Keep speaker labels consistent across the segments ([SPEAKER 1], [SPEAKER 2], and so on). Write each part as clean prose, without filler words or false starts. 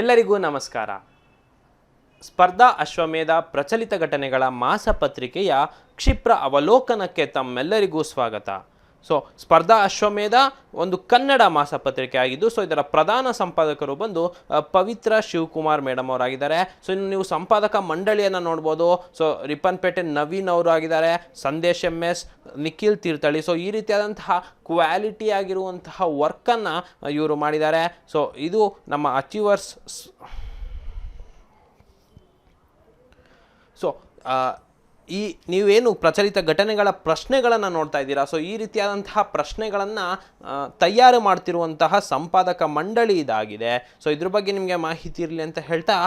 [SPEAKER 1] ಎಲ್ಲರಿಗೂ ನಮಸ್ಕಾರ. ಸ್ಪರ್ಧಾ ಅಶ್ವಮೇಧ ಪ್ರಚಲಿತ ಘಟನೆಗಳ ಮಾಸಪತ್ರಿಕೆಯ ಕ್ಷಿಪ್ರ ಅವಲೋಕನಕ್ಕೆ ತಮ್ಮೆಲ್ಲರಿಗೂ ಸ್ವಾಗತ. ಸ್ಪರ್ಧಾ ಅಶ್ವಮೇಧ ಒಂದು ಕನ್ನಡ ಮಾಸಪತ್ರಿಕೆ ಆಗಿದ್ದು, ಇದರ ಪ್ರಧಾನ ಸಂಪಾದಕರು ಬಂದು ಪವಿತ್ರ ಶಿವಕುಮಾರ್ ಮೇಡಮ್ ಅವರಾಗಿದ್ದಾರೆ. ಇನ್ನು ನೀವು ಸಂಪಾದಕ ಮಂಡಳಿಯನ್ನು ನೋಡ್ಬೋದು. ರಿಪ್ಪನ್ಪೇಟೆ ನವೀನ್ ಅವರು ಆಗಿದ್ದಾರೆ, ಸಂದೇಶ್ MS, ನಿಖಿಲ್ ತೀರ್ಥಳ್ಳಿ. ಈ ರೀತಿಯಾದಂತಹ ಕ್ವಾಲಿಟಿ ಆಗಿರುವಂತಹ ವರ್ಕನ್ನು ಇವರು ಮಾಡಿದ್ದಾರೆ. ಇದು ನಮ್ಮ ಅಚೀವರ್ಸ್. ಈ ನೀವೇನು ಪ್ರಚಲಿತ ಘಟನೆಗಳ ಪ್ರಶ್ನೆಗಳನ್ನು ನೋಡ್ತಾ ಇದ್ದೀರಾ, ಈ ರೀತಿಯಾದಂತಹ ಪ್ರಶ್ನೆಗಳನ್ನು ತಯಾರು ಮಾಡ್ತಿರುವಂತಹ ಸಂಪಾದಕ ಮಂಡಳಿ ಇದಾಗಿದೆ. ಇದ್ರ ಬಗ್ಗೆ ನಿಮಗೆ ಮಾಹಿತಿ ಇರಲಿ ಅಂತ ಹೇಳ್ತಾ,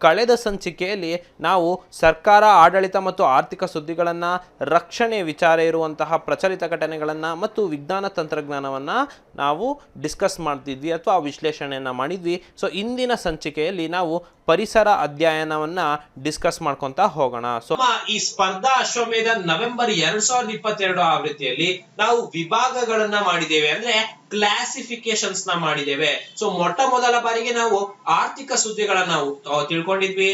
[SPEAKER 1] ಕಳೆದ ಸಂಚಿಕೆಯಲ್ಲಿ ನಾವು ಸರ್ಕಾರ, ಆಡಳಿತ ಮತ್ತು ಆರ್ಥಿಕ ಸುದ್ದಿಗಳನ್ನು, ರಕ್ಷಣೆ ವಿಚಾರ ಇರುವಂತಹ ಪ್ರಚಲಿತ ಘಟನೆಗಳನ್ನು ಮತ್ತು ವಿಜ್ಞಾನ ತಂತ್ರಜ್ಞಾನವನ್ನು ನಾವು ಡಿಸ್ಕಸ್ ಮಾಡ್ತಿದ್ವಿ ಅಥವಾ ವಿಶ್ಲೇಷಣೆಯನ್ನು ಮಾಡಿದ್ವಿ. ಇಂದಿನ ಸಂಚಿಕೆಯಲ್ಲಿ ನಾವು ಪರಿಸರ ಅಧ್ಯಯನವನ್ನ ಡಿಸ್ಕಸ್ ಮಾಡ್ಕೊಂತ ಹೋಗೋಣ.
[SPEAKER 2] ಈ ಸ್ಪರ್ಧಾ ಅಶ್ವಮೇಧ ನವೆಂಬರ್ 2022 ಆವೃತ್ತಿಯಲ್ಲಿ ನಾವು ವಿಭಾಗಗಳನ್ನ ಮಾಡಿದ್ದೇವೆ, ಅಂದ್ರೆ ಕ್ಲಾಸಿಫಿಕೇಶನ್ಸ್ ನ ಮಾಡಿದ್ದೇವೆ. ಮೊಟ್ಟ ಮೊದಲ ಬಾರಿಗೆ ನಾವು ಆರ್ಥಿಕ ಸುದ್ದಿಗಳನ್ನ ನಾವು ತಿಳ್ಕೊಂಡಿದ್ವಿ.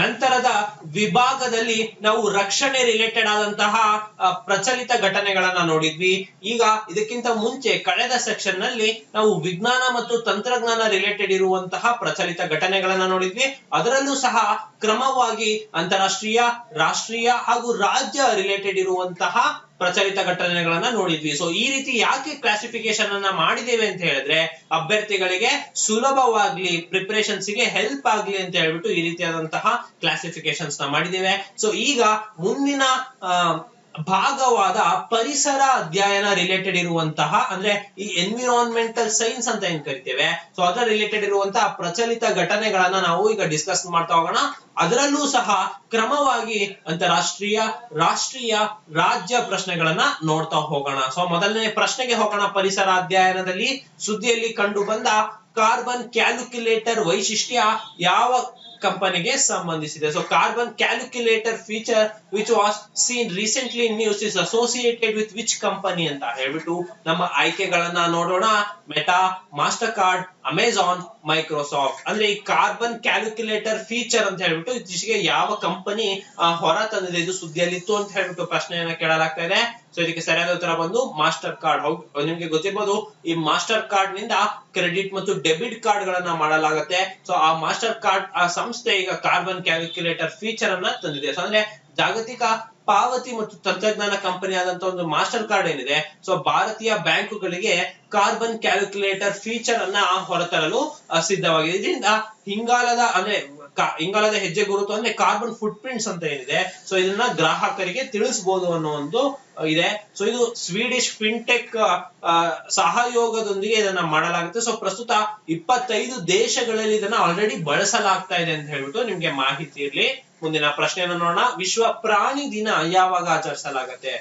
[SPEAKER 2] ನಂತರದ ವಿಭಾಗದಲ್ಲಿ ನಾವು ರಕ್ಷಣೆ ರಿಲೇಟೆಡ್ ಆದಂತಹ ಪ್ರಚಲಿತ ಘಟನೆಗಳನ್ನ ನೋಡಿದ್ವಿ. ಈಗ ಇದಕ್ಕಿಂತ ಮುಂಚೆ ಕಳೆದ ಸೆಕ್ಷನ್ ನಲ್ಲಿ ನಾವು ವಿಜ್ಞಾನ ಮತ್ತು ತಂತ್ರಜ್ಞಾನ ರಿಲೇಟೆಡ್ ಇರುವಂತಹ ಪ್ರಚಲಿತ ಘಟನೆಗಳನ್ನ ನೋಡಿದ್ವಿ. ಅದರಲ್ಲೂ ಸಹ ಕ್ರಮವಾಗಿ ಅಂತಾರಾಷ್ಟ್ರೀಯ, ರಾಷ್ಟ್ರೀಯ ಹಾಗೂ ರಾಜ್ಯ ರಿಲೇಟೆಡ್ ಇರುವಂತಹ ಪ್ರಚಲಿತ ಘಟನೆಗಳನ್ನ ನೋಡಿದ್ವಿ. ಈ ರೀತಿ ಯಾಕೆ ಕ್ಲಾಸಿಫಿಕೇಶನ್ ಅನ್ನ ಮಾಡಿದ್ದೇವೆ ಅಂತ ಹೇಳಿದ್ರೆ, ಅಭ್ಯರ್ಥಿಗಳಿಗೆ ಸುಲಭವಾಗ್ಲಿ, ಪ್ರಿಪರೇಷನ್ಸ್ ಗೆ ಹೆಲ್ಪ್ ಆಗ್ಲಿ ಅಂತ ಹೇಳ್ಬಿಟ್ಟು ಈ ರೀತಿಯಾದಂತಹ ಕ್ಲಾಸಿಫಿಕೇಶನ್ಸ್ ನ ಮಾಡಿದ್ದೇವೆ. ಈಗ ಮುಂದಿನ ಭಾಗವಾದ ಪರಿಸರ ಅಧ್ಯಯನ ರಿಲೇಟೆಡ್ ಇರುವಂತಹ, ಅಂದ್ರೆ ಈ ಎನ್ವಿರಾನ್ಮೆಂಟಲ್ ಸೈನ್ಸ್ ಅಂತ ಏನ್ ಕರಿತೇವೆ, ಅದರ ರಿಲೇಟೆಡ್ ಇರುವಂತಹ ಪ್ರಚಲಿತ ಘಟನೆಗಳನ್ನ ನಾವು ಈಗ ಡಿಸ್ಕಸ್ ಮಾಡ್ತಾ ಹೋಗೋಣ. ಅದರಲ್ಲೂ ಸಹ ಕ್ರಮವಾಗಿ ಅಂತಾರಾಷ್ಟ್ರೀಯ, ರಾಷ್ಟ್ರೀಯ, ರಾಜ್ಯ ಪ್ರಶ್ನೆಗಳನ್ನ ನೋಡ್ತಾ ಹೋಗೋಣ. ಮೊದಲನೇ ಪ್ರಶ್ನೆಗೆ ಹೋಗೋಣ. ಪರಿಸರ ಅಧ್ಯಯನದಲ್ಲಿ ಸುದ್ದಿಯಲ್ಲಿ ಕಂಡು ಬಂದ ಕಾರ್ಬನ್ ಕ್ಯಾಲ್ಕುಲೇಟರ್ ವೈಶಿಷ್ಟ್ಯ ಯಾವ ಕಂಪನಿಗೆ ಸಂಬಂಧಿಸಿದೆ? Carbon calculator feature which was seen recently in news is associated with which company ಅಂತ ಹೇಳ್ಬಿಟ್ಟು ನಮ್ಮ ಆಯ್ಕೆಗಳನ್ನ ನೋಡೋಣ. Meta, master card, Amazon, Microsoft. ಅಂದ್ರೆ ಈ ಕಾರ್ಬನ್ ಕ್ಯಾಲ್ಕುಲೇಟರ್ ಫೀಚರ್ ಅಂತ ಹೇಳ್ಬಿಟ್ಟು ಇತ್ತೀಚೆಗೆ ಯಾವ ಕಂಪನಿ ಹೊರ ತಂದಿದೆ, ಇದು ಸುದ್ದಿಯಲ್ಲಿತ್ತು ಅಂತ ಹೇಳ್ಬಿಟ್ಟು ಪ್ರಶ್ನೆಯನ್ನ ಕೇಳಲಾಗ್ತಾ ಇದೆ. ಇದಕ್ಕೆ ಸರಿಯಾದ ಉತ್ತರ ಬಂದು ಮಾಸ್ಟರ್ ಕಾರ್ಡ್. ನಿಮ್ಗೆ ಗೊತ್ತಿರ್ಬೋದು, ಈ ಮಾಸ್ಟರ್ ಕಾರ್ಡ್ ನಿಂದ ಕ್ರೆಡಿಟ್ ಮತ್ತು ಡೆಬಿಟ್ ಕಾರ್ಡ್ ಗಳನ್ನ ಮಾಡಲಾಗುತ್ತೆ. ಆ ಮಾಸ್ಟರ್ ಕಾರ್ಡ್ ಆ ಸಂಸ್ಥೆ ಈಗ ಕಾರ್ಬನ್ ಕ್ಯಾಲ್ಕುಲೇಟರ್ ಫೀಚರ್ ಅನ್ನ ತಂದಿದೆ. ಅಂದ್ರೆ ಜಾಗತಿಕ ಪಾವತಿ ಮತ್ತು ತಂತ್ರಜ್ಞಾನ ಕಂಪನಿ ಆದಂತ ಒಂದು ಮಾಸ್ಟರ್ ಕಾರ್ಡ್ ಏನಿದೆ, ಭಾರತೀಯ ಬ್ಯಾಂಕುಗಳಿಗೆ ಕಾರ್ಬನ್ ಕ್ಯಾಲ್ಕುಲೇಟರ್ ಫೀಚರ್ ಅನ್ನ ಹೊರತರಲು ಸಿದ್ಧವಾಗಿದೆ. ಇದರಿಂದ ಇಂಗಾಲದ ಹೆಜ್ಜೆ ಗುರುತು ಅಂದ್ರೆ ಕಾರ್ಬನ್ ಫುಟ್ ಪ್ರಿಂಟ್ಸ್ ಅಂತ ಏನಿದೆ, ಇದನ್ನ ಗ್ರಾಹಕರಿಗೆ ತಿಳಿಸಬಹುದು ಅನ್ನೋ ಒಂದು ಇದೆ. ಇದು ಸ್ವೀಡಿಶ್ ಫಿನ್ಟೆಕ್ ಸಹಯೋಗದೊಂದಿಗೆ ಇದನ್ನ ಮಾಡಲಾಗುತ್ತೆ. ಪ್ರಸ್ತುತ 25 ದೇಶಗಳಲ್ಲಿ ಇದನ್ನ ಆಲ್ರೆಡಿ ಬಳಸಲಾಗ್ತಾ ಇದೆ ಅಂತ ಹೇಳ್ಬಿಟ್ಟು ನಿಮ್ಗೆ ಮಾಹಿತಿ ಇರ್ಲಿ. ಮುಂದಿನ ಪ್ರಶ್ನೆಯನ್ನು ನೋಡೋಣ. ವಿಶ್ವ ಪ್ರಾಣಿ ದಿನ ಯಾವಾಗ ಆಚರಿಸಲಾಗುತ್ತೆ?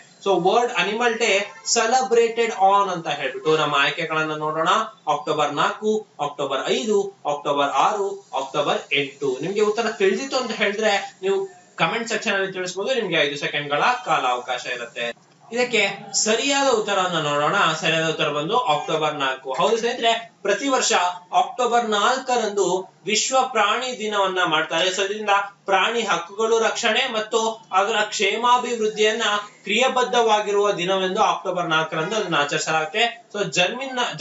[SPEAKER 2] World animal day celebrated on ಅಂತ ಹೇಳ್ಬಿಟ್ಟು ನಮ್ಮ ಆಯ್ಕೆಗಳನ್ನ ನೋಡೋಣ. October 4, October 5, October 6, October 8. ನಿಮ್ಗೆ ಉತ್ತರ ತಿಳಿದಿತ್ತು ಅಂತ ಹೇಳಿದ್ರೆ ನೀವು ಕಮೆಂಟ್ ಸೆಕ್ಷನ್ ಅಲ್ಲಿ ತಿಳಿಸಬಹುದು. ನಿಮ್ಗೆ 5 ಸೆಕೆಂಡ್ಗಳ ಕಾಲಾವಕಾಶ ಇರುತ್ತೆ. ಇದಕ್ಕೆ ಸರಿಯಾದ ಉತ್ತರವನ್ನು ನೋಡೋಣ. ಸರಿಯಾದ ಉತ್ತರ ಬಂದು ಅಕ್ಟೋಬರ್ 4. ಹೌದು ಸ್ನೇಹಿತರೆ, ಪ್ರತಿ ವರ್ಷ ಅಕ್ಟೋಬರ್ 4ರಂದು ವಿಶ್ವ ಪ್ರಾಣಿ ದಿನವನ್ನ ಮಾಡ್ತಾರೆ. ಇದರಿಂದ ಪ್ರಾಣಿ ಹಕ್ಕುಗಳು ರಕ್ಷಣೆ ಮತ್ತು ಅದರ ಕ್ಷೇಮಾಭಿವೃದ್ಧಿಯನ್ನ ಕ್ರಿಯಾಬದ್ಧವಾಗಿರುವ ದಿನವೆಂದು ಅಕ್ಟೋಬರ್ 4ರಂದು ಅದನ್ನ ಆಚರಿಸಲಾಗುತ್ತೆ.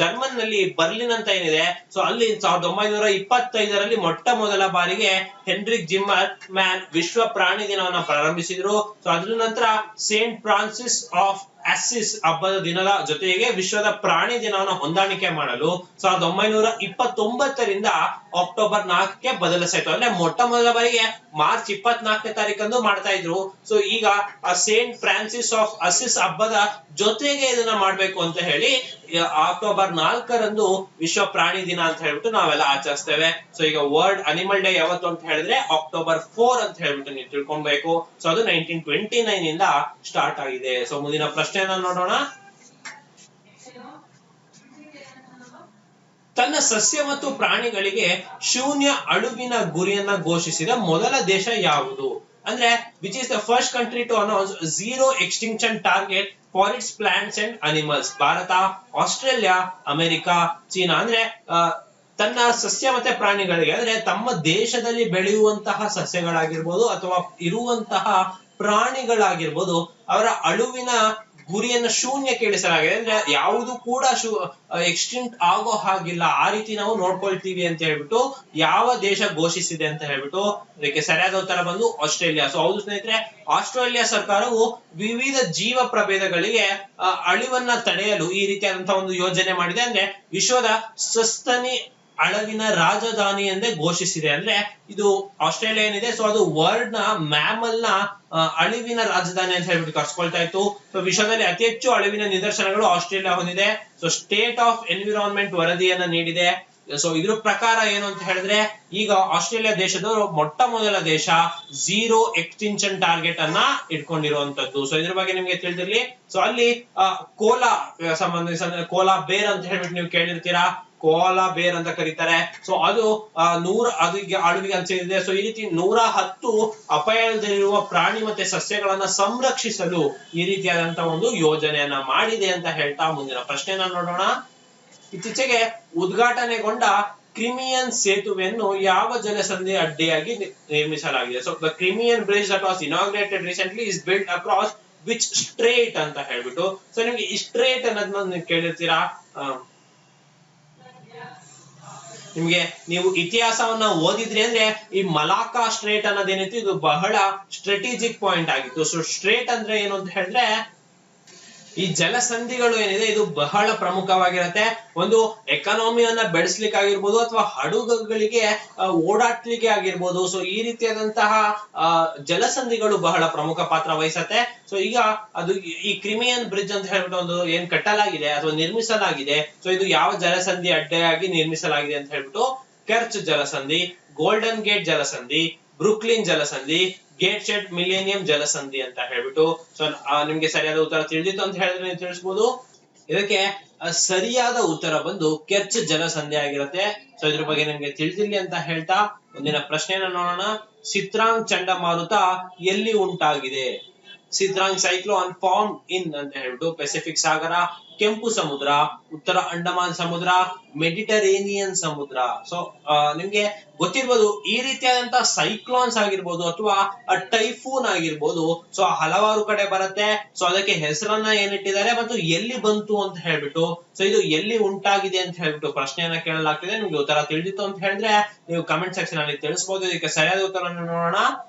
[SPEAKER 2] ಜರ್ಮನ್ ನಲ್ಲಿ ಬರ್ಲಿನ್ ಅಂತ ಏನಿದೆ, ಅಲ್ಲಿ 1925ರಲ್ಲಿ ಮೊಟ್ಟ ಮೊದಲ ಬಾರಿಗೆ ಹೆನ್ರಿಕ್ ಜಿಮ್ಮರ್ ಮ್ಯಾನ್ ವಿಶ್ವ ಪ್ರಾಣಿ ದಿನವನ್ನ ಪ್ರಾರಂಭಿಸಿದ್ರು. ಅದರ ನಂತರ ಸೇಂಟ್ ಫ್ರಾನ್ಸಿಸ್ ಆಫ್ ಅಸಿಸ್ ಹಬ್ಬದ ದಿನದ ಜೊತೆಗೆ ವಿಶ್ವದ ಪ್ರಾಣಿ ದಿನವನ್ನು ಹೊಂದಾಣಿಕೆ ಮಾಡಲು 1929ರಿಂದ ಅಕ್ಟೋಬರ್ 4ಕ್ಕೆ ಬದಲಿಸಾಯ್ತು. ಅಂದ್ರೆ ಮೊಟ್ಟ ಮೊದಲ ಬಾರಿಗೆ ಮಾರ್ಚ್ 24ನೇ ತಾರೀಕಂದು ಮಾಡ್ತಾ ಇದ್ರು. ಈಗ ಸೇಂಟ್ ಫ್ರಾನ್ಸಿಸ್ ಆಫ್ ಅಸಿಸ್ ಹಬ್ಬದ ಜೊತೆಗೆ ಇದನ್ನ ಮಾಡ್ಬೇಕು ಅಂತ ಹೇಳಿ ಅಕ್ಟೋಬರ್ 4ರಂದು ವಿಶ್ವ ಪ್ರಾಣಿ ದಿನ ಅಂತ ಹೇಳ್ಬಿಟ್ಟು ನಾವೆಲ್ಲ ಆಚರಿಸ್ತೇವೆ. ಈಗ ವರ್ಲ್ಡ್ ಅನಿಮಲ್ ಡೇ ಯಾವತ್ತು ಅಂತ ಹೇಳಿದ್ರೆ ಅಕ್ಟೋಬರ್ 4 ಅಂತ ಹೇಳ್ಬಿಟ್ಟು ನೀವು ತಿಳ್ಕೊಬೇಕು. ಅದು 1929 ಇಂದ ಸ್ಟಾರ್ಟ್ ಆಗಿದೆ. ಮುಂದಿನ ಪ್ರಶ್ನೆಯನ್ನ ನೋಡೋಣ. ತನ್ನ ಸಸ್ಯ ಮತ್ತು ಪ್ರಾಣಿಗಳಿಗೆ ಶೂನ್ಯ ಅಳುವಿನ ಗುರಿಯನ್ನ ಘೋಷಿಸಿದ ಮೊದಲ ದೇಶ ಯಾವುದು? ಅಂದ್ರೆ which is the first country to announce zero extinction target for its plants and animals? Bharat, Australia, America, China. ಅಂದ್ರೆ ತನ್ನ ಸಸ್ಯ ಮತ್ತೆ ಪ್ರಾಣಿಗಳಿಗೆ ಅಂದ್ರೆ ತಮ್ಮ ದೇಶದಲ್ಲಿ ಬೆಳೆಯುವಂತಹ ಸಸ್ಯಗಳಾಗಿರ್ಬೋದು ಅಥವಾ ಇರುವಂತಹ ಪ್ರಾಣಿಗಳಾಗಿರ್ಬೋದು ಅವರ ಅಳುವಿನ ಗುರಿಯನ್ನು ಶೂನ್ಯಕ್ಕೆ ಇಳಿಸಲಾಗಿದೆ. ಅಂದ್ರೆ ಯಾವುದು ಕೂಡ ಎಕ್ಸ್ಟಿಂಕ್ಟ್ ಆಗೋ ಹಾಗಿಲ್ಲ, ಆ ರೀತಿ ನಾವು ನೋಡ್ಕೊಳ್ತೀವಿ ಅಂತ ಹೇಳ್ಬಿಟ್ಟು ಯಾವ ದೇಶ ಘೋಷಿಸಿದೆ ಅಂತ ಹೇಳ್ಬಿಟ್ಟು ಅದಕ್ಕೆ ಸರಿಯಾದ ಉತ್ತರ ಬಂದು ಆಸ್ಟ್ರೇಲಿಯಾ. ಸೊ ಹೌದು ಸ್ನೇಹಿತರೆ, ಆಸ್ಟ್ರೇಲಿಯಾ ಸರ್ಕಾರವು ವಿವಿಧ ಜೀವ ಪ್ರಭೇದಗಳಿಗೆ ಅಳಿವನ್ನ ತಡೆಯಲು ಈ ರೀತಿಯಾದಂತಹ ಒಂದು ಯೋಜನೆ ಮಾಡಿದೆ. ಅಂದ್ರೆ ವಿಶ್ವದ ಸಸ್ತನಿ ಅಳವಿನ ರಾಜಧಾನಿ ಎಂದೇ ಘೋಷಿಸಿದೆ. ಅಂದ್ರೆ ಇದು ಆಸ್ಟ್ರೇಲಿಯಾ ಏನಿದೆ, ಸೊ ಅದು ವರ್ಲ್ಡ್ ನ ಮ್ಯಾಮಲ್ ನ ಅಳಿವಿನ ರಾಜಧಾನಿ ಅಂತ ಹೇಳ್ಬಿಟ್ಟು ಕರ್ಸ್ಕೊಳ್ತಾ ಇತ್ತು. ಸೊ ವಿಶ್ವದಲ್ಲಿ ಅತಿ ಹೆಚ್ಚು ಅಳಿವಿನ ನಿದರ್ಶನಗಳು ಆಸ್ಟ್ರೇಲಿಯಾ ಹೊಂದಿದೆ. ಸೊ ಸ್ಟೇಟ್ ಆಫ್ ಎನ್ವಿರಾನ್ಮೆಂಟ್ ವರದಿಯನ್ನ ನೀಡಿದೆ. ಸೊ ಇದ್ರ ಪ್ರಕಾರ ಏನು ಅಂತ ಹೇಳಿದ್ರೆ, ಈಗ ಆಸ್ಟ್ರೇಲಿಯಾ ದೇಶದವರು ಮೊಟ್ಟ ಮೊದಲ ದೇಶ ಝೀರೋ ಎಕ್ಸ್ಟಿಂಕ್ಷನ್ ಟಾರ್ಗೆಟ್ ಅನ್ನ ಇಟ್ಕೊಂಡಿರುವಂತದ್ದು. ಸೊ ಇದ್ರ ಬಗ್ಗೆ ನಿಮ್ಗೆ ತಿಳಿದಿರ್ಲಿ. ಸೊ ಅಲ್ಲಿ ಕೋಲಾ ಸಂಬಂಧಿಸಿದ ಕೋಲಾ ಬೇರ್ ಅಂತ ಹೇಳ್ಬಿಟ್ಟು ನೀವು ಕೇಳಿರ್ತೀರಾ, ಕೋಲಾ ಬೇರ್ ಅಂತ ಕರೀತಾರೆ. ಸೊ ಅದು ಅದಕ್ಕೆ ಅಳಿವಿಗೆ ಅಂಚಿದೆ. ಸೊ ಈ ರೀತಿ 110 ಅಪಾಯದಲ್ಲಿರುವ ಪ್ರಾಣಿ ಮತ್ತೆ ಸಸ್ಯಗಳನ್ನ ಸಂರಕ್ಷಿಸಲು ಈ ರೀತಿಯಾದಂತಹ ಒಂದು ಯೋಜನೆಯನ್ನ ಮಾಡಿದೆ ಅಂತ ಹೇಳ್ತಾ ಮುಂದಿನ ಪ್ರಶ್ನೆಯನ್ನ ನೋಡೋಣ. ಇತ್ತೀಚೆಗೆ ಉದ್ಘಾಟನೆಗೊಂಡ ಕ್ರಿಮಿಯನ್ ಸೇತುವೆಯನ್ನು ಯಾವ ಜಲಸಂಧಿ ಅಡ್ಡಿಯಾಗಿ ನಿರ್ಮಿಸಲಾಗಿದೆ? So the Crimean bridge that was inaugurated recently is built across which straight ಅಂತ ಹೇಳ್ಬಿಟ್ಟು. ಸೊ ನಿಮ್ಗೆ ಈ ಸ್ಟ್ರೇಟ್ ಅನ್ನೋದನ್ನ ನೀವು ಕೇಳಿರ್ತೀರಾ. ನಿಮ್ಗೆ ನೀವು ಇತಿಹಾಸವನ್ನ ಓದಿದ್ರಿ ಅಂದ್ರೆ ಈ ಮಲಾಕಾ ಸ್ಟ್ರೇಟ್ ಅನ್ನೋದೇನಿತ್ತು, ಇದು ಬಹಳ ಸ್ಟ್ರಾಟಜಿಕ್ ಪಾಯಿಂಟ್ ಆಗಿತ್ತು. ಸೊ ಸ್ಟ್ರೇಟ್ ಅಂದ್ರೆ ಏನು ಅಂತ ಹೇಳಿದ್ರೆ, ಈ ಜಲಸಂಧಿಗಳು ಏನಿದೆ ಇದು ಬಹಳ ಪ್ರಮುಖವಾಗಿರತ್ತೆ. ಒಂದು ಎಕಾನಮಿಯನ್ನ ಬೆಳೆಸ್ಲಿಕ್ಕೆ ಆಗಿರ್ಬೋದು ಅಥವಾ ಹಡಗುಗಳಿಗೆ ಓಡಾಡ್ಲಿಕ್ಕೆ ಆಗಿರ್ಬೋದು. ಸೊ ಈ ರೀತಿಯಾದಂತಹ ಜಲಸಂಧಿಗಳು ಬಹಳ ಪ್ರಮುಖ ಪಾತ್ರ ವಹಿಸತ್ತೆ. ಸೊ ಈಗ ಅದು ಈ ಕ್ರಿಮಿಯನ್ ಬ್ರಿಡ್ಜ್ ಅಂತ ಹೇಳ್ಬಿಟ್ಟು ಒಂದು ಏನ್ ಕಟ್ಟಲಾಗಿದೆ ಅಥವಾ ನಿರ್ಮಿಸಲಾಗಿದೆ, ಸೊ ಇದು ಯಾವ ಜಲಸಂಧಿ ಅಡ್ಡೆಯಾಗಿ ನಿರ್ಮಿಸಲಾಗಿದೆ ಅಂತ ಹೇಳ್ಬಿಟ್ಟು ಕೆರ್ಚ್ ಜಲಸಂಧಿ, ಗೋಲ್ಡನ್ ಗೇಟ್ ಜಲಸಂಧಿ, ಬ್ರುಕ್ಲಿನ್ ಜಲಸಂಧಿ, ಗೇಟ್ ಶೆಡ್ ಮಿಲೇನಿಯಂ ಜಲಸಂಧಿ ಅಂತ ಹೇಳ್ಬಿಟ್ಟು. ಸೊ ನಿಮ್ಗೆ ಸರಿಯಾದ ಉತ್ತರ ತಿಳಿದಿತ್ತು ಅಂತ ಹೇಳಿದ್ರೆ ನೀವು ತಿಳಿಸಬಹುದು. ಇದಕ್ಕೆ ಸರಿಯಾದ ಉತ್ತರ ಬಂದು ಕೆರ್ಚ್ ಜಲಸಂಧಿ ಆಗಿರುತ್ತೆ. ಸೊ ಇದ್ರ ಬಗ್ಗೆ ನಿಮ್ಗೆ ತಿಳಿದಿರ್ಲಿ ಅಂತ ಹೇಳ್ತಾ ಮುಂದಿನ ಪ್ರಶ್ನೆಯನ್ನ ನೋಡೋಣ. ಸಿತ್ರಾಂಗ್ ಚಂಡಮಾರುತ ಎಲ್ಲಿ ಉಂಟಾಗಿದೆ? ಸಿತ್ರಾಂಗ್ ಸೈಕ್ಲೋನ್ ಫಾರ್ಮ್ ಇನ್ ಅಂತ ಹೇಳ್ಬಿಟ್ಟು ಪೆಸಿಫಿಕ್ ಸಾಗರ, ಕೆಂಪು ಸಮುದ್ರ, ಉತ್ತರ ಅಂಡಮಾನ್ ಸಮುದ್ರ, ಮೆಡಿಟರೇನಿಯನ್ ಸಮುದ್ರ. ಸೊ ನಿಮ್ಗೆ ಗೊತ್ತಿರ್ಬೋದು ಈ ರೀತಿಯಾದಂತಹ ಸೈಕ್ಲೋನ್ಸ್ ಆಗಿರ್ಬೋದು ಅಥವಾ ಟೈಫೂನ್ ಆಗಿರ್ಬೋದು, ಸೊ ಹಲವಾರು ಕಡೆ ಬರುತ್ತೆ. ಸೊ ಅದಕ್ಕೆ ಹೆಸರನ್ನ ಏನಿಟ್ಟಿದ್ದಾರೆ ಮತ್ತು ಎಲ್ಲಿ ಬಂತು ಅಂತ ಹೇಳ್ಬಿಟ್ಟು, ಸೊ ಇದು ಎಲ್ಲಿ ಉಂಟಾಗಿದೆ ಅಂತ ಹೇಳ್ಬಿಟ್ಟು ಪ್ರಶ್ನೆಯನ್ನ ಕೇಳಲಾಗ್ತಿದೆ. ನಿಮ್ಗೆ ಉತ್ತರ ತಿಳಿದಿತ್ತು ಅಂತ ಹೇಳಿದ್ರೆ ನೀವು ಕಮೆಂಟ್ ಸೆಕ್ಷನ್ ಅಲ್ಲಿ ತಿಳಿಸಬಹುದು. ಇದಕ್ಕೆ ಸರಿಯಾದ ಉತ್ತರವನ್ನು ನೋಡೋಣ.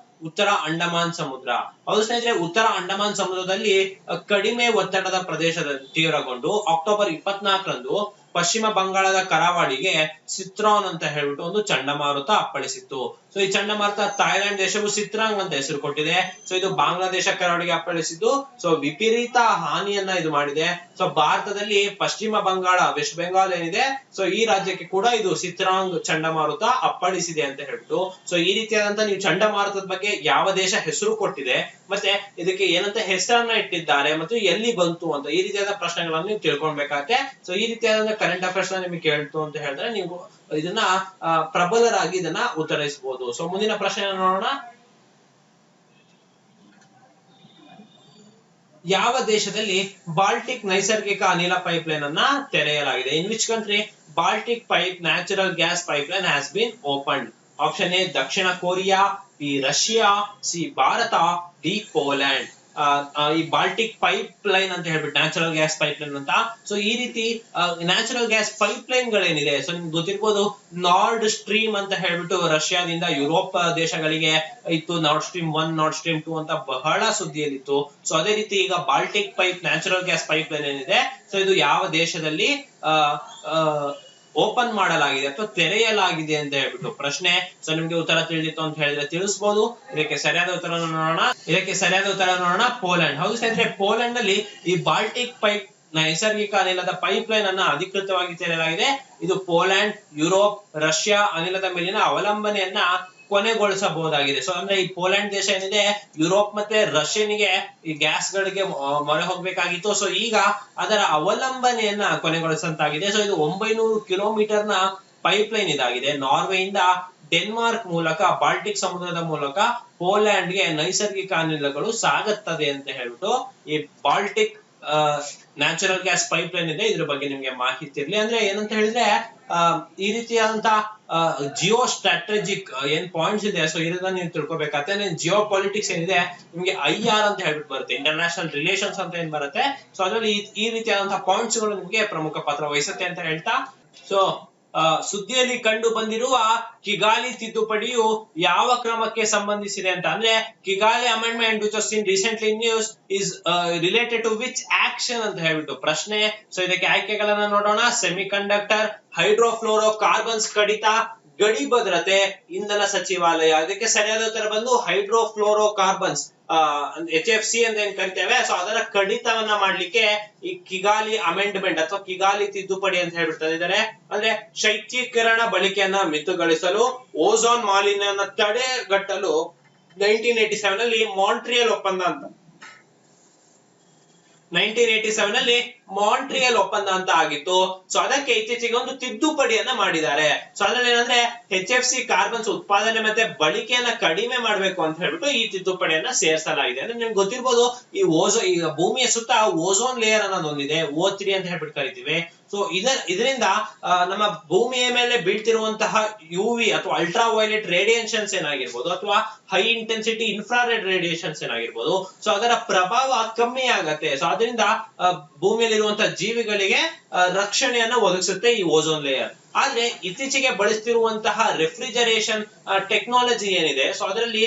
[SPEAKER 2] ಉತ್ತರ ಅಂಡಮಾನ್ ಸಮುದ್ರ. ಹೌದು ಸ್ನೇಹಿತರೆ, ಉತ್ತರ ಅಂಡಮಾನ್ ಸಮುದ್ರದಲ್ಲಿ ಕಡಿಮೆ ಒತ್ತಡದ ಪ್ರದೇಶದ ತೀವ್ರಗೊಂಡು ಅಕ್ಟೋಬರ್ 24ರಂದು ಪಶ್ಚಿಮ ಬಂಗಾಳದ ಕರಾವಳಿಗೆ ಸಿತ್ರಾನ್ ಅಂತ ಹೇಳ್ಬಿಟ್ಟು ಒಂದು ಚಂಡಮಾರುತ ಅಪ್ಪಳಿಸಿತ್ತು. ಸೊ ಈ ಚಂಡಮಾರುತ ಥಾಯ್ಲೆಂಡ್ ದೇಶವು ಸಿತ್ರಾಂಗ್ ಅಂತ ಹೆಸರು ಕೊಟ್ಟಿದೆ. ಸೊ ಇದು ಬಾಂಗ್ಲಾದೇಶ ಕರಾವಳಿಗೆ ಅಪ್ಪಳಿಸಿದ್ದು. ಸೊ ವಿಪರೀತ ಹಾನಿಯನ್ನ ಇದು ಮಾಡಿದೆ. ಸೊ ಭಾರತದಲ್ಲಿ ಪಶ್ಚಿಮ ಬಂಗಾಳ, ವೆಸ್ಟ್ ಬೆಂಗಾಲ್ ಏನಿದೆ, ಸೊ ಈ ರಾಜ್ಯಕ್ಕೆ ಕೂಡ ಇದು ಸಿತ್ರಾಂಗ್ ಚಂಡಮಾರುತ ಅಪ್ಪಳಿಸಿದೆ ಅಂತ ಹೇಳ್ಬಿಟ್ಟು. ಸೊ ಈ ರೀತಿಯಾದಂತ ನೀವು ಚಂಡಮಾರುತದ ಬಗ್ಗೆ ಯಾವ ದೇಶ ಹೆಸರು ಕೊಟ್ಟಿದೆ ಮತ್ತೆ ಇದಕ್ಕೆ ಏನಂತ ಹೆಸರನ್ನ ಇಟ್ಟಿದ್ದಾರೆ ಮತ್ತು ಎಲ್ಲಿ ಬಂತು ಅಂತ ಈ ರೀತಿಯಾದ ಪ್ರಶ್ನೆಗಳನ್ನು ನೀವು ತಿಳ್ಕೊಳ್ಬೇಕಾಗತ್ತೆ. ಸೊ ಈ ರೀತಿಯಾದ ಕರೆಂಟ್ ಅಫೇರ್ಸ್ ನಿಮಗೆ ಕೇಳ್ತು ಅಂತ ಹೇಳಿದ್ರೆ ನೀವು ಇದನ್ನ ಪ್ರಬಲರಾಗಿ ಇದನ್ನ ಉತ್ತರಿಸಬಹುದು. ಸೊ ಮುಂದಿನ ಪ್ರಶ್ನೆ ನೋಡೋಣ. ಯಾವ ದೇಶದಲ್ಲಿ ಬಾಲ್ಟಿಕ್ ನೈಸರ್ಗಿಕ ಅನಿಲ ಪೈಪ್ಲೈನ್ ಅನ್ನ ತೆರೆಯಲಾಗಿದೆ? In which country Baltic pipe natural gas pipeline has been opened? Option A ದಕ್ಷಿಣ Korea, B Russia, C Bharat, D Poland. ಈ ಬಾಲ್ಟಿಕ್ ಪೈಪ್ ಲೈನ್ ಅಂತ ಹೇಳ್ಬಿಟ್ಟು ನ್ಯಾಚುರಲ್ ಗ್ಯಾಸ್ ಪೈಪ್ ಲೈನ್ ಅಂತ. ಸೊ ಈ ರೀತಿ ನ್ಯಾಚುರಲ್ ಗ್ಯಾಸ್ ಪೈಪ್ ಲೈನ್ ಗಳೇನಿದೆ, so ನಿಮ್ಗೆ ಗೊತ್ತಿರ್ಬೋದು ನಾರ್ಡ್ ಸ್ಟ್ರೀಮ್ ಅಂತ ಹೇಳ್ಬಿಟ್ಟು ರಷ್ಯಾದಿಂದ ಯುರೋಪ್ ದೇಶಗಳಿಗೆ ಇತ್ತು. ನಾರ್ಡ್ ಸ್ಟ್ರೀಮ್ 1, ನಾರ್ಡ್ ಸ್ಟ್ರೀಮ್ 2 ಅಂತ ಬಹಳ ಸುದ್ದಿಯಲ್ಲಿತ್ತು. ಸೊ ಅದೇ ರೀತಿ ಈಗ Baltic pipe natural gas pipe line ಏನಿದೆ, ಸೊ ಇದು ಯಾವ ದೇಶದಲ್ಲಿ ಓಪನ್ ಮಾಡಲಾಗಿದೆ ಅಥವಾ ತೆರೆಯಲಾಗಿದೆ ಅಂತ ಹೇಳ್ಬಿಟ್ಟು ಪ್ರಶ್ನೆ. ಸೊ ನಿಮ್ಗೆ ಉತ್ತರ ತಿಳಿದಿತ್ತು ಅಂತ ಹೇಳಿದ್ರೆ ತಿಳಿಸಬಹುದು. ಇದಕ್ಕೆ ಸರಿಯಾದ ಉತ್ತರ ನೋಡೋಣ. ಪೋಲೆಂಡ್. ಹೌದು ಸ್ನೇಹಿತರೆ, ಪೋಲೆಂಡ್ ನಲ್ಲಿ ಈ ಬಾಲ್ಟಿಕ್ ಪೈಪ್ ನೈಸರ್ಗಿಕ ಅನಿಲದ ಪೈಪ್ ಲೈನ್ ಅನ್ನ ಅಧಿಕೃತವಾಗಿ ತೆರೆಯಲಾಗಿದೆ. ಇದು ಪೋಲೆಂಡ್, ಯುರೋಪ್, ರಷ್ಯಾ ಅನಿಲದ ಮೇಲಿನ ಅವಲಂಬನೆಯನ್ನ ಕೊನೆಗೊಳಿಸಬಹುದಾಗಿದೆ. ಸೊ ಅಂದ್ರೆ ಈ ಪೋಲೆಂಡ್ ದೇಶ ಏನಿದೆ, ಯುರೋಪ್ ಮತ್ತೆ ರಷ್ಯನಿಗೆ ಈ ಗ್ಯಾಸ್ ಗಳಿಗೆ ಮೊರೆ ಹೋಗ್ಬೇಕಾಗಿತ್ತು. ಸೊ ಈಗ ಅದರ ಅವಲಂಬನೆಯನ್ನ ಕೊನೆಗೊಳಿಸಂತಾಗಿದೆ. ಸೊ ಇದು 900 ಕಿಲೋಮೀಟರ್ ನ ಪೈಪ್ ಲೈನ್ ಇದಾಗಿದೆ. ನಾರ್ವೆಯಿಂದ ಡೆನ್ಮಾರ್ಕ್ ಮೂಲಕ ಬಾಲ್ಟಿಕ್ ಸಮುದ್ರದ ಮೂಲಕ ಪೋಲ್ಯಾಂಡ್ ಗೆ ನೈಸರ್ಗಿಕ ಅನಿಲಗಳು ಸಾಗುತ್ತದೆ ಅಂತ ಹೇಳ್ಬಿಟ್ಟು ಈ Baltic natural gas pipe line ಇದೆ, ಇದ್ರ ಬಗ್ಗೆ ನಿಮ್ಗೆ ಮಾಹಿತಿ ಇರ್ಲಿ. ಅಂದ್ರೆ ಏನಂತ ಹೇಳಿದ್ರೆ ಈ ರೀತಿಯಾದಂತ ಜಿಯೋ ಸ್ಟ್ರಾಟಜಿಕ್ ಏನ್ ಪಾಯಿಂಟ್ಸ್ ಇದೆ, ಸೊ ಇದನ್ನ ನೀವು ತಿಳ್ಕೊಬೇಕಾದ್ರೆ ಜಿಯೋ ಪಾಲಿಟಿಕ್ಸ್ ಏನಿದೆ ನಿಮ್ಗೆ IR ಅಂತ ಹೇಳ್ಬಿಟ್ಟು ಬರುತ್ತೆ, ಇಂಟರ್ನ್ಯಾಷನಲ್ ರಿಲೇಷನ್ಸ್ ಅಂತ ಏನ್ ಬರುತ್ತೆ. ಸೊ ಅದರಲ್ಲಿ ಈ ರೀತಿಯಾದಂತಹ ಪಾಯಿಂಟ್ಸ್ ಗಳು ನಿಮ್ಗೆ ಪ್ರಮುಖ ಪಾತ್ರ ವಹಿಸುತ್ತೆ ಅಂತ ಹೇಳ್ತಾ, ಸೊ ಸುದ್ದಿಯಲ್ಲಿ ಕಂಡು ಬಂದಿರುವ ಕಿಗಾಲಿ ತಿದ್ದುಪಡಿಯು ಯಾವ ಕ್ರಮಕ್ಕೆ ಸಂಬಂಧಿಸಿದೆ ಅಂತ ಅಂದ್ರೆ, Kigali amendment which was seen recently in news is related to which action ಅಂತ ಹೇಳ್ಬಿಟ್ಟು ಪ್ರಶ್ನೆ. ಸೊ ಇದಕ್ಕೆ ಆಯ್ಕೆಗಳನ್ನ ನೋಡೋಣ. ಸೆಮಿಕಂಡಕ್ಟರ್, ಹೈಡ್ರೋಫ್ಲೋರೋ ಕಾರ್ಬನ್ಸ್ ಕಡಿತ, ಗಡಿ ಭದ್ರತೆ, ಇಂಧನ ಸಚಿವಾಲಯ. ಇದಕ್ಕೆ ಸರಿಯಾದ ಉತ್ತರ ಬಂದು ಹೈಡ್ರೋಫ್ಲೋರೋ ಕಾರ್ಬನ್ಸ್, HFC ಅಂತ ಏನ್ ಕರಿತೇವೆ. ಸೊ ಅದರ ಕಡಿತವನ್ನ ಮಾಡ್ಲಿಕ್ಕೆ ಈ ಕಿಗಾಲಿ ಅಮೆಂಡ್ಮೆಂಟ್ ಅಥವಾ ಕಿಗಾಲಿ ತಿದ್ದುಪಡಿ ಅಂತ ಹೇಳ್ಬಿಟ್ಟು ತಂದಿದ್ದಾರೆ. ಅಂದ್ರೆ ಶೈತ್ಯೀಕರಣ ಬಳಕೆಯನ್ನ ಮಿತುಗೊಳಿಸಲು, ಓಝೋನ್ ಮಾಲಿನ್ಯನ ತಡೆಗಟ್ಟಲು 1987 ನಲ್ಲಿ ಮಾಂಟ್ರಿಯಲ್ ಒಪ್ಪಂದ ಅಂತ 1987 ನಲ್ಲಿ ಮಾಂಟ್ರಿಯಲ್ ಒಪ್ಪಂದ ಅಂತ ಆಗಿತ್ತು. ಸೊ ಅದಕ್ಕೆ ಇತ್ತೀಚೆಗೆ ಒಂದು ತಿದ್ದುಪಡಿಯನ್ನ ಮಾಡಿದ್ದಾರೆ. ಸೊ ಅದ್ರಲ್ಲಿ ಏನಂದ್ರೆ HFC ಕಾರ್ಬನ್ಸ್ ಉತ್ಪಾದನೆ ಮತ್ತೆ ಬಳಕೆಯನ್ನ ಕಡಿಮೆ ಮಾಡ್ಬೇಕು ಅಂತ ಹೇಳ್ಬಿಟ್ಟು ಈ ತಿದ್ದುಪಡಿಯನ್ನ ಸೇರಿಸಲಾಗಿದೆ. ಅಂದ್ರೆ ನಿಮ್ಗೆ ಗೊತ್ತಿರ್ಬೋದು, ಈಗ ಭೂಮಿಯ ಸುತ್ತ ಓಝೋನ್ ಲೇಯರ್ ಅನ್ನೋದೊಂದಿದೆ, O3 ಅಂತ ಹೇಳ್ಬಿಟ್ಟು ಕರಿತೀವಿ. ಸೊ ಇದರಿಂದ ನಮ್ಮ ಭೂಮಿಯ ಮೇಲೆ ಬೀಳ್ತಿರುವಂತಹ UV ಅಥವಾ ಅಲ್ಟ್ರಾ ವೈಲೆಟ್ ರೇಡಿಯೇಷನ್ಸ್ ಏನಾಗಿರ್ಬೋದು ಅಥವಾ ಹೈ ಇಂಟೆನ್ಸಿಟಿ ಇನ್ಫ್ರಾರೆಡ್ ರೇಡಿಯೇಷನ್ಸ್ ಏನಾಗಿರ್ಬೋದು, ಸೊ ಅದರ ಪ್ರಭಾವ ಕಮ್ಮಿ ಆಗತ್ತೆ. ಸೊ ಅದರಿಂದ ಭೂಮಿಯಲ್ಲಿರುವಂತಹ ಜೀವಿಗಳಿಗೆ ರಕ್ಷಣೆಯನ್ನ ಒದಗಿಸುತ್ತೆ ಈ ಓಝೋನ್ ಲೇಯರ್. ಆದ್ರೆ ಇತ್ತೀಚೆಗೆ ಬಳಸ್ತಿರುವಂತಹ ರೆಫ್ರಿಜರೇಷನ್ ಟೆಕ್ನಾಲಜಿ ಏನಿದೆ, ಸೊ ಅದರಲ್ಲಿ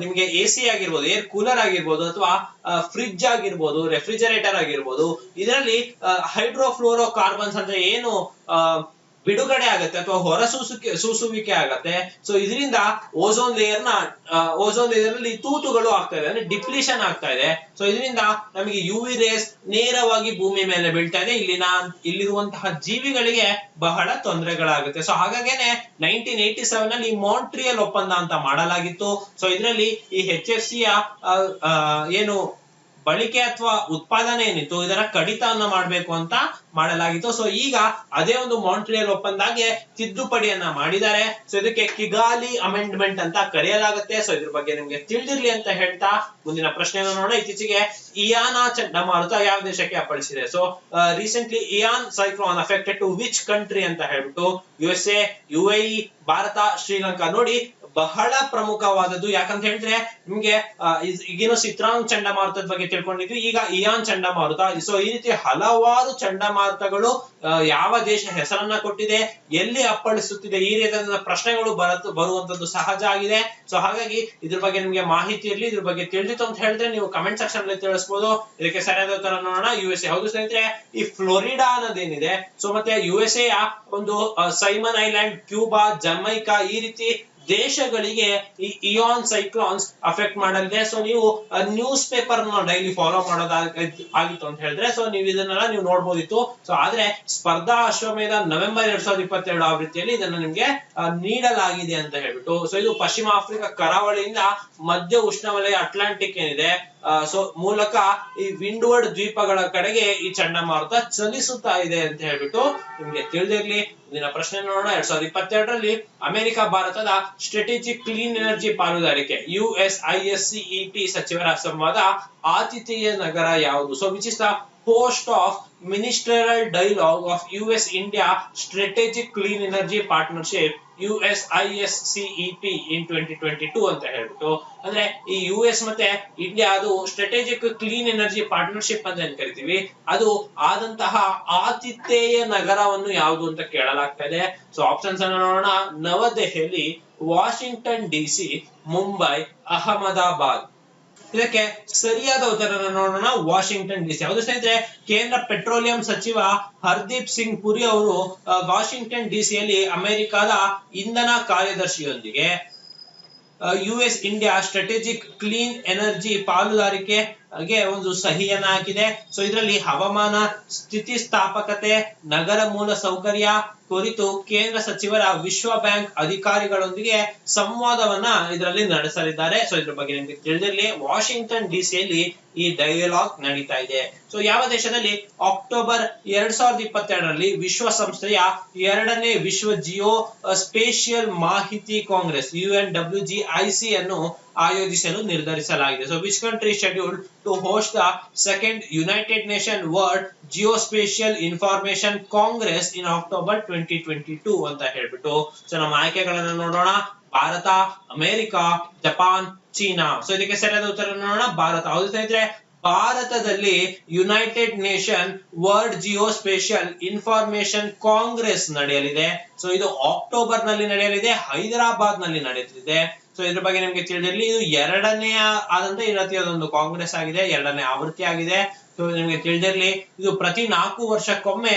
[SPEAKER 2] ನಿಮ್ಗೆ AC ಆಗಿರ್ಬೋದು, ಏರ್ ಕೂಲರ್ ಆಗಿರ್ಬೋದು ಅಥವಾ ಫ್ರಿಡ್ಜ್ ಆಗಿರ್ಬೋದು, ರೆಫ್ರಿಜರೇಟರ್ ಆಗಿರ್ಬೋದು, ಇದರಲ್ಲಿ ಹೈಡ್ರೋಫ್ಲೋರೋ ಕಾರ್ಬನ್ಸ್ ಅಂದ್ರೆ ಏನು ಬಿಡುಗಡೆ ಆಗತ್ತೆ ಅಥವಾ ಸೂಸುವಿಕೆ ಆಗತ್ತೆ. ಸೊ ಇದರಿಂದ ಓಝೋನ್ ಲೇಯರ್ ನಲ್ಲಿ ತೂತುಗಳು ಆಗ್ತಾ ಇದೆ, ಅಂದ್ರೆ ಡಿಪ್ಲೀಷನ್ ಆಗ್ತಾ ಇದೆ. ಸೊ ಇದರಿಂದ ನಮಗೆ UV ರೇಸ್ ನೇರವಾಗಿ ಭೂಮಿ ಮೇಲೆ ಬೀಳ್ತಾ ಇದೆ, ಇಲ್ಲಿರುವಂತಹ ಜೀವಿಗಳಿಗೆ ಬಹಳ ತೊಂದರೆಗಳಾಗುತ್ತೆ. ಸೊ ಹಾಗಾಗೇನೆ 1987 ನಲ್ಲಿ ಮಾಂಟ್ರಿಯಲ್ ಒಪ್ಪಂದ ಅಂತ ಮಾಡಲಾಗಿತ್ತು. ಸೊ ಇದರಲ್ಲಿ ಈ HFC ಏನು ಬಳಕೆ ಅಥವಾ ಉತ್ಪಾದನೆ ಏನಿತ್ತು ಇದರ ಕಡಿತವನ್ನ ಮಾಡಬೇಕು ಅಂತ ಮಾಡಲಾಗಿತ್ತು. ಸೊ ಈಗ ಅದೇ ಒಂದು ಮಾಂಟ್ರಿಯಲ್ ಒಪ್ಪಂದಾಗೆ ತಿದ್ದುಪಡಿಯನ್ನ ಮಾಡಿದ್ದಾರೆ. ಸೊ ಇದಕ್ಕೆ ಕಿಗಾಲಿ ಅಮೆಂಡ್ಮೆಂಟ್ ಅಂತ ಕರೆಯಲಾಗುತ್ತೆ. ಸೊ ಇದ್ರ ಬಗ್ಗೆ ನಿಮ್ಗೆ ತಿಳಿದಿರ್ಲಿ ಅಂತ ಹೇಳ್ತಾ ಮುಂದಿನ ಪ್ರಶ್ನೆಯನ್ನು ನೋಡೋಣ. ಇತ್ತೀಚೆಗೆ ಇಯಾನಾ ಚಂಡಮಾರುತ ಯಾವ ದೇಶಕ್ಕೆ ಅಪ್ಪಳಿಸಿದೆ? So recently Ian cyclone affected to which country ಅಂತ ಹೇಳ್ಬಿಟ್ಟು USA, UAE, ಭಾರತ, ಶ್ರೀಲಂಕಾ. ನೋಡಿ ಬಹಳ ಪ್ರಮುಖವಾದದ್ದು, ಯಾಕಂತ ಹೇಳಿದ್ರೆ ನಿಮ್ಗೆ ಈಗೇನು ಸಿತ್ರಾಂಗ್ ಚಂಡಮಾರುತದ ಬಗ್ಗೆ ತಿಳ್ಕೊಂಡಿದ್ವಿ, ಈಗ ಇಯಾನ್ ಚಂಡಮಾರುತ. ಸೊ ಈ ರೀತಿ ಹಲವಾರು ಚಂಡಮಾರುತಗಳು ಯಾವ ದೇಶ ಹೆಸರನ್ನ ಕೊಟ್ಟಿದೆ, ಎಲ್ಲಿ ಅಪ್ಪಳಿಸುತ್ತಿದೆ, ಈ ರೀತಿಯ ಪ್ರಶ್ನೆಗಳು ಬರುವಂತದ್ದು ಸಹಜ ಆಗಿದೆ. ಸೊ ಹಾಗಾಗಿ ಇದ್ರ ಬಗ್ಗೆ ನಿಮ್ಗೆ ಮಾಹಿತಿ ಇರ್ಲಿ, ಇದ್ರ ಬಗ್ಗೆ ತಿಳಿದಿತ್ತು ಅಂತ ಹೇಳಿದ್ರೆ ನೀವು ಕಮೆಂಟ್ ಸೆಕ್ಷನ್ ಅಲ್ಲಿ ತಿಳಿಸಬಹುದು. ಇದಕ್ಕೆ ಸರಿಯಾದ ಉತ್ತರ ನೋಡೋಣ, USA. ಹೌದು ಸ್ನೇಹಿತರೆ, ಈ ಫ್ಲೋರಿಡಾ ಅನ್ನೋದೇನಿದೆ, ಸೊ ಮತ್ತೆ USA ಒಂದು ಸೈಮನ್ ಐಲ್ಯಾಂಡ್, ಕ್ಯೂಬಾ, ಜಮೈಕಾ ಈ ರೀತಿ ದೇಶಗಳಿಗೆ ಈ ಇಯಾನ್ ಸೈಕ್ಲಾನ್ಸ್ ಅಫೆಕ್ಟ್ ಮಾಡಲಿದೆ. ಸೊ ನೀವು ನ್ಯೂಸ್ ಪೇಪರ್ ಡೈಲಿ ಫಾಲೋ ಮಾಡೋದಾಗಿತ್ತು ಅಂತ ಹೇಳಿದ್ರೆ ಸೊ ನೀವು ಇದನ್ನೆಲ್ಲ ನೀವು ನೋಡ್ಬೋದಿತ್ತು. ಸೊ ಆದ್ರೆ ಸ್ಪರ್ಧಾ ಅಶ್ವಮೇಧ ನವೆಂಬರ್ 2022 ಆವೃತ್ತಿಯಲ್ಲಿ ಇದನ್ನ ನಿಮ್ಗೆ ನೀಡಲಾಗಿದೆ ಅಂತ ಹೇಳ್ಬಿಟ್ಟು. ಸೊ ಇದು ಪಶ್ಚಿಮ ಆಫ್ರಿಕಾ ಕರಾವಳಿಯಿಂದ ಮಧ್ಯ ಉಷ್ಣವಲಯ ಅಟ್ಲಾಂಟಿಕ್ ಏನಿದೆ ಸೊ ಮೂಲಕ ಈ ವಿಂಡ್ವರ್ಡ್ ದ್ವೀಪಗಳ ಕಡೆಗೆ ಈ ಚಂಡಮಾರುತ ಚಲಿಸುತ್ತಾ ಇದೆ ಅಂತ ಹೇಳ್ಬಿಟ್ಟು ನಿಮ್ಗೆ ತಿಳಿದಿರ್ಲಿ. ಮುಂದಿನ ಪ್ರಶ್ನೆ ನೋಡೋಣ. 2022ರಲ್ಲಿ ಅಮೆರಿಕ ಭಾರತದ ಸ್ಟ್ರಾಟಜಿಕ್ ಕ್ಲೀನ್ ಎನರ್ಜಿ ಪಾಲುದಾರಿಕೆ USISCEP ಸಚಿವರ ಸಂವಾದ ಆತಿಥೇಯ ನಗರ ಯಾವುದು? So which is the host of ministerial dialogue of US India strategic clean energy partnership USISCEP in 2022 ಅಂತ ಹೇಳ್ಬಿಟ್ಟು. ಅಂದ್ರೆ ಈ US ಮತ್ತೆ ಇಂಡಿಯಾ ಅದು ಸ್ಟ್ರಾಟಜಿಕ್ ಕ್ಲೀನ್ ಎನರ್ಜಿ ಪಾರ್ಟ್ನರ್ಶಿಪ್ ಅಂತ ಏನ್ ಕರಿತೀವಿ, ಅದು ಆದಂತಹ ಆತಿಥೇಯ ನಗರವನ್ನು ಯಾವುದು ಅಂತ ಕೇಳಲಾಗ್ತಾ ಇದೆ. ಸೊ ಆಪ್ಷನ್ಸ್ ಅನ್ನು ನೋಡೋಣ. ನವದೆಹಲಿ, ವಾಷಿಂಗ್ಟನ್ DC, ಮುಂಬೈ, ಅಹಮದಾಬಾದ್. ಇದಕ್ಕೆ ಸರಿಯಾದ ಉತ್ತರವನ್ನು ನೋಡೋಣ, ವಾಷಿಂಗ್ಟನ್ DC. ಹೌದು ಸ್ನೇಹಿತರೆ, ಕೇಂದ್ರ ಪೆಟ್ರೋಲಿಯಂ ಸಚಿವ ಹರ್ದೀಪ್ ಸಿಂಗ್ ಪುರಿ ಅವರು ವಾಷಿಂಗ್ಟನ್ DCಯಲ್ಲಿ ಅಮೆರಿಕದ ಇಂಧನ ಕಾರ್ಯದರ್ಶಿಯೊಂದಿಗೆ US India strategic clean energy ಪಾಲುದಾರಿಕೆಗೆ ಒಂದು ಸಹಿಯನ್ನ ಹಾಕಿದೆ. ಸೊ ಇದರಲ್ಲಿ ಹವಾಮಾನ ಸ್ಥಿತಿಸ್ಥಾಪಕತೆ, ನಗರ ಮೂಲ ಸೌಕರ್ಯ ಕುರಿತು ಕೇಂದ್ರ ಸಚಿವರ ವಿಶ್ವ ಬ್ಯಾಂಕ್ ಅಧಿಕಾರಿಗಳೊಂದಿಗೆ ಸಂವಾದವನ್ನ ಇದರಲ್ಲಿ ನಡೆಸಲಿದ್ದಾರೆ. ಸೊ ಇದ್ರ ಬಗ್ಗೆ ನಿಮ್ಗೆ ತಿಳಿದಿರಲಿ, ವಾಷಿಂಗ್ಟನ್ DCಯಲ್ಲಿ ಈ ಡೈಲಾಗ್ ನಡೀತಾ ಇದೆ. ಸೊ ಯಾವ ದೇಶದಲ್ಲಿ ಅಕ್ಟೋಬರ್ 2022ರಲ್ಲಿ ವಿಶ್ವಸಂಸ್ಥೆಯ 2ನೇ ವಿಶ್ವ ಜಿಯೋ ಸ್ಪೇಷಿಯಲ್ ಮಾಹಿತಿ ಕಾಂಗ್ರೆಸ್ UNWGIC ಅನ್ನು ಆಯೋಜಿಸಲು ನಿರ್ಧರಿಸಲಾಗಿದೆ. So which country scheduled to host the second United Nation World geospatial information congress in October 2022 ಅಂತ ಹೇಳ್ಬಿಟ್ಟು. ಸೊ ನಮ್ಮ ಆಯ್ಕೆಗಳನ್ನ ನೋಡೋಣ. Bharat, America, Japan, China. So ಇದಕ್ಕೆ ಸರಿಯಾದ ಉತ್ತರ ನೋಡೋಣ, ಭಾರತ. ಹೌದು ಸ್ನೇಹಿತರೆ, ಭಾರತದಲ್ಲಿ United Nation World geospatial information congress ನಡೆಯಲಿದೆ. ಸೊ ಇದು ಅಕ್ಟೋಬರ್ ನಲ್ಲಿ ನಡೆಯಲಿದೆ, ಹೈದರಾಬಾದ್ ನಲ್ಲಿ ನಡೆಯಲಿದೆ. ಸೊ ಇದ್ರ ಬಗ್ಗೆ ನಿಮ್ಗೆ ತಿಳಿದಿರಲಿ, ಇದು ಎರಡನೇ ಆದಂತ ಈ ರೀತಿಯಾದೊಂದು ಕಾಂಗ್ರೆಸ್ ಆಗಿದೆ, ಎರಡನೇ ಆವೃತ್ತಿ ಆಗಿದೆ. ಸೊ ನಿಮ್ಗೆ ತಿಳಿದಿರಲಿ, ಇದು ಪ್ರತಿ 4 ವರ್ಷಕ್ಕೊಮ್ಮೆ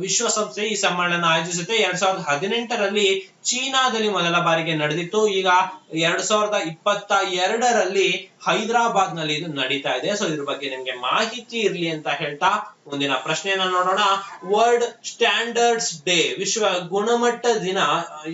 [SPEAKER 2] ವಿಶ್ವಸಂಸ್ಥೆ ಈ ಸಮ್ಮೇಳನ ಆಯೋಜಿಸುತ್ತೆ. 2018ರಲ್ಲಿ ಚೀನಾದಲ್ಲಿ ಮೊದಲ ಬಾರಿಗೆ ನಡೆದಿತ್ತು. ಈಗ 2022ರಲ್ಲಿ ಹೈದರಾಬಾದ್ ನಲ್ಲಿ ಇದು ನಡೀತಾ ಇದೆ. ಸೊ ಇದ್ರ ಬಗ್ಗೆ ನಿಮ್ಗೆ ಮಾಹಿತಿ ಇರ್ಲಿ ಅಂತ ಹೇಳ್ತಾ ಮುಂದಿನ ಪ್ರಶ್ನೆಯನ್ನ ನೋಡೋಣ. ವರ್ಲ್ಡ್ ಸ್ಟ್ಯಾಂಡರ್ಡ್ಸ್ ಡೇ, ವಿಶ್ವ ಗುಣಮಟ್ಟ ದಿನ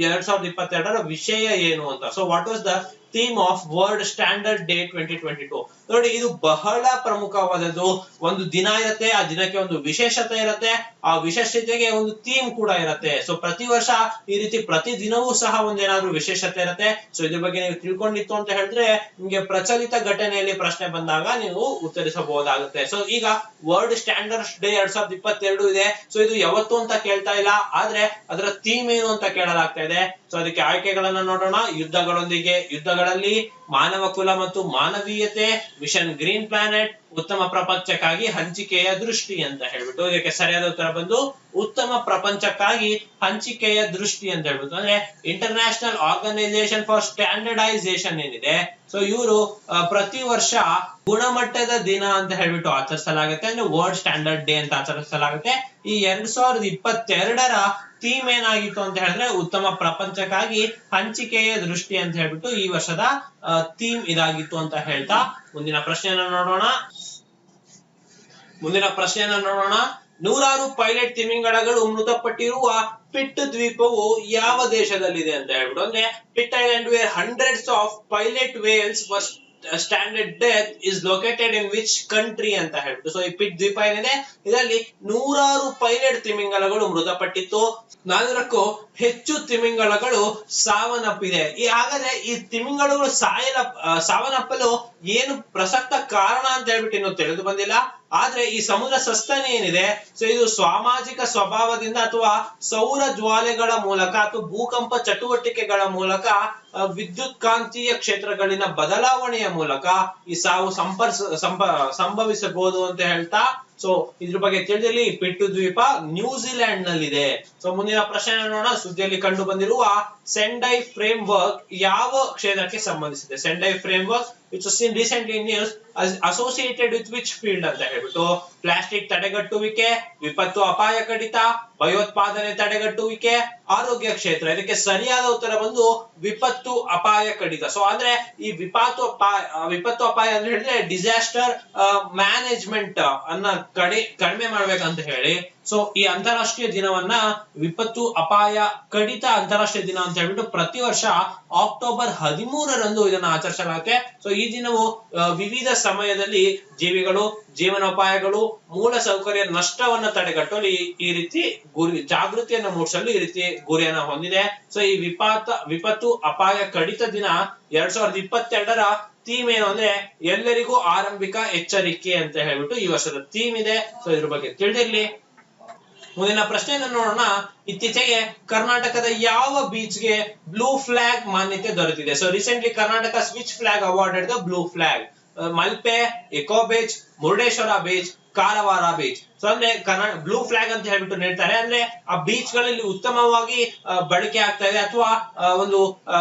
[SPEAKER 2] 2022ರ ವಿಷಯ ಏನು ಅಂತ. So what was the theme of world standard day 2022? ನೋಡಿ, ಇದು ಬಹಳ ಪ್ರಮುಖವಾದದ್ದು. ಒಂದು ದಿನ ಇರುತ್ತೆ, ಆ ದಿನಕ್ಕೆ ಒಂದು ವಿಶೇಷತೆ ಇರುತ್ತೆ, ಆ ವಿಶೇಷತೆಗೆ ಒಂದು ಥೀಮ್ ಕೂಡ ಇರುತ್ತೆ. ಸೊ ಪ್ರತಿ ವರ್ಷ ಈ ರೀತಿ ಪ್ರತಿ ದಿನವೂ ಸಹ ಒಂದೇನಾದ್ರೂ ವಿಶೇಷತೆ ಇರುತ್ತೆ. ಸೊ ಇದ್ರ ಬಗ್ಗೆ ನೀವು ತಿಳ್ಕೊಂಡಿತ್ತು ಅಂತ ಹೇಳಿದ್ರೆ ನಿಮ್ಗೆ ಪ್ರಚಲಿತ ಘಟನೆಯಲ್ಲಿ ಪ್ರಶ್ನೆ ಬಂದಾಗ ನೀವು ಉತ್ತರಿಸಬಹುದಾಗುತ್ತೆ. ಸೊ ಈಗ ವರ್ಲ್ಡ್ ಸ್ಟ್ಯಾಂಡರ್ಡ್ಸ್ ಡೇ 2022 ಇದೆ. ಸೊ ಇದು ಯಾವತ್ತು ಅಂತ ಕೇಳ್ತಾ ಇಲ್ಲ, ಆದ್ರೆ ಅದರ ಥೀಮ್ ಏನು ಅಂತ ಕೇಳಲಾಗ್ತಾ ಇದೆ. ಸೊ ಅದಕ್ಕೆ ಆಯ್ಕೆಗಳನ್ನ ನೋಡೋಣ. ಯುದ್ಧಗಳಲ್ಲಿ ಮಾನವ ಕುಲ ಮತ್ತು ಮಾನವೀಯತೆ, ಮಿಷನ್ ಗ್ರೀನ್ ಪ್ಲಾನೆಟ್, ಉತ್ತಮ ಪ್ರಪಂಚಕ್ಕಾಗಿ ಹಂಚಿಕೆಯ ದೃಷ್ಟಿ ಅಂತ ಹೇಳ್ಬಿಟ್ಟು. ಇದಕ್ಕೆ ಸರಿಯಾದ ಉತ್ತರ ಬಂದು ಉತ್ತಮ ಪ್ರಪಂಚಕ್ಕಾಗಿ ಹಂಚಿಕೆಯ ದೃಷ್ಟಿ ಅಂತ ಹೇಳ್ಬಿಟ್ಟು. ಅಂದ್ರೆ ಇಂಟರ್ನ್ಯಾಷನಲ್ ಆರ್ಗನೈಸೇಷನ್ ಫಾರ್ ಸ್ಟ್ಯಾಂಡರ್ಡೈಸೇಷನ್ ಏನಿದೆ, ಸೊ ಇವರು ಪ್ರತಿ ವರ್ಷ ಗುಣಮಟ್ಟದ ದಿನ ಅಂತ ಹೇಳ್ಬಿಟ್ಟು ಆಚರಿಸಲಾಗುತ್ತೆ. ಅಂದ್ರೆ ವರ್ಲ್ಡ್ ಸ್ಟ್ಯಾಂಡರ್ಡ್ ಡೇ ಅಂತ ಆಚರಿಸಲಾಗುತ್ತೆ. ಈ 2022ರ ಥೀಮ್ ಏನಾಗಿತ್ತು ಅಂತ ಹೇಳಿದ್ರೆ ಉತ್ತಮ ಪ್ರಪಂಚಕ್ಕಾಗಿ ಹಂಚಿಕೆಯ ದೃಷ್ಟಿ ಅಂತ ಹೇಳ್ಬಿಟ್ಟು ಈ ವರ್ಷದ ಥೀಮ್ ಇದಾಗಿತ್ತು ಅಂತ ಹೇಳ್ತಾ ಮುಂದಿನ ಪ್ರಶ್ನೆಯನ್ನ ನೋಡೋಣ. ನೂರಾರು ಪೈಲಟ್ ತಿಮಿಂಗಲಗಳು ಮೃತಪಟ್ಟಿರುವ ಪಿಟ್ ದ್ವೀಪವು ಯಾವ ದೇಶದಲ್ಲಿದೆ ಅಂತ ಹೇಳ್ಬಿಟ್ಟು. ಅಂದ್ರೆ Pitt island where hundreds of pilot whales were stranded death is located in which country ಅಂತ ಹೇಳ್ಬಿಟ್ಟು. ಸೊ ಈ ಪಿಟ್ ದ್ವೀಪ ಏನಿದೆ, ಇದರಲ್ಲಿ ನೂರಾರು ಪೈಲಟ್ ತಿಮಿಂಗಲಗಳು ಮೃತಪಟ್ಟಿತ್ತು, 400ಕ್ಕೂ ಹೆಚ್ಚು ತಿಮಿಂಗಲಗಳು ಸಾವನ್ನಪ್ಪಿದೆ. ಹಾಗಾದ್ರೆ ಈ ತಿಮಿಂಗಲಗಳು ಸಾವನ್ನಪ್ಪಲು ಏನು ಪ್ರಸಕ್ತ ಕಾರಣ ಅಂತ ಹೇಳ್ಬಿಟ್ಟು ಇನ್ನು ತಿಳಿದು ಬಂದಿಲ್ಲ. ಆದ್ರೆ ಈ ಸಮುದ್ರ ಸಸ್ತನಿ ಏನಿದೆ, ಸೊ ಇದು ಸಾಮಾಜಿಕ ಸ್ವಭಾವದಿಂದ ಅಥವಾ ಸೌರ ಜ್ವಾಲೆಗಳ ಮೂಲಕ ಅಥವಾ ಭೂಕಂಪ ಚಟುವಟಿಕೆಗಳ ಮೂಲಕ, ವಿದ್ಯುತ್ ಕಾಂತೀಯ ಕ್ಷೇತ್ರಗಳಿನ ಬದಲಾವಣೆಯ ಮೂಲಕ ಈ ಸಾವು ಸಂಭವಿಸಬಹುದು ಅಂತ ಹೇಳ್ತಾ. ಸೊ ಇದ್ರ ಬಗ್ಗೆ ತಿಳಿದಿರಲಿ, ಪಿಟ್ಟು ದ್ವೀಪ ನ್ಯೂಜಿಲೆಂಡ್ ನಲ್ಲಿದೆ. ಸೊ ಮುಂದಿನ ಪ್ರಶ್ನೆ ನೋಡೋಣ. ಸುದ್ದಿಯಲ್ಲಿ ಕಂಡು ಬಂದಿರುವ ಸೆಂಡೈ ಫ್ರೇಮ್ ವರ್ಕ್ ಯಾವ ಕ್ಷೇತ್ರಕ್ಕೆ ಸಂಬಂಧಿಸಿದೆ? Sendai frame work which was seen recently in news as associated with which field ಅಂತ ಹೇಳ್ಬಿಟ್ಟು. ಪ್ಲಾಸ್ಟಿಕ್ ತಡೆಗಟ್ಟುವಿಕೆ, ವಿಪತ್ತು ಅಪಾಯ ಕಡಿತ, ಭಯೋತ್ಪಾದನೆ ತಡೆಗಟ್ಟುವಿಕೆ, ಆರೋಗ್ಯ ಕ್ಷೇತ್ರ. ಇದಕ್ಕೆ ಸರಿಯಾದ ಉತ್ತರ ಬಂದು ವಿಪತ್ತು ಅಪಾಯ ಕಡಿತ. ಸೊ ಅಂದ್ರೆ ಈ ವಿಪತ್ತು ಅಪಾಯ ಅಂತ ಹೇಳಿದ್ರೆ ಡಿಸಾಸ್ಟರ್ ಮ್ಯಾನೇಜ್ಮೆಂಟ್ ಅನ್ನ ಕಡಿಮೆ ಮಾಡ್ಬೇಕಂತ ಹೇಳಿ ಸೊ ಈ ಅಂತಾರಾಷ್ಟ್ರೀಯ ದಿನವನ್ನ ವಿಪತ್ತು ಅಪಾಯ ಕಡಿತ ಅಂತಾರಾಷ್ಟ್ರೀಯ ದಿನ ಅಂತ ಹೇಳ್ಬಿಟ್ಟು ಪ್ರತಿ ವರ್ಷ ಅಕ್ಟೋಬರ್ 13ರಂದು ಇದನ್ನ ಆಚರಿಸಲಾಗುತ್ತೆ. ಸೊ ಈ ದಿನವು ವಿವಿಧ ಸಮಯದಲ್ಲಿ ಜೀವಿಗಳು, ಜೀವನೋಪಾಯಗಳು, ಮೂಲ ಸೌಕರ್ಯ ನಷ್ಟವನ್ನ ತಡೆಗಟ್ಟಲು ಈ ರೀತಿ ಜಾಗೃತಿಯನ್ನ ಮೂಡಿಸಲು ಈ ರೀತಿ ಗುರಿಯನ್ನ ಹೊಂದಿದೆ. ಸೊ ಈ ವಿಪತ್ತು ಅಪಾಯ ಕಡಿತ ದಿನ 2022ರ ಥೀಮ್ ಏನು ಅಂದ್ರೆ ಎಲ್ಲರಿಗೂ ಆರಂಭಿಕ ಎಚ್ಚರಿಕೆ ಅಂತ ಹೇಳ್ಬಿಟ್ಟು ಈ ವರ್ಷದ ಥೀಮ್ ಇದೆ. ಸೊ ಇದ್ರ ಬಗ್ಗೆ ತಿಳಿದಿರ್ಲಿ. ಮುಂದಿನ ಪ್ರಶ್ನೆಯನ್ನು ನೋಡೋಣ. ಇತ್ತೀಚೆಗೆ ಕರ್ನಾಟಕದ ಯಾವ ಬೀಚ್ಗೆ ಬ್ಲೂ ಫ್ಲಾಗ್ ಮಾನ್ಯತೆ ದೊರೆತಿದೆ? So recently Karnataka which flag awarded the blue flag? Malpe, eco beach, Murudeshwar beach, Karwar beach. So ಅಂದ್ರೆ ಬ್ಲೂ ಫ್ಲಾಗ್ ಅಂತ ಹೇಳ್ಬಿಟ್ಟು ನೀಡ್ತಾರೆ. ಅಂದ್ರೆ ಆ ಬೀಚ್ ಗಳಲ್ಲಿ ಉತ್ತಮವಾಗಿ ಬಳಕೆ ಆಗ್ತಾ ಇದೆ ಅಥವಾ ಒಂದು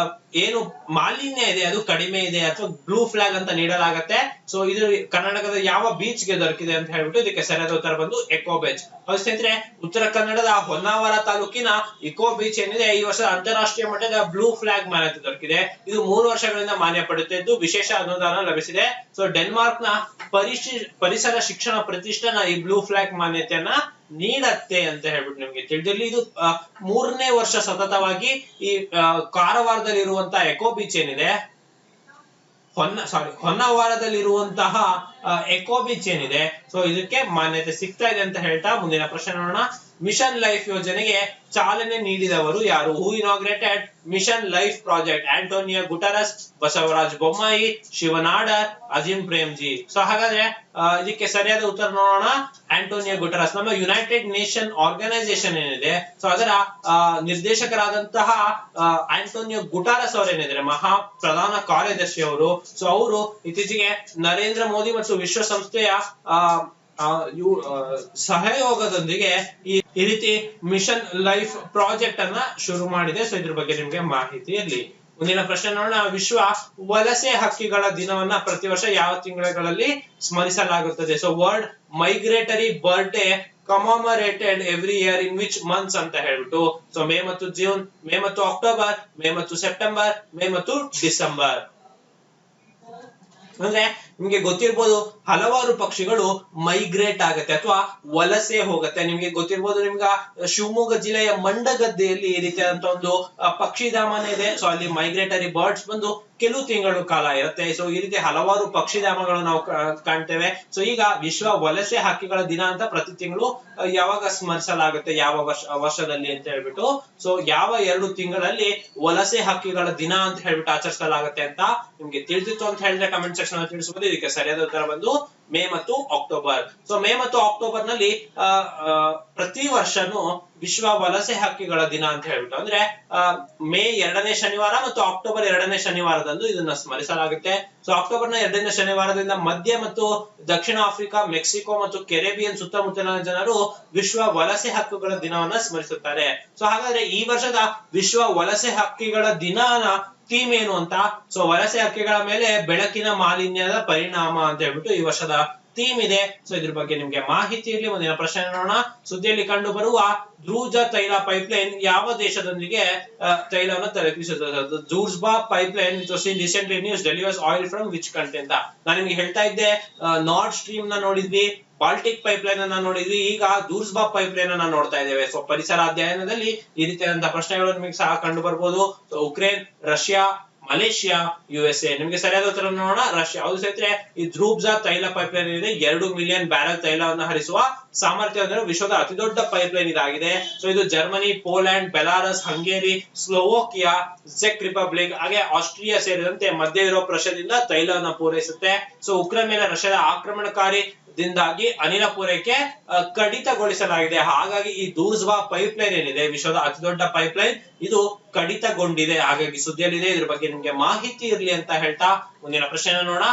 [SPEAKER 2] ಏನು ಮಾಲಿನ್ಯ ಇದೆ ಅದು ಕಡಿಮೆ ಇದೆ ಅಥವಾ ಬ್ಲೂ ಫ್ಲಾಗ್ ಅಂತ ನೀಡಲಾಗತ್ತೆ. ಸೊ ಇದು ಕರ್ನಾಟಕದ ಯಾವ ಬೀಚ್ ಗೆ ದೊರಕಿದೆ ಅಂತ ಹೇಳ್ಬಿಟ್ಟು ಇದಕ್ಕೆ ಸರಿಯಾದ ಉತ್ತರ ಬಂದು ಎಕೋ ಬೀಚ್. ಹೌದು ಸ್ನೇಹಿತರೆ, ಉತ್ತರ ಕನ್ನಡದ ಹೊನ್ನಾವರ ತಾಲೂಕಿನ ಇಕೋ ಬೀಚ್ ಏನಿದೆ ಈ ವರ್ಷ ಅಂತಾರಾಷ್ಟ್ರೀಯ ಮಟ್ಟದ ಬ್ಲೂ ಫ್ಲಾಗ್ ಮಾನ್ಯತೆ ದೊರಕಿದೆ. ಇದು 3 ವರ್ಷಗಳಿಂದ ಮಾನ್ಯ ಪಡೆಯುತ್ತಿದ್ದು ವಿಶೇಷ ಅನುದಾನ ಲಭಿಸಿದೆ. ಸೊ ಡೆನ್ಮಾರ್ಕ್ ನ ಪರಿಸರ ಶಿಕ್ಷಣ ಪ್ರತಿಷ್ಠಾನ ಈ ಬ್ಲೂ ಫ್ಲಾಗ್ ಮಾನ್ಯತೆಯನ್ನ ನೀಡತ್ತೆ ಅಂತ ಹೇಳ್ಬಿಟ್ಟು ನಿಮ್ಗೆ ತಿಳಿದಿರ್ಲಿ. ಇದು 3ನೇ ವರ್ಷ ಸತತವಾಗಿ ಈ ಕಾರವಾರದಲ್ಲಿ ಇರುವಂತಹ ಎಕೋ ಬೀಚ್ ಏನಿದೆ, ಹೊನ್ನಾವರದಲ್ಲಿರುವಂತಹ ಎಕೋ ಬೀಚ್ ಏನಿದೆ, ಸೊ ಇದಕ್ಕೆ ಮಾನ್ಯತೆ ಸಿಗ್ತಾ ಇದೆ ಅಂತ ಹೇಳ್ತಾ ಮುಂದಿನ ಪ್ರಶ್ನೆ ನೋಡೋಣ. ಮಿಷನ್ ಲೈಫ್ ಯೋಜನೆಗೆ ಚಾಲನೆ ನೀಡಿದವರು ಯಾರು? ಹೂ inaugurated mission life project? Antonio Guterres, Basavaraj Bommai, ಶಿವನಾಡರ್, Azim Premji. So ಹಾಗಾದ್ರೆ ಇದಕ್ಕೆ ಸರಿಯಾದ ಉತ್ತರ ನೋಡೋಣ, ಆಂಟೋನಿಯೋ ಗುಟೆರಸ್. ನಮ್ಮ ಯುನೈಟೆಡ್ ನೇಷನ್ ಆರ್ಗನೈಸೇಷನ್ ಏನಿದೆ, ಸೊ ಅದರ ನಿರ್ದೇಶಕರಾದಂತಹ ಆಂಟೋನಿಯೋ ಗುಟೆರಸ್ ಅವರೇನಿದ್ದಾರೆ, ಮಹಾ ಪ್ರಧಾನ ಕಾರ್ಯದರ್ಶಿ ಅವರು. ಸೊ ಅವರು ಇತ್ತೀಚೆಗೆ ನರೇಂದ್ರ ಮೋದಿ ಮತ್ತು ವಿಶ್ವಸಂಸ್ಥೆಯ ಸಹಯೋಗದೊಂದಿಗೆ ಈ ರೀತಿ ಮಿಷನ್ ಲೈಫ್ ಪ್ರಾಜೆಕ್ಟ್ ಅನ್ನ ಶುರು ಮಾಡಿದೆ. ಸೊ ಇದ್ರ ಬಗ್ಗೆ ನಿಮ್ಗೆ ಮಾಹಿತಿ ಇರಲಿ. ಮುಂದಿನ ಪ್ರಶ್ನೆ ನೋಡೋಣ. ವಿಶ್ವ ವಲಸೆ ಹಕ್ಕಿಗಳ ದಿನವನ್ನ ಪ್ರತಿ ವರ್ಷ ಯಾವ ತಿಂಗಳಲ್ಲಿ ಸ್ಮರಿಸಲಾಗುತ್ತದೆ? So world migratory bird day commemorated every year in which months ಅಂತ ಹೇಳ್ಬಿಟ್ಟು, ಸೊ ಮೇ ಮತ್ತು ಜೂನ್, ಮೇ ಮತ್ತು ಅಕ್ಟೋಬರ್, ಮೇ ಮತ್ತು ಸೆಪ್ಟೆಂಬರ್, ಮೇ ಮತ್ತು ಡಿಸೆಂಬರ್. ಅಂದ್ರೆ ನಿಮ್ಗೆ ಗೊತ್ತಿರ್ಬೋದು, ಹಲವಾರು ಪಕ್ಷಿಗಳು ಮೈಗ್ರೇಟ್ ಆಗತ್ತೆ ಅಥವಾ ವಲಸೆ ಹೋಗತ್ತೆ. ನಿಮ್ಗೆ ಗೊತ್ತಿರ್ಬೋದು, ನಿಮ್ಗ ಶಿವಮೊಗ್ಗ ಜಿಲ್ಲೆಯ ಮಂಡಗದ್ದೆಯಲ್ಲಿ ಈ ರೀತಿಯಾದಂತ ಒಂದು ಪಕ್ಷಿಧಾಮನೇ ಇದೆ. ಸೊ ಅಲ್ಲಿ ಮೈಗ್ರೇಟರಿ ಬರ್ಡ್ಸ್ ಬಂದು ಕೆಲವು ತಿಂಗಳು ಕಾಲ ಇರುತ್ತೆ. ಸೊ ಈ ರೀತಿ ಹಲವಾರು ಪಕ್ಷಿಧಾಮಗಳು ನಾವು ಕಾಣ್ತೇವೆ. ಸೊ ಈಗ ವಿಶ್ವ ವಲಸೆ ಹಕ್ಕಿಗಳ ದಿನ ಅಂತ ಪ್ರತಿ ತಿಂಗಳು ಯಾವಾಗ ಸ್ಮರಿಸಲಾಗುತ್ತೆ, ಯಾವ ವರ್ಷದಲ್ಲಿ ಅಂತ ಹೇಳ್ಬಿಟ್ಟು, ಸೊ ಯಾವ 2 ತಿಂಗಳಲ್ಲಿ ವಲಸೆ ಹಕ್ಕಿಗಳ ದಿನ ಅಂತ ಹೇಳ್ಬಿಟ್ಟು ಆಚರಿಸಲಾಗುತ್ತೆ ಅಂತ ನಿಮ್ಗೆ ತಿಳಿದಿತ್ತು ಅಂತ ಹೇಳಿದ್ರೆ ಕಮೆಂಟ್ ಸೆಕ್ಷನ್ ಅಲ್ಲಿ ತಿಳಿಸಬಹುದು. ಇದಕ್ಕೆ ಸರಿಯಾದ ಉತ್ತರ ಬಂದು ಮೇ ಮತ್ತು ಅಕ್ಟೋಬರ್. ಸೊ ಮೇ ಮತ್ತು ಅಕ್ಟೋಬರ್ ನಲ್ಲಿ ಪ್ರತಿ ವರ್ಷನೂ ವಿಶ್ವ ವಲಸೆ ಹಕ್ಕಿಗಳ ದಿನ ಅಂತ ಹೇಳ್ಬಿಟ್ಟು, ಅಂದ್ರೆ ಮೇ 2ನೇ ಶನಿವಾರ ಮತ್ತು ಅಕ್ಟೋಬರ್ 2ನೇ ಶನಿವಾರದಂದು ಇದನ್ನ ಸ್ಮರಿಸಲಾಗುತ್ತೆ. ಸೊ ಅಕ್ಟೋಬರ್ ನ 2ನೇ ಶನಿವಾರದಿಂದ ಮಧ್ಯ ಮತ್ತು ದಕ್ಷಿಣ ಆಫ್ರಿಕಾ, ಮೆಕ್ಸಿಕೋ ಮತ್ತು ಕೆರೆಬಿಯನ್ ಸುತ್ತಮುತ್ತಲಿನ ಜನರು ವಿಶ್ವ ವಲಸೆ ಹಕ್ಕುಗಳ ದಿನವನ್ನ ಸ್ಮರಿಸುತ್ತಾರೆ. ಸೊ ಹಾಗಾದ್ರೆ ಈ ವರ್ಷದ ವಿಶ್ವ ವಲಸೆ ಹಕ್ಕಿಗಳ ದಿನನ ಥೀಮ್ ಏನು ಅಂತ, ಸೊ ವಲಸೆ ಹಕ್ಕಿಗಳ ಮೇಲೆ ಬೆಳಕಿನ ಮಾಲಿನ್ಯದ ಪರಿಣಾಮ ಅಂತ ಹೇಳ್ಬಿಟ್ಟು ಈ ವರ್ಷದ ಥೀಮ್ ಇದೆ. ಸೊ ಇದ್ರ ಬಗ್ಗೆ ನಿಮ್ಗೆ ಮಾಹಿತಿ ಇರಲಿ. ಮುಂದಿನ ಪ್ರಶ್ನೆ ನೋಡೋಣ. ಸುದ್ದಿಯಲ್ಲಿ ಕಂಡು ಬರುವ ಧ್ರೂಜ ತೈಲ ಪೈಪ್ಲೈನ್ ಯಾವ ದೇಶದೊಂದಿಗೆ ತೈಲವನ್ನು ತಲುಪಿಸುತ್ತದೆ? Druzhba pipeline recently news delivers oil from which country ಅಂತ ನಾನು ನಿಮ್ಗೆ ಹೇಳ್ತಾ ಇದ್ದೆ. ನಾರ್ಡ್ ಸ್ಟ್ರೀಮ್ ನ ನೋಡಿದ್ವಿ, ಬಾಲ್ಟಿಕ್ ಪೈಪ್ಲೈನ್ ಅನ್ನ ನೋಡಿದ್ವಿ, ಈಗ ದೂರ್ಸ್ಬಾ ಪೈಪ್ಲೈನ್ ಅನ್ನ ನೋಡ್ತಾ ಇದ್ದೇವೆ. ಸೊ ಪರಿಸರ ಅಧ್ಯಯನದಲ್ಲಿ ಈ ರೀತಿಯಾದಂತಹ ಪ್ರಶ್ನೆಗಳು ನಿಮಗೆ ಸಹ ಕಂಡು ಬರ್ಬೋದು. Ukraine, Russia, Malaysia, USA. ನಿಮ್ಗೆ ಸರಿಯಾದ ಉತ್ತರ ನೋಡೋಣ, ರಷ್ಯಾ. ಹೌದು ಸ್ನೇಹಿತರೆ, ಈ ಧ್ರೂಬ್ಜಾ ತೈಲ ಪೈಪ್ಲೈನ್ ಇದೆ, 2 ಮಿಲಿಯನ್ ಬ್ಯಾರಲ್ ತೈಲವನ್ನು ಹರಿಸುವ ಸಾಮರ್ಥ್ಯ ಹೊಂದಿರುವ ವಿಶ್ವದ ಅತಿ ದೊಡ್ಡ ಪೈಪ್ಲೈನ್ ಇದಾಗಿದೆ. ಸೊ ಇದು Germany, Poland, Belarus, Hungary, Slovakia, ಚೆಕ್ ರಿಪಬ್ಲಿಕ್ ಹಾಗೆ ಆಸ್ಟ್ರಿಯಾ ಸೇರಿದಂತೆ ಮಧ್ಯ ಯುರೋಪ್ ರಷ್ಯಾದಿಂದ ತೈಲವನ್ನು ಪೂರೈಸುತ್ತೆ. ಸೊ ಉಕ್ರೇನ್ ಮೇಲೆ ರಷ್ಯಾದ ಆಕ್ರಮಣಕಾರಿ ದಿಂದಾಗಿ ಅನಿಲ ಪೂರೈಕೆ ಕಡಿತಗೊಳಿಸಲಾಗಿದೆ. ಹಾಗಾಗಿ ಈ ದೂರ್ಸ್ಬಾ ಪೈಪ್ಲೈನ್ ಏನಿದೆ, ವಿಶ್ವದ ಅತಿ ದೊಡ್ಡ ಪೈಪ್ಲೈನ್, ಇದು ಕಡಿತಗೊಂಡಿದೆ. ಹಾಗಾಗಿ ಸುದ್ದಿಯಲ್ಲಿದೆ, ಇದ್ರ ಬಗ್ಗೆ ನಿಮ್ಗೆ ಮಾಹಿತಿ ಇರಲಿ ಅಂತ ಹೇಳ್ತಾ ಮುಂದಿನ ಪ್ರಶ್ನೆ ನೋಡೋಣ.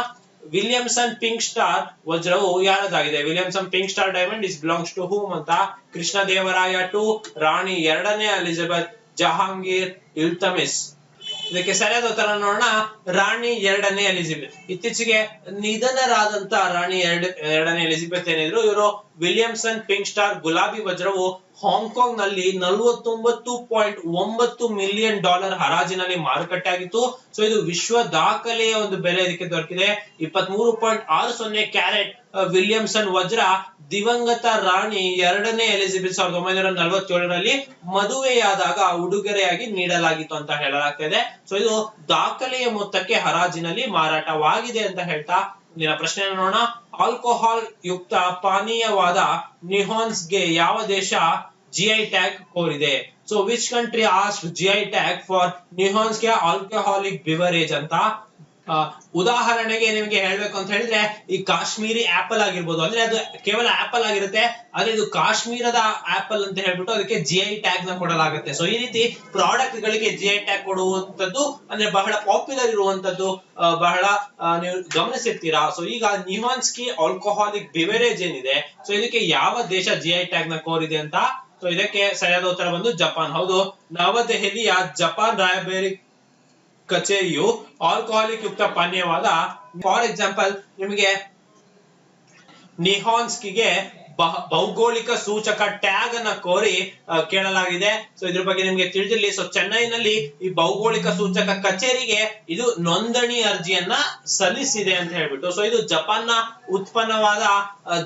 [SPEAKER 2] ವಿಲಿಯಮ್ಸನ್ ಪಿಂಕ್ ಸ್ಟಾರ್ ವಜ್ರವು ಯಾರದಾಗಿದೆ? Williamson pink star diamond is belongs to whom ಅಂತ. ಕೃಷ್ಣ ದೇವರಾಯ ಟು, ರಾಣಿ 2ನೇ ಎಲಿಜಬೆತ್, ಜಹಾಂಗೀರ್, ಇಲ್ತಮಿಸ್. ಇದಕ್ಕೆ ಸರಿಯಾದ ಉತ್ತರ ನೋಡೋಣ, ರಾಣಿ 2ನೇ ಎಲಿಜಬೆತ್. ಇತ್ತೀಚೆಗೆ ನಿಧನರಾದಂತ ರಾಣಿ 2ನೇ ಎಲಿಜಬೆತ್ ಏನಿದ್ರು, ಇವರು ವಿಲಿಯಮ್ಸನ್ ಪಿಂಕ್ ಸ್ಟಾರ್ ಗುಲಾಬಿ ವಜ್ರವು ಹಾಂಗ್ಕಾಂಗ್ ನಲ್ಲಿ $49.9 ಮಿಲಿಯನ್ ಹರಾಜಿನಲ್ಲಿ ಮಾರುಕಟ್ಟೆ ಆಗಿತ್ತು. ಸೊ ಇದು ವಿಶ್ವ ದಾಖಲೆಯ ಒಂದು ಬೆಲೆ ಇದಕ್ಕೆ ದೊರಕಿದೆ. 23.60 ಕ್ಯಾರೆಟ್ ವಿಲಿಯಮ್ಸನ್ ವಜ್ರ ದಿವಂಗತ ರಾಣಿ 2ನೇ ಎಲಿಜಬೆತ್ 1947ರಲ್ಲಿ ಮದುವೆಯಾದಾಗ ಉಡುಗೊರೆಯಾಗಿ ನೀಡಲಾಗಿತ್ತು ಅಂತ ಹೇಳಲಾಗ್ತಾ. ಸೊ ಇದು ದಾಖಲೆಯ ಮೊತ್ತಕ್ಕೆ ಹರಾಜಿನಲ್ಲಿ ಮಾರಾಟವಾಗಿದೆ ಅಂತ ಹೇಳ್ತಾ ಮುಂದಿನ ಪ್ರಶ್ನೆ ನೋಡೋಣ. ಆಲ್ಕೋಹಾಲ್ ಯುಕ್ತ ಪಾನೀಯವಾದ ನಿಹಾನ್ಸ್ಗೆ ಯಾವ ದೇಶ GI ಟ್ಯಾಗ್ ಕೋರಿದೆ? So which country asked GI tag for ನಿಹಾನ್ಸ್ಗೆ ಆಲ್ಕೋಹಾಲಿಕ್ ಬಿವರೇಜ್ ಅಂತ. ಉದಾಹರಣೆಗೆ ನಿಮಗೆ ಹೇಳ್ಬೇಕು ಅಂತ ಹೇಳಿದ್ರೆ, ಈ ಕಾಶ್ಮೀರಿ ಆಪಲ್ ಆಗಿರ್ಬೋದು, ಅಂದ್ರೆ ಅದು ಕೇವಲ ಆಪಲ್ ಆಗಿರುತ್ತೆ, ಆದ್ರೆ ಇದು ಕಾಶ್ಮೀರದ ಆಪಲ್ ಅಂತ ಹೇಳ್ಬಿಟ್ಟು ಅದಕ್ಕೆ GI ಟ್ಯಾಗ್ ನ ಕೊಡಲಾಗುತ್ತೆ. ಸೊ ಈ ರೀತಿ ಪ್ರಾಡಕ್ಟ್ ಗಳಿಗೆ GI ಟ್ಯಾಗ್ ಕೊಡುವಂತದ್ದು ಅಂದ್ರೆ ಬಹಳ ಪಾಪ್ಯುಲರ್ ಇರುವಂತದ್ದು, ಬಹಳ ನೀವು ಗಮನಿಸಿರ್ತೀರಾ. ಸೊ ಈಗ ನಿಹಾನ್ಸ್ಕಿ ಆಲ್ಕೋಹಾಲಿಕ್ ಬಿವರೇಜ್ ಏನಿದೆ, ಸೊ ಇದಕ್ಕೆ ಯಾವ ದೇಶ GI ಟ್ಯಾಗ್ ನ ಕೋರಿದೆ ಅಂತ. ಸೊ ಇದಕ್ಕೆ ಸರಿಯಾದ ಉತ್ತರ ಬಂದು ಜಪಾನ್. ಹೌದು, ನವದೆಹಲಿಯ ಜಪಾನ್ ರಾಯಭಾರಿ ಕಚೇರಿಯು ಆಲ್ಕೋಹಾಲಿಕ್ ಯುಕ್ತ ಪಾನೀಯವಾದ, ಫಾರ್ ಎಕ್ಸಾಂಪಲ್ ನಿಮಗೆ ನಿಹಾನ್ಸ್ಕಿಗೆ ಭೌಗೋಳಿಕ ಸೂಚಕ ಟ್ಯಾಗ್ ಅನ್ನ ಕೋರಿ ಕೇಳಲಾಗಿದೆ. ಸೊ ಇದ್ರ ಬಗ್ಗೆ ನಿಮ್ಗೆ ತಿಳಿದಿರಲಿ. ಸೊ ಚೆನ್ನೈನಲ್ಲಿ ಈ ಭೌಗೋಳಿಕ ಸೂಚಕ ಕಚೇರಿಗೆ ಇದು ನೋಂದಣಿ ಅರ್ಜಿಯನ್ನ ಸಲ್ಲಿಸಿದೆ ಅಂತ ಹೇಳ್ಬಿಟ್ಟು. ಸೊ ಇದು ಜಪಾನ್ನ ಉತ್ಪನ್ನವಾದ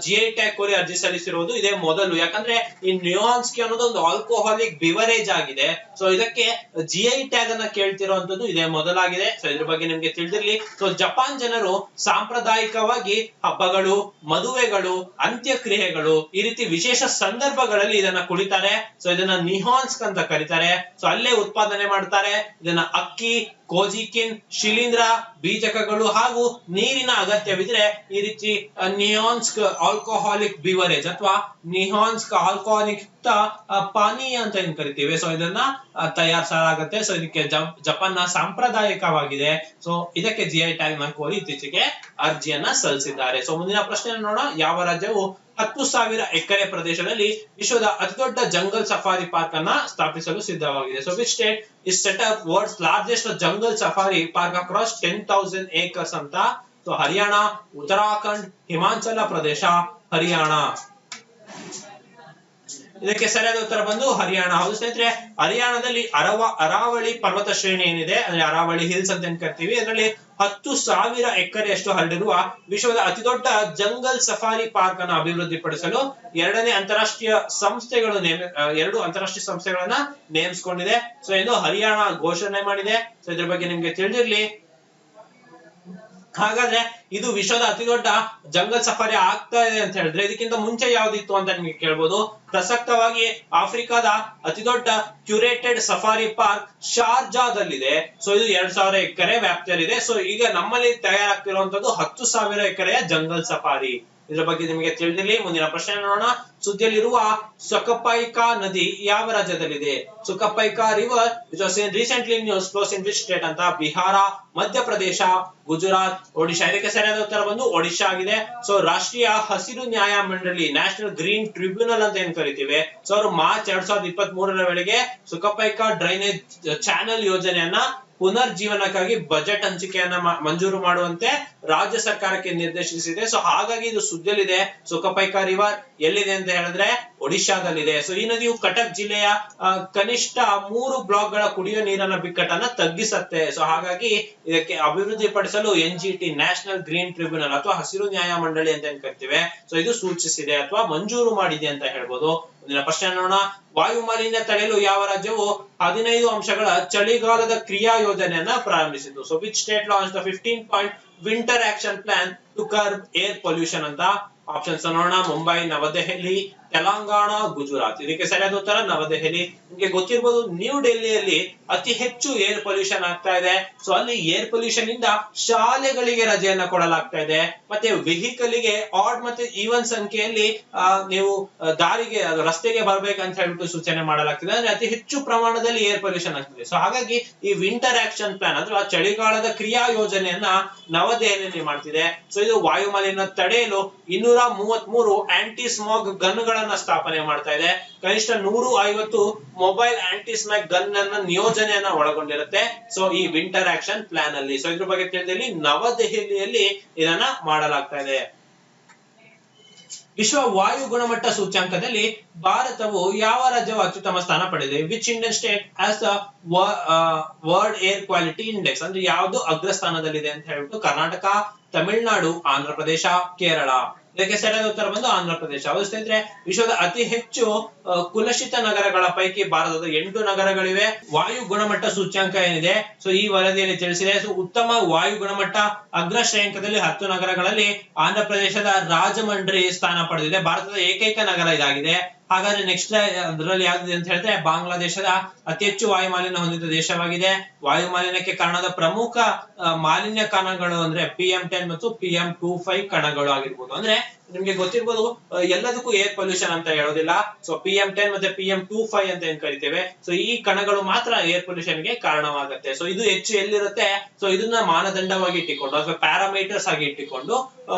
[SPEAKER 2] GI ಟ್ಯಾಗ್ ಕೋರಿ ಅರ್ಜಿ ಸಲ್ಲಿಸಿರುವುದು ಇದೇ ಮೊದಲು. ಯಾಕಂದ್ರೆ ಈ ನಿಹಾನ್ಸ್ಕಿ ಅನ್ನೋದು ಒಂದು ಆಲ್ಕೋಹಾಲಿಕ್ ಬಿವರೇಜ್ ಆಗಿದೆ. ಸೊ ಇದಕ್ಕೆ GI ಟ್ಯಾಗ್ ಅನ್ನ ಕೇಳ್ತಿರುವಂತದ್ದು ಇದೇ ಮೊದಲಾಗಿದೆ. ಸೊ ಇದ್ರ ಬಗ್ಗೆ ನಿಮ್ಗೆ ತಿಳಿದಿರಲಿ. ಸೊ ಜಪಾನ್ ಜನರು ಸಾಂಪ್ರದಾಯಿಕವಾಗಿ ಹಬ್ಬಗಳು, ಮದುವೆಗಳು, ಅಂತ್ಯಕ್ರಿಯೆಗಳು ದಿನಗಳು, ಈ ರೀತಿ ವಿಶೇಷ ಸಂದರ್ಭಗಳಲ್ಲಿ ಇದನ್ನ ಕುಡಿತಾರೆ. ಸೊ ಇದನ್ನ ನಿಹಾನ್ಸ್ಕ್ ಅಂತ ಕರೀತಾರೆ. ಸೊ ಅಲ್ಲೇ ಉತ್ಪಾದನೆ ಮಾಡ್ತಾರೆ. ಇದನ್ನ ಅಕ್ಕಿ, ಕೋಜಿಕಿನ್, ಶಿಲೀಂಧ್ರ, ಬೀಜಕಗಳು ಹಾಗೂ ನೀರಿನ ಅಗತ್ಯವಿದ್ರೆ ಈ ರೀತಿ ನಿಹಾನ್ಸ್ಕ್ ಆಲ್ಕೋಹಾಲಿಕ್ ಬಿವರೇಜ್ ಅಥವಾ ನಿಹಾನ್ಸ್ಕ್ ಆಲ್ಕೋಹಾಲಿಕ್ ಪಾನೀಯ ಅಂತ ಏನ್ ಕರಿತೀವಿ, ಸೊ ಇದನ್ನ ತಯಾರಿಸಲಾಗುತ್ತೆ. ಸೊ ಇದಕ್ಕೆ ಜಪಾನ್ನ ಸಾಂಪ್ರದಾಯಿಕವಾಗಿದೆ. ಸೊ ಇದಕ್ಕೆ GI ಟ್ಯಾಗ್ ನ ಕೋರಿ ಇತ್ತೀಚೆಗೆ ಅರ್ಜಿಯನ್ನ ಸಲ್ಲಿಸಿದ್ದಾರೆ. ಸೊ ಮುಂದಿನ ಪ್ರಶ್ನೆ ನೋಡೋಣ. ಯಾವ ರಾಜ್ಯವು 10,000 ಎಕರೆ ಪ್ರದೇಶದಲ್ಲಿ ವಿಶ್ವದ ಅತಿದೊಡ್ಡ ಜಂಗಲ್ ಸಫಾರಿ ಪಾರ್ಕ್ ಅನ್ನ ಸ್ಥಾಪಿಸಲು ಸಿದ್ಧವಾಗಿದೆ? So which state is set up world's largest jungle safari park across 10,000 acres ಅಂತ? ಸೊ ಹರಿಯಾಣ, ಉತ್ತರಾಖಂಡ್, ಹಿಮಾಚಲ ಪ್ರದೇಶ, ಹರಿಯಾಣ. ಇದಕ್ಕೆ ಸರಿಯಾದ ಉತ್ತರ ಬಂದು ಹರಿಯಾಣ. ಹೌದು ಸ್ನೇಹಿತರೆ, ಹರಿಯಾಣದಲ್ಲಿ ಅರಾವಳಿ ಪರ್ವತ ಶ್ರೇಣಿ ಏನಿದೆ, ಅಂದ್ರೆ ಅರಾವಳಿ ಹಿಲ್ಸ್ ಅಂತ ಏನ್ ಕರಿತೀವಿ, ಅದರಲ್ಲಿ 10,000 ಎಕರೆಯಷ್ಟು ಹರಡಿರುವ ವಿಶ್ವದ ಅತಿದೊಡ್ಡ ಜಂಗಲ್ ಸಫಾರಿ ಪಾರ್ಕ್ ಅನ್ನು ಅಭಿವೃದ್ಧಿಪಡಿಸಲು ಎರಡು ಅಂತಾರಾಷ್ಟ್ರೀಯ ಸಂಸ್ಥೆಗಳನ್ನ ನೇಮಿಸಿಕೊಂಡಿದೆ. ಸೊ ಎಂದು ಹರಿಯಾಣ ಘೋಷಣೆ ಮಾಡಿದೆ. ಸೊ ಇದ್ರ ಬಗ್ಗೆ ನಿಮ್ಗೆ ತಿಳಿದಿರ್ಲಿ. ಹಾಗಾದ್ರೆ ಇದು ವಿಶ್ವದ ಅತಿ ದೊಡ್ಡ ಜಂಗಲ್ ಸಫಾರಿ ಆಗ್ತಾ ಇದೆ ಅಂತ ಹೇಳಿದ್ರೆ ಇದಕ್ಕಿಂತ ಮುಂಚೆ ಯಾವ್ದಿತ್ತು ಅಂತ ನಿಮ್ಗೆ ಕೇಳ್ಬೋದು. ಪ್ರಸಕ್ತವಾಗಿ ಆಫ್ರಿಕಾದ ಅತಿ ದೊಡ್ಡ ಕ್ಯೂರೇಟೆಡ್ ಸಫಾರಿ ಪಾರ್ಕ್ ಶಾರ್ಜಾದಲ್ಲಿದೆ. ಸೊ ಇದು 2,000 ಎಕರೆ ವ್ಯಾಪ್ತಿಯಲ್ಲಿದೆ. ಸೊ ಈಗ ನಮ್ಮಲ್ಲಿ ತಯಾರಾಗ್ತಿರುವಂತದ್ದು 10,000 ಎಕರೆಯ ಜಂಗಲ್ ಸಫಾರಿ. ಇದ್ರ ಬಗ್ಗೆ ನಿಮಗೆ ತಿಳಿದಿರಲಿ. ಮುಂದಿನ ಪ್ರಶ್ನೆ ನೋಡೋಣ. ಸುದ್ದಿಯಲ್ಲಿರುವ ಸೊಕಪೈಕಾ ನದಿ ಯಾವ ರಾಜ್ಯದಲ್ಲಿದೆ? ಸೊಕಪೈಕಾ river which was recently news flows in which state ಅಂತ? ಬಿಹಾರ, ಮಧ್ಯಪ್ರದೇಶ, ಗುಜರಾತ್, ಒಡಿಶಾ. ಇದಕ್ಕೆ ಸರಿಯಾದ ಉತ್ತರ ಬಂದು ಒಡಿಶಾ ಆಗಿದೆ. ಸೊ ರಾಷ್ಟ್ರೀಯ ಹಸಿರು ನ್ಯಾಯ ಮಂಡಳಿ, ನ್ಯಾಷನಲ್ ಗ್ರೀನ್ ಟ್ರಿಬ್ಯುನಲ್ ಅಂತ ಏನ್ ಕರಿತೀವಿ, ಸೊ ಅವರು ಮಾರ್ಚ್ 2023 ವೇಳೆಗೆ ಸೊಕಪೈಕಾ ಡ್ರೈನೇಜ್ ಚಾನೆಲ್ ಯೋಜನೆಯನ್ನ ಪುನರ್ಜೀವನಕ್ಕಾಗಿ ಬಜೆಟ್ ಹಂಚಿಕೆಯನ್ನ ಮಂಜೂರು ಮಾಡುವಂತೆ ರಾಜ್ಯ ಸರ್ಕಾರಕ್ಕೆ ನಿರ್ದೇಶಿಸಿದೆ. ಸೊ ಹಾಗಾಗಿ ಇದು ಸುದ್ದಿಯಲ್ಲಿದೆ. ಸೊಕಪೈಕಾ ರಿವರ್ ಎಲ್ಲಿದೆ ಅಂತ ಹೇಳಿದ್ರೆ ಒಡಿಶಾದಲ್ಲಿದೆ. ಸೊ ಈ ನದಿಯು ಕಟಕ್ ಜಿಲ್ಲೆಯ ಕನಿಷ್ಠ 3 ಬ್ಲಾಕ್ ಗಳ ಕುಡಿಯುವ ನೀರಿನ ಬಿಕ್ಕಟ್ಟನ್ನ ತಗ್ಗಿಸುತ್ತೆ. ಸೊ ಹಾಗಾಗಿ ಇದಕ್ಕೆ ಅಭಿವೃದ್ಧಿಪಡಿಸಲು NGT, ನ್ಯಾಷನಲ್ ಗ್ರೀನ್ ಟ್ರಿಬ್ಯುನಲ್ ಅಥವಾ ಹಸಿರು ನ್ಯಾಯ ಮಂಡಳಿ ಅಂತ ಏನ್ ಕರಿತೀವಿ, ಸೊ ಇದು ಸೂಚಿಸಿದೆ ಅಥವಾ ಮಂಜೂರು ಮಾಡಿದೆ ಅಂತ ಹೇಳ್ಬೋದು. ಮುಂದಿನ ಪ್ರಶ್ನೆ ನೋಡೋಣ. ವಾಯು ಮಾಲಿನ್ಯ ತಡೆಯಲು ಯಾವ ರಾಜ್ಯವು 15 ಅಂಶಗಳ ಚಳಿಗಾಲದ ಕ್ರಿಯಾ ಯೋಜನೆಯನ್ನ ಪ್ರಾರಂಭಿಸಿತು? So which state launch the 15-point winter action plan to curb air pollution ಅಂತ? ಆಪ್ಷನ್ಸ್ ನೋಡೋಣ. ಮುಂಬೈ, ನವದೆಹಲಿ, ತೆಲಂಗಾಣ, ಗುಜರಾತ್. ಇದಕ್ಕೆ ಸರಿಯಾದ ಉತ್ತರ ನವದೆಹಲಿ. ನಿಮ್ಗೆ ಗೊತ್ತಿರ್ಬೋದು, ನ್ಯೂ ಡೆಲ್ಲಿಯಲ್ಲಿ ಅತಿ ಹೆಚ್ಚು ಏರ್ ಪೊಲ್ಯೂಷನ್ ಆಗ್ತಾ ಇದೆ. ಸೊ ಅಲ್ಲಿ ಏರ್ ಪೊಲ್ಯೂಷನ್ ಇಂದ ಶಾಲೆಗಳಿಗೆ ರಜೆಯನ್ನ ಕೊಡಲಾಗ್ತಾ ಇದೆ. ಮತ್ತೆ ವೆಹಿಕಲ್ ಗೆ ಆಡ್ ಮತ್ತೆ ಈವನ್ ಸಂಖ್ಯೆಯಲ್ಲಿ ನೀವು ರಸ್ತೆಗೆ ಬರ್ಬೇಕಂತ ಹೇಳ್ಬಿಟ್ಟು ಸೂಚನೆ ಮಾಡಲಾಗ್ತಿದೆ. ಅಂದ್ರೆ ಅತಿ ಹೆಚ್ಚು ಪ್ರಮಾಣದಲ್ಲಿ ಏರ್ ಪೊಲ್ಯೂಷನ್ ಆಗ್ತಿದೆ. ಸೊ ಹಾಗಾಗಿ ಈ ವಿಂಟರ್ ಆಕ್ಷನ್ ಪ್ಲಾನ್ ಅಥವಾ ಚಳಿಗಾಲದ ಕ್ರಿಯಾ ಯೋಜನೆಯನ್ನ ನವದೆಹಲಿಯಲ್ಲಿ ಮಾಡ್ತಿದೆ. ಸೊ ಇದು ವಾಯು ಮಾಲಿನ್ಯ ತಡೆಯಲು 233 ಆಂಟಿ ಸ್ಮಾಗ್ ಗನ್ಗಳನ್ನ ಸ್ಥಾಪನೆ ಮಾಡ್ತಾ ಇದೆ. ಕನಿಷ್ಠ 150 ಮೊಬೈಲ್ ಆಂಟಿ ಸ್ಮಾಗ್ ಗನ್ ಅನ್ನ ನಿಯೋಜನೆಯನ್ನ ಒಳಗೊಂಡಿರುತ್ತೆ. ಸೊ ಈ ವಿಂಟರ್ ಆಕ್ಷನ್ ಪ್ಲಾನ್ ಅಲ್ಲಿ. ಸೊ ಇದ್ರ ಬಗ್ಗೆ ತಿಳಿದಲ್ಲಿ ನವದೆಹಲಿಯಲ್ಲಿ ಇದನ್ನ ಮಾಡಲಾಗ್ತಾ ಇದೆ. ವಿಶ್ವ ವಾಯು ಗುಣಮಟ್ಟ ಸೂಚ್ಯಾಂಕದಲ್ಲಿ ಭಾರತವು ಯಾವ ರಾಜ್ಯವು ಅತ್ಯುತ್ತಮ ಸ್ಥಾನ ಪಡೆದಿದೆ? Which Indian state as the world air quality index? ಅಂದ್ರೆ ಯಾವುದು ಅಗ್ರಸ್ಥಾನದಲ್ಲಿದೆ ಅಂತ ಹೇಳ್ಬಿಟ್ಟು ಕರ್ನಾಟಕ, ತಮಿಳುನಾಡು, ಆಂಧ್ರ ಪ್ರದೇಶ, ಕೇರಳ. ಇದಕ್ಕೆ ಸರಿಯಾದ ಉತ್ತರ ಬಂದು ಆಂಧ್ರ ಪ್ರದೇಶ. ಹೌದು ಸ್ನೇಹಿತರೆ, ವಿಶ್ವದ ಅತಿ ಹೆಚ್ಚು ಕುಲಷಿತ ನಗರಗಳ ಪೈಕಿ ಭಾರತದ 8 ನಗರಗಳಿವೆ. ವಾಯು ಗುಣಮಟ್ಟ ಸೂಚ್ಯಾಂಕ ಏನಿದೆ, ಸೊ ಈ ವರದಿಯಲ್ಲಿ ತಿಳಿಸಿದೆ. ಸೊ ಉತ್ತಮ ವಾಯು ಗುಣಮಟ್ಟ ಅಗ್ರ ಶ್ರೇಯಾಂಕದಲ್ಲಿ 10 ನಗರಗಳಲ್ಲಿ ಆಂಧ್ರ ಪ್ರದೇಶದ ರಾಜಮಂಡ್ರಿ ಸ್ಥಾನ ಪಡೆದಿದೆ. ಭಾರತದ ಏಕೈಕ ನಗರ ಇದಾಗಿದೆ. ಹಾಗಾದ್ರೆ ನೆಕ್ಸ್ಟ್ ಅದರಲ್ಲಿ ಯಾವ್ದಿದೆ ಅಂತ ಹೇಳಿದ್ರೆ ಬಾಂಗ್ಲಾದೇಶದ ಅತಿ ಹೆಚ್ಚು ವಾಯು ಮಾಲಿನ್ಯ ಹೊಂದಿದ ದೇಶವಾಗಿದೆ. ವಾಯು ಮಾಲಿನ್ಯಕ್ಕೆ ಕಾರಣದ ಪ್ರಮುಖ ಮಾಲಿನ್ಯ ಕಣಗಳು ಅಂದ್ರೆ PM10 ಮತ್ತು PM25 ಕಣಗಳು ಆಗಿರ್ಬೋದು. ಅಂದ್ರೆ ನಿಮ್ಗೆ ಗೊತ್ತಿರ್ಬೋದು, ಎಲ್ಲದಕ್ಕೂ ಏರ್ ಪೊಲ್ಯೂಷನ್ ಅಂತ ಹೇಳೋದಿಲ್ಲ. ಸೊ PM10 ಮತ್ತೆ PM25 ಅಂತ ಏನ್ ಕರಿತೇವೆ, ಸೊ ಈ ಕಣಗಳು ಮಾತ್ರ ಏರ್ ಪೊಲ್ಯೂಷನ್ ಗೆ ಕಾರಣವಾಗುತ್ತೆ. ಸೊ ಇದು ಹೆಚ್ಚು ಎಲ್ಲಿರುತ್ತೆ, ಸೊ ಇದನ್ನ ಮಾನದಂಡವಾಗಿ ಇಟ್ಟುಕೊಂಡು ಅಥವಾ ಪ್ಯಾರಾಮೀಟರ್ಸ್ ಆಗಿ ಇಟ್ಟುಕೊಂಡು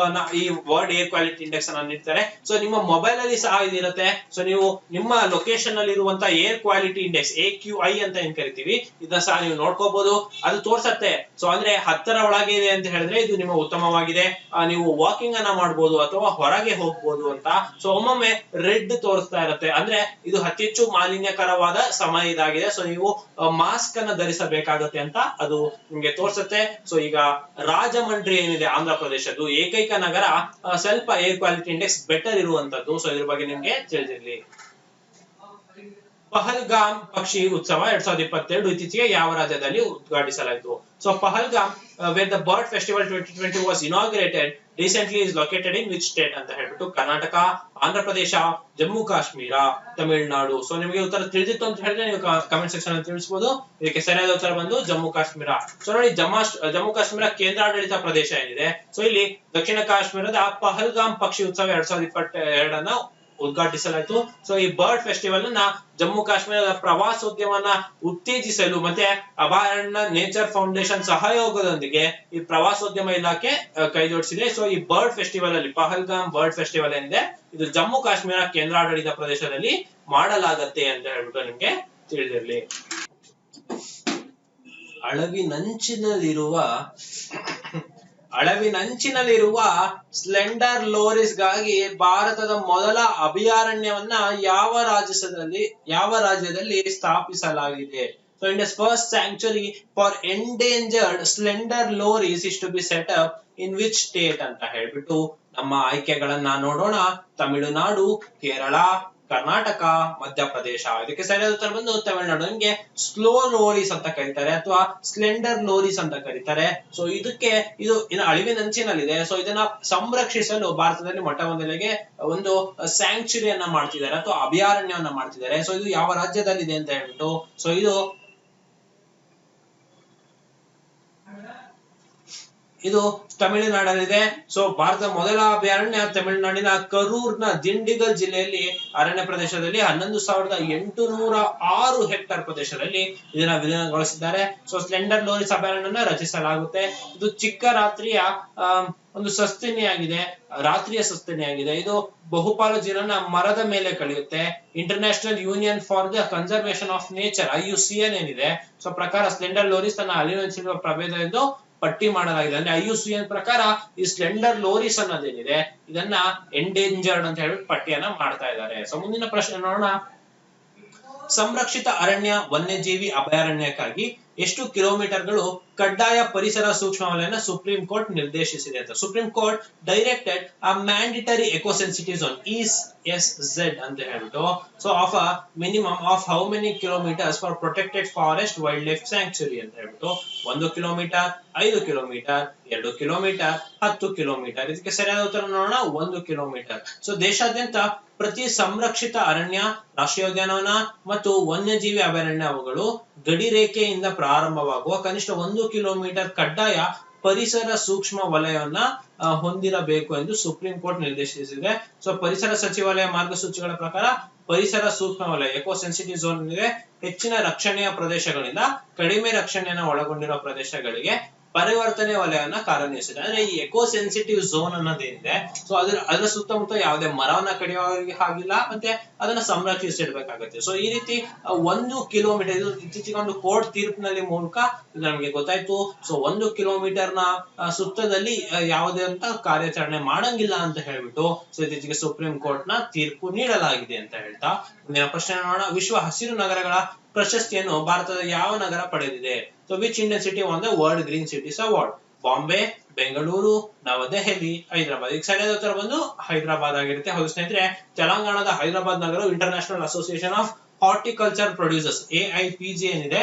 [SPEAKER 2] ಈ ವರ್ಲ್ಡ್ ಏರ್ ಕ್ವಾಲಿಟಿ ಇಂಡೆಕ್ಸ್ ಅನ್ನ ನೀಡ್ತಾರೆ. ಸೊ ನಿಮ್ಮ ಮೊಬೈಲ್ ಅಲ್ಲಿ ಸಹ ಇದಿರುತ್ತೆ. ಸೊ ನೀವು ನಿಮ್ಮ ಲೊಕೇಶನ್ ಅಲ್ಲಿ ಇರುವಂತ ಏರ್ ಕ್ವಾಲಿಟಿ ಇಂಡೆಕ್ಸ್ AQI ಅಂತ ಏನ್ ಕರಿತೀವಿ, ಇದನ್ನ ಸಹ ನೀವು ನೋಡ್ಕೋಬಹುದು. ಅದು ತೋರ್ಸತ್ತೆ. ಸೊ ಅಂದ್ರೆ 10ರ ಒಳಗೆ ಇದೆ ಅಂತ ಹೇಳಿದ್ರೆ ಇದು ನಿಮ್ಮ ಉತ್ತಮವಾಗಿದೆ, ನೀವು ವಾಕಿಂಗ್ ಅನ್ನ ಮಾಡಬಹುದು ಅಥವಾ ಹೊರಗೆ ಹೋಗ್ಬೋದು ಅಂತ. ಸೊ ಒಮ್ಮೊಮ್ಮೆ ರೆಡ್ ತೋರಿಸ್ತಾ ಇರುತ್ತೆ, ಅಂದ್ರೆ ಇದು ಅತಿ ಹೆಚ್ಚು ಮಾಲಿನ್ಯಕರವಾದ ಸಮಯ ಇದಾಗಿದೆ. ಸೊ ನೀವು ಮಾಸ್ಕ್ ಅನ್ನ ಧರಿಸಬೇಕಾಗತ್ತೆ ಅಂತ ಅದು ನಿಮ್ಗೆ ತೋರಿಸುತ್ತೆ. ಸೊ ಈಗ ರಾಜಮಂಡ್ರಿ ಏನಿದೆ ಆಂಧ್ರ ಪ್ರದೇಶದ್ದು ಏಕೈಕ ನಗರ, ಸ್ವಲ್ಪ ಏರ್ ಕ್ವಾಲಿಟಿ ಇಂಡೆಕ್ಸ್ ಬೆಟರ್ ಇರುವಂತದ್ದು. ಸೊ ಇದ್ರ ಬಗ್ಗೆ ನಿಮ್ಗೆ ತಿಳಿದಿರ್ಲಿ. ಪಹಲ್ಗಾಮ್ ಪಕ್ಷಿ ಉತ್ಸವ 2022 ಇತ್ತೀಚೆಗೆ ಯಾವ ರಾಜ್ಯದಲ್ಲಿ ಉದ್ಘಾಟಿಸಲಾಯಿತು? So Pahalgam where the bird festival 2020 was inaugurated recently is located in which state ಅಂತ ಹೇಳ್ಬಿಟ್ಟು ಕರ್ನಾಟಕ, ಆಂಧ್ರ ಪ್ರದೇಶ, ಜಮ್ಮು ಕಾಶ್ಮೀರ, ತಮಿಳುನಾಡು. ಸೊ ನಿಮಗೆ ಉತ್ತರ ತಿಳಿದಿತ್ತು ಅಂತ ಹೇಳಿದ್ರೆ ನೀವು ಕಮೆಂಟ್ ಸೆಕ್ಷನ್ ಅಲ್ಲಿ ತಿಳಿಸಬಹುದು. ಇದಕ್ಕೆ ಸರಿಯಾದ ಉತ್ತರ ಬಂದು ಜಮ್ಮು ಕಾಶ್ಮೀರ. ಸೊ ನೋಡಿ ಜಮ್ಮು ಕಾಶ್ಮೀರ ಕೇಂದ್ರಾಡಳಿತ ಪ್ರದೇಶ ಏನಿದೆ, ಸೊ ಇಲ್ಲಿ ದಕ್ಷಿಣ ಕಾಶ್ಮೀರದ ಪಹಲ್ಗಾಮ್ ಪಕ್ಷಿ ಉತ್ಸವ 2022 ಉದ್ಘಾಟಿಸಲಾಯಿತು. ಸೊ ಈ ಬರ್ಡ್ ಫೆಸ್ಟಿವಲ್ ಅನ್ನ ಜಮ್ಮು ಕಾಶ್ಮೀರದ ಪ್ರವಾಸೋದ್ಯಮನ ಉತ್ತೇಜಿಸಲು ಮತ್ತೆ ಅಭಯಾರಣ್ಯ ನೇಚರ್ ಫೌಂಡೇಶನ್ ಸಹಯೋಗದೊಂದಿಗೆ ಈ ಪ್ರವಾಸೋದ್ಯಮ ಇಲಾಖೆ ಕೈ ಜೋಡಿಸಿದೆ. ಸೊ ಈ ಬರ್ಡ್ ಫೆಸ್ಟಿವಲ್ ಅಲ್ಲಿ ಪಹಲ್ಗಾಮ್ ಬರ್ಡ್ ಫೆಸ್ಟಿವಲ್ ಏನಿದೆ ಇದು ಜಮ್ಮು ಕಾಶ್ಮೀರ ಕೇಂದ್ರಾಡಳಿತ ಪ್ರದೇಶದಲ್ಲಿ ಮಾಡಲಾಗತ್ತೆ ಅಂತ ಹೇಳ್ಬಿಟ್ಟು ನಿಮ್ಗೆ ತಿಳಿದಿರ್ಲಿ. ಅಳವಿನಂಚಿನಲ್ಲಿರುವ ಸ್ಲೆಂಡರ್ ಲೋರಿಸ್ ಗಾಗಿ ಭಾರತದ ಮೊದಲ ಅಭಯಾರಣ್ಯವನ್ನ ಯಾವ ರಾಜ್ಯದಲ್ಲಿ ಸ್ಥಾಪಿಸಲಾಗಿದೆ? So India's first sanctuary for endangered slender loris is to be set up in which state ಅಂತ ಹೇಳ್ಬಿಟ್ಟು ನಮ್ಮ ಆಯ್ಕೆಗಳನ್ನ ನೋಡೋಣ. ತಮಿಳುನಾಡು, ಕೇರಳ, ಕರ್ನಾಟಕ, ಮಧ್ಯಪ್ರದೇಶ. ಇದಕ್ಕೆ ಸರಿಯಾದ ಉತ್ತರ ಬಂದು ತಮಿಳುನಾಡು. ನಿಮ್ಗೆ ಸ್ಲೋ ಲೋರಿಸ್ ಅಂತ ಕರೀತಾರೆ ಅಥವಾ ಸ್ಲೆಂಡರ್ ಲೋರಿಸ್ ಅಂತ ಕರೀತಾರೆ. ಸೊ ಇದು ಅಳಿವಿನಂಚಿನಲ್ಲಿದೆ. ಸೊ ಇದನ್ನ ಸಂರಕ್ಷಿಸಲು ಭಾರತದಲ್ಲಿ ಮೊಟ್ಟ ಮೊದಲಿಗೆ ಒಂದು ಸ್ಯಾಂಕ್ಚುರಿಯನ್ನ ಮಾಡ್ತಿದ್ದಾರೆ ಅಥವಾ ಅಭಯಾರಣ್ಯವನ್ನ ಮಾಡ್ತಿದ್ದಾರೆ. ಸೊ ಇದು ಯಾವ ರಾಜ್ಯದಲ್ಲಿದೆ ಅಂತ ಹೇಳ್ಬಿಟ್ಟು, ಸೊ ಇದು ತಮಿಳುನಾಡಲ್ಲಿದೆ. ಸೊ ಭಾರತದ ಮೊದಲ ಅಭಯಾರಣ್ಯ ತಮಿಳುನಾಡಿನ ಕರೂರ್ನ ದಿಂಡಿಗಲ್ ಜಿಲ್ಲೆಯಲ್ಲಿ ಅರಣ್ಯ ಪ್ರದೇಶದಲ್ಲಿ 11,806 ಹೆಕ್ಟೇರ್ ಪ್ರದೇಶದಲ್ಲಿ ಇದನ್ನ ವಿಲೀನಗೊಳಿಸಿದ್ದಾರೆ. So slender ಲೋರಿಸ್ ಅಭಯಾರಣ್ಯನ ರಚಿಸಲಾಗುತ್ತೆ. ಇದು ಚಿಕ್ಕ ರಾತ್ರಿಯ ಒಂದು ಸಸ್ತನಿಯಾಗಿದೆ, ರಾತ್ರಿಯ ಸಸ್ತನಿಯಾಗಿದೆ. ಇದು ಬಹುಪಾಲು ಜೀವನ ಮರದ ಮೇಲೆ ಕಳೆಯುತ್ತೆ. International union for the conservation of nature IUCN ಏನಿದೆ, ಸೊ ಪ್ರಕಾರ ಸ್ಲೆಂಡರ್ ಲೋರಿಸ್ ತನ್ನ ಅಳಿವಿನಂಚಿನ ಪ್ರಭೇದ ಎಂದು ಪಟ್ಟಿ ಮಾಡಲಾಗಿದೆ. ಅಂದ್ರೆ IUCN ಪ್ರಕಾರ ಈ ಸ್ಲೆಂಡರ್ ಲೋರಿಸ್ ಅನ್ನೋದೇನಿದೆ ಇದನ್ನ ಎಂಡೇಂಜರ್ಡ್ ಅಂತ ಹೇಳಿ ಪಟ್ಟಿಯನ್ನ ಮಾಡ್ತಾ ಇದ್ದಾರೆ. ಸೊ ಮುಂದಿನ ಪ್ರಶ್ನೆ ನೋಡೋಣ. ಸಂರಕ್ಷಿತ ಅರಣ್ಯ ವನ್ಯಜೀವಿ ಅಭಯಾರಣ್ಯಕ್ಕಾಗಿ ಎಷ್ಟು ಕಿಲೋಮೀಟರ್ಗಳು ಕಡ್ಡಾಯ ಪರಿಸರ ಸೂಕ್ಷ್ಮ ವಲಯನ ಸುಪ್ರೀಂ ಕೋರ್ಟ್ ನಿರ್ದೇಶಿಸಿದೆ ಅಂತ? Supreme court directed a mandatory eco sensitive zone ESZ ಅಂತ ಹೇಳ್ಬಿಟ್ಟು, so of a minimum of how many kilometres for protected forest wildlife sanctuary ಅಂತ ಹೇಳ್ಬಿಟ್ಟು 1 ಕಿಲೋಮೀಟರ್, 5 ಕಿಲೋಮೀಟರ್, 2 ಕಿಲೋಮೀಟರ್, 10 ಕಿಲೋಮೀಟರ್. ಇದಕ್ಕೆ ಸರಿಯಾದ ಉತ್ತರ ನೋಡೋಣ, 1 ಕಿಲೋಮೀಟರ್. ಸೊ ದೇಶಾದ್ಯಂತ ಪ್ರತಿ ಸಂರಕ್ಷಿತ ಅರಣ್ಯ, ರಾಷ್ಟ್ರೀಯ ಉದ್ಯಾನವನ ಮತ್ತು ವನ್ಯಜೀವಿ ಅಭಯಾರಣ್ಯ ಅವುಗಳು ಗಡಿ ರೇಖೆಯಿಂದ ಪ್ರಾರಂಭವಾಗುವ ಕನಿಷ್ಠ 1 ಕಿಲೋಮೀಟರ್ ಕಡ್ಡಾಯ ಪರಿಸರ ಸೂಕ್ಷ್ಮ ವಲಯವನ್ನ ಹೊಂದಿರಬೇಕು ಎಂದು ಸುಪ್ರೀಂ ಕೋರ್ಟ್ ನಿರ್ದೇಶಿಸಿದೆ. ಸೊ ಪರಿಸರ ಸಚಿವಾಲಯ ಮಾರ್ಗಸೂಚಿಗಳ ಪ್ರಕಾರ ಪರಿಸರ ಸೂಕ್ಷ್ಮ ವಲಯ ಎಕೋ ಸೆನ್ಸಿಟಿವ್ ಝೋನ್ ಹೆಚ್ಚಿನ ರಕ್ಷಣೆಯ ಪ್ರದೇಶಗಳಿಂದ ಕಡಿಮೆ ರಕ್ಷಣೆಯನ್ನು ಒಳಗೊಂಡಿರುವ ಪ್ರದೇಶಗಳಿಗೆ ಪರಿವರ್ತನೆ ವಲಯವನ್ನ ಕಾರ್ಯನಿರ್ವಹಿಸಿದೆ. ಅಂದ್ರೆ ಈ ಎಕೋ ಸೆನ್ಸಿಟಿವ್ ಝೋನ್ ಅನ್ನೋದೇನಿದೆ, ಸೊ ಅದರ ಸುತ್ತಮುತ್ತ ಯಾವುದೇ ಮರವನ್ನ ಕಡಿಯುವ ಹಾಗಿಲ್ಲ, ಮತ್ತೆ ಅದನ್ನ ಸಂರಕ್ಷಿಸಿಡ್ಬೇಕಾಗುತ್ತೆ. ಸೊ ಈ ರೀತಿ 1 ಕಿಲೋಮೀಟರ್, ಇದು ಇತ್ತೀಚೆಗೆ ಒಂದು ಕೋರ್ಟ್ ತೀರ್ಪಿನಲ್ಲಿ ಮೂಲಕ ಇದು ನಮಗೆ ಗೊತ್ತಾಯ್ತು. ಸೊ 1 ಕಿಲೋಮೀಟರ್ ನ ಸುತ್ತದಲ್ಲಿ ಯಾವುದೇ ಅಂತ ಕಾರ್ಯಾಚರಣೆ ಮಾಡಂಗಿಲ್ಲ ಅಂತ ಹೇಳ್ಬಿಟ್ಟು ಸೊ ಇತ್ತೀಚೆಗೆ ಸುಪ್ರೀಂ ಕೋರ್ಟ್ ನ ತೀರ್ಪು ನೀಡಲಾಗಿದೆ ಅಂತ ಹೇಳ್ತಾ ಮುಂದಿನ ಪ್ರಶ್ನೆ ನೋಡೋಣ. ವಿಶ್ವ ಹಸಿರು ನಗರಗಳ ಪ್ರಶಸ್ತಿಯನ್ನು ಭಾರತದ ಯಾವ ನಗರ ಪಡೆದಿದೆ? So which Indian city won the World Green Cities Award? Bombay, Bengaluru, ನವದೆಹಲಿ, ಹೈದರಾಬಾದ್. ಈಗ ಸರಿಯಾದ ಉತ್ತರ ಬಂದು ಹೈದರಾಬಾದ್ ಆಗಿರುತ್ತೆ. ಹೌದು ಸ್ನೇಹಿತರೆ, ತೆಲಂಗಾಣದ ಹೈದರಾಬಾದ್ ನಗರವು international association of horticulture producers AIPG ಏನಿದೆ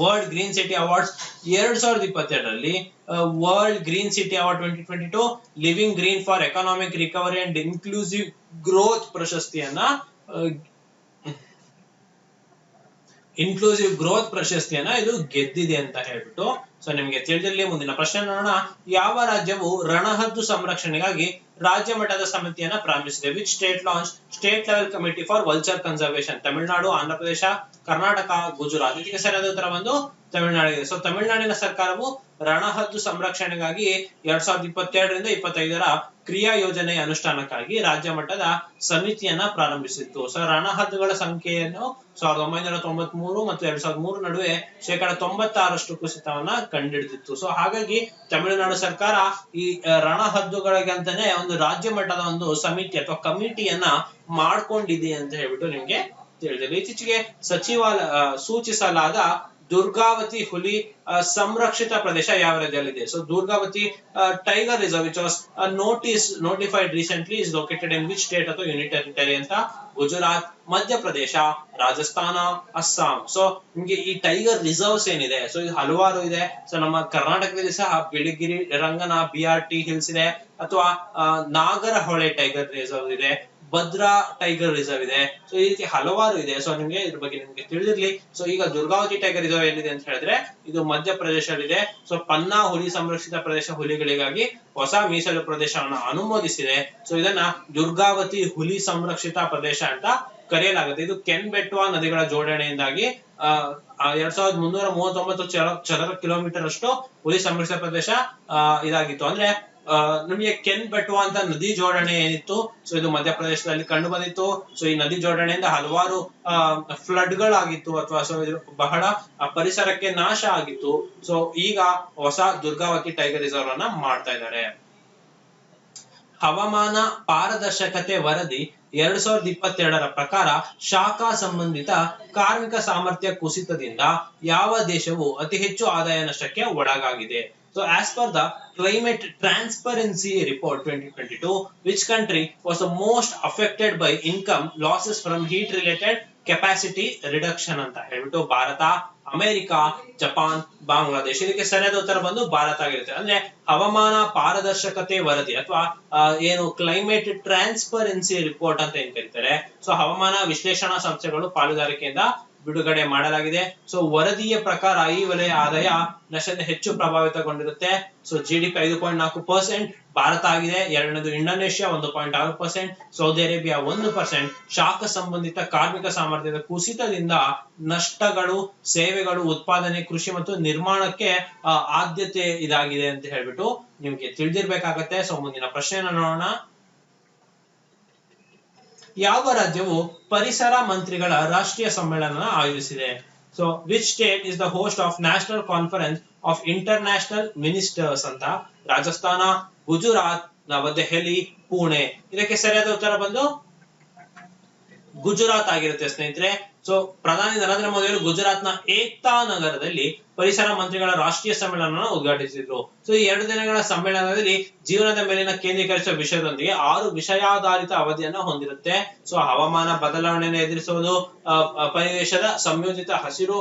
[SPEAKER 2] ವರ್ಲ್ಡ್ ಗ್ರೀನ್ ಸಿಟಿ ಅವಾರ್ಡ್ಸ್ 2022ರಲ್ಲಿ world green city award 2022 living green for economic recovery and inclusive growth ಪ್ರಶಸ್ತಿಯನ್ನ ಇದು ಗೆದ್ದಿದೆ ಅಂತ ಹೇಳ್ಬಿಟ್ಟು ಸೊ ನಿಮ್ಗೆ ತಿಳಿದಿರಲಿ. ಮುಂದಿನ ಪ್ರಶ್ನೆ ನೋಡೋಣ. ಯಾವ ರಾಜ್ಯವು ರಣಹದ್ದು ಸಂರಕ್ಷಣೆಗಾಗಿ ರಾಜ್ಯ ಮಟ್ಟದ ಸಮಿತಿಯನ್ನ ಪ್ರಾರಂಭಿಸಿದೆ? Which state launch state level committee for vulture conservation? Tamil Nadu, Andhra Pradesh, Karnataka, Gujarat. ಇದಕ್ಕೆ ಸರಿಯಾದ ಉತ್ತರ ಬಂದು ತಮಿಳುನಾಡಿದೆ. ಸೊ ತಮಿಳುನಾಡಿನ ಸರ್ಕಾರವು ರಣಹದ್ದು ಸಂರಕ್ಷಣೆಗಾಗಿ 2022ರಿಂದ 2025ರ ಕ್ರಿಯಾ ಯೋಜನೆಯ ಅನುಷ್ಠಾನಕ್ಕಾಗಿ ರಾಜ್ಯ ಮಟ್ಟದ ಸಮಿತಿಯನ್ನ ಪ್ರಾರಂಭಿಸಿತ್ತು. ಸೊ ರಣಹದ್ದುಗಳ ಸಂಖ್ಯೆಯನ್ನು 1993 ಮತ್ತು 2003 ನಡುವೆ 96% ಕುಸಿತವನ್ನ ಕಂಡುಹಿಡಿದಿತ್ತು. ಸೊ ಹಾಗಾಗಿ ತಮಿಳುನಾಡು ಸರ್ಕಾರ ಈ ರಣಹದ್ದುಗಳಿಗೆ ಅಂತಾನೆ ಒಂದು ರಾಜ್ಯ ಮಟ್ಟದ ಒಂದು ಸಮಿತಿ ಅಥವಾ ಕಮಿಟಿಯನ್ನ ಮಾಡ್ಕೊಂಡಿದೆ ಅಂತ ಹೇಳ್ಬಿಟ್ಟು ನಿಮ್ಗೆ ತಿಳಿದಿದೆ. ಇತ್ತೀಚೆಗೆ ಸೂಚಿಸಲಾದ ದುರ್ಗಾವತಿ ಹುಲಿ ಸಂರಕ್ಷಿತ ಪ್ರದೇಶ ಯಾವ ರಾಜ್ಯದಲ್ಲಿದೆ? So Durgavati tiger reserve which was notified recently is located in which state ಅಥವಾ ಯೂನಿಯನ್ ಟೆರಿಟರಿ ಅಂತ ಗುಜರಾತ್, ಮಧ್ಯಪ್ರದೇಶ, ರಾಜಸ್ಥಾನ, ಅಸ್ಸಾಂ. ಸೊ ನಿಮ್ಗೆ ಈ ಟೈಗರ್ ರಿಸರ್ವ್ಸ್ ಏನಿದೆ, ಸೊ ಇದು ಹಲವಾರು ಇದೆ. ಸೊ ನಮ್ಮ ಕರ್ನಾಟಕದಲ್ಲಿ ಸಹ ಬಿಳಿಗಿರಿ ರಂಗನ BRT ಹಿಲ್ಸ್ ಇದೆ, ಅಥವಾ ನಾಗರಹೊಳೆ ಟೈಗರ್ ರಿಸರ್ವ್ ಇದೆ, ಭದ್ರಾ ಟೈಗರ್ ರಿಸರ್ವ್ ಇದೆ. ಸೊ ಈ ರೀತಿ ಹಲವಾರು ಇದೆ. ಸೊ ನಿಮ್ಗೆ ಇದ್ರ ಬಗ್ಗೆ ನಿಮ್ಗೆ ತಿಳಿದಿರ್ಲಿ. ಸೊ ಈಗ ದುರ್ಗಾವತಿ ಟೈಗರ್ ರಿಸರ್ವ್ ಎಲ್ಲಿದೆ ಅಂತ ಹೇಳಿದ್ರೆ ಇದು ಮಧ್ಯಪ್ರದೇಶದಲ್ಲಿದೆ. ಸೊ ಪನ್ನಾ ಹುಲಿ ಸಂರಕ್ಷಿತ ಪ್ರದೇಶ ಹುಲಿಗಳಿಗಾಗಿ ಹೊಸ ಮೀಸಲು ಪ್ರದೇಶವನ್ನು ಅನುಮೋದಿಸಿದೆ. ಸೊ ಇದನ್ನ ದುರ್ಗಾವತಿ ಹುಲಿ ಸಂರಕ್ಷಿತ ಪ್ರದೇಶ ಅಂತ ಕರೆಯಲಾಗುತ್ತೆ. ಇದು ಕೆನ್ ಬೆಟ್ವಾ ನದಿಗಳ ಜೋಡಣೆಯಿಂದಾಗಿ 2339 ಚದರ ಕಿಲೋಮೀಟರ್ ಅಷ್ಟು ಹುಲಿ ಸಂರಕ್ಷಿತ ಪ್ರದೇಶ ಇದಾಗಿತ್ತು. ಅಂದ್ರೆ ನಮಗೆ ಕೆನ್ ಬೆಟ್ವಾ ಅಂತ ನದಿ ಜೋಡಣೆ ಏನಿತ್ತು, ಸೊ ಇದು ಮಧ್ಯಪ್ರದೇಶದಲ್ಲಿ ಕಂಡು ಬಂದಿತ್ತು. ಸೊ ಈ ನದಿ ಜೋಡಣೆಯಿಂದ ಹಲವಾರು ಫ್ಲಡ್ ಗಳಾಗಿತ್ತು, ಅಥವಾ ಸೊ ಇದು ಬಹಳ ಪರಿಸರಕ್ಕೆ ನಾಶ ಆಗಿತ್ತು. ಸೊ ಈಗ ಹೊಸ ದುರ್ಗಾವತಿ ಟೈಗರ್ ರಿಸರ್ವ್ ಅನ್ನ ಮಾಡ್ತಾ ಇದ್ದಾರೆ. ಹವಾಮಾನ ಪಾರದರ್ಶಕತೆ ವರದಿ 2022ರ ಪ್ರಕಾರ ಶಾಖಾ ಸಂಬಂಧಿತ ಕಾರ್ಮಿಕ ಸಾಮರ್ಥ್ಯ ಕುಸಿತದಿಂದ ಯಾವ ದೇಶವು ಅತಿ ಹೆಚ್ಚು ಆದಾಯ ನಷ್ಟಕ್ಕೆ ಒಳಗಾಗಿದೆ? So as per the Climate Transparency Report 2022, which country was the most affected by income losses from heat related capacity reduction ಅಂತ ಹೇಳ್ಬಿಟ್ಟು ಭಾರತ, ಅಮೆರಿಕ, ಜಪಾನ್, ಬಾಂಗ್ಲಾದೇಶ. ಇದಕ್ಕೆ ಸರಿಯಾದ ಉತ್ತರ ಬಂದು ಭಾರತ ಆಗಿರುತ್ತೆ. ಅಂದ್ರೆ ಹವಾಮಾನ ಪಾರದರ್ಶಕತೆ ವರದಿ ಅಥವಾ ಏನು ಕ್ಲೈಮೇಟ್ ಟ್ರಾನ್ಸ್ಪರೆನ್ಸಿ ರಿಪೋರ್ಟ್ ಅಂತ ಏನ್ ಕರೀತಾರೆ, ಸೊ ಹವಾಮಾನ ವಿಶ್ಲೇಷಣಾ ಸಂಸ್ಥೆಗಳು ಪಾಲುದಾರಿಕೆಯಿಂದ ಬಿಡುಗಡೆ ಮಾಡಲಾಗಿದೆ. ಸೊ ವರದಿಯ ಪ್ರಕಾರ ಈ ವಲಯ ಆದಾಯ ನಷ್ಟದಿಂದ ಹೆಚ್ಚು ಪ್ರಭಾವಿತಗೊಂಡಿರುತ್ತೆ. ಸೊ GDP 5.4%, ಭಾರತ ಆಗಿದೆ. ಎರಡನೇದು ಇಂಡೋನೇಷ್ಯಾ 1.6%, ಸೌದಿ ಅರೇಬಿಯಾ 1%. ಶಾಖ ಸಂಬಂಧಿತ ಕಾರ್ಮಿಕ ಸಾಮರ್ಥ್ಯದ ಕುಸಿತದಿಂದ ನಷ್ಟಗಳು, ಸೇವೆಗಳು, ಉತ್ಪಾದನೆ, ಕೃಷಿ ಮತ್ತು ನಿರ್ಮಾಣಕ್ಕೆ ಆದ್ಯತೆ ಇದಾಗಿದೆ ಅಂತ ಹೇಳ್ಬಿಟ್ಟು ನಿಮ್ಗೆ ತಿಳಿದಿರ್ಬೇಕಾಗತ್ತೆ. ಸೊ ಮುಂದಿನ ಪ್ರಶ್ನೆಯನ್ನು ನೋಡೋಣ. ಯಾವ ರಾಜ್ಯವು ಪರಿಸರ ಮಂತ್ರಿಗಳ ರಾಷ್ಟ್ರೀಯ ಸಮ್ಮೇಳನ ಆಯೋಜಿಸಿದೆ? So which state is the host of national conference of international ministers ಅಂತ? ರಾಜಸ್ಥಾನ, ಗುಜರಾತ್, ನವದೆಹಲಿ, ಪುಣೆ. ಇದಕ್ಕೆ ಸರಿಯಾದ ಉತ್ತರ ಬಂದು ಗುಜರಾತ್ ಆಗಿರುತ್ತೆ ಸ್ನೇಹಿತರೆ. ಸೊ ಪ್ರಧಾನಿ ನರೇಂದ್ರ ಮೋದಿ ಅವರು ಗುಜರಾತ್ ನ ಏಕ್ತಾ ನಗರದಲ್ಲಿ ಪರಿಸರ ಮಂತ್ರಿಗಳ ರಾಷ್ಟ್ರೀಯ ಸಮ್ಮೇಳನ ಉದ್ಘಾಟಿಸಿದ್ರು. ಸೊ ಈ 2 ದಿನಗಳ ಸಮ್ಮೇಳನದಲ್ಲಿ ಜೀವನದ ಮೇಲಿನ ಕೇಂದ್ರೀಕರಿಸುವ ವಿಷಯದೊಂದಿಗೆ 6 ವಿಷಯಾಧಾರಿತ ಅವಧಿಯನ್ನ ಹೊಂದಿರುತ್ತೆ. ಸೊ ಹವಾಮಾನ ಬದಲಾವಣೆಯನ್ನು ಎದುರಿಸುವುದು, ಪರಿವೇಶದ ಸಂಯೋಜಿತ ಹಸಿರು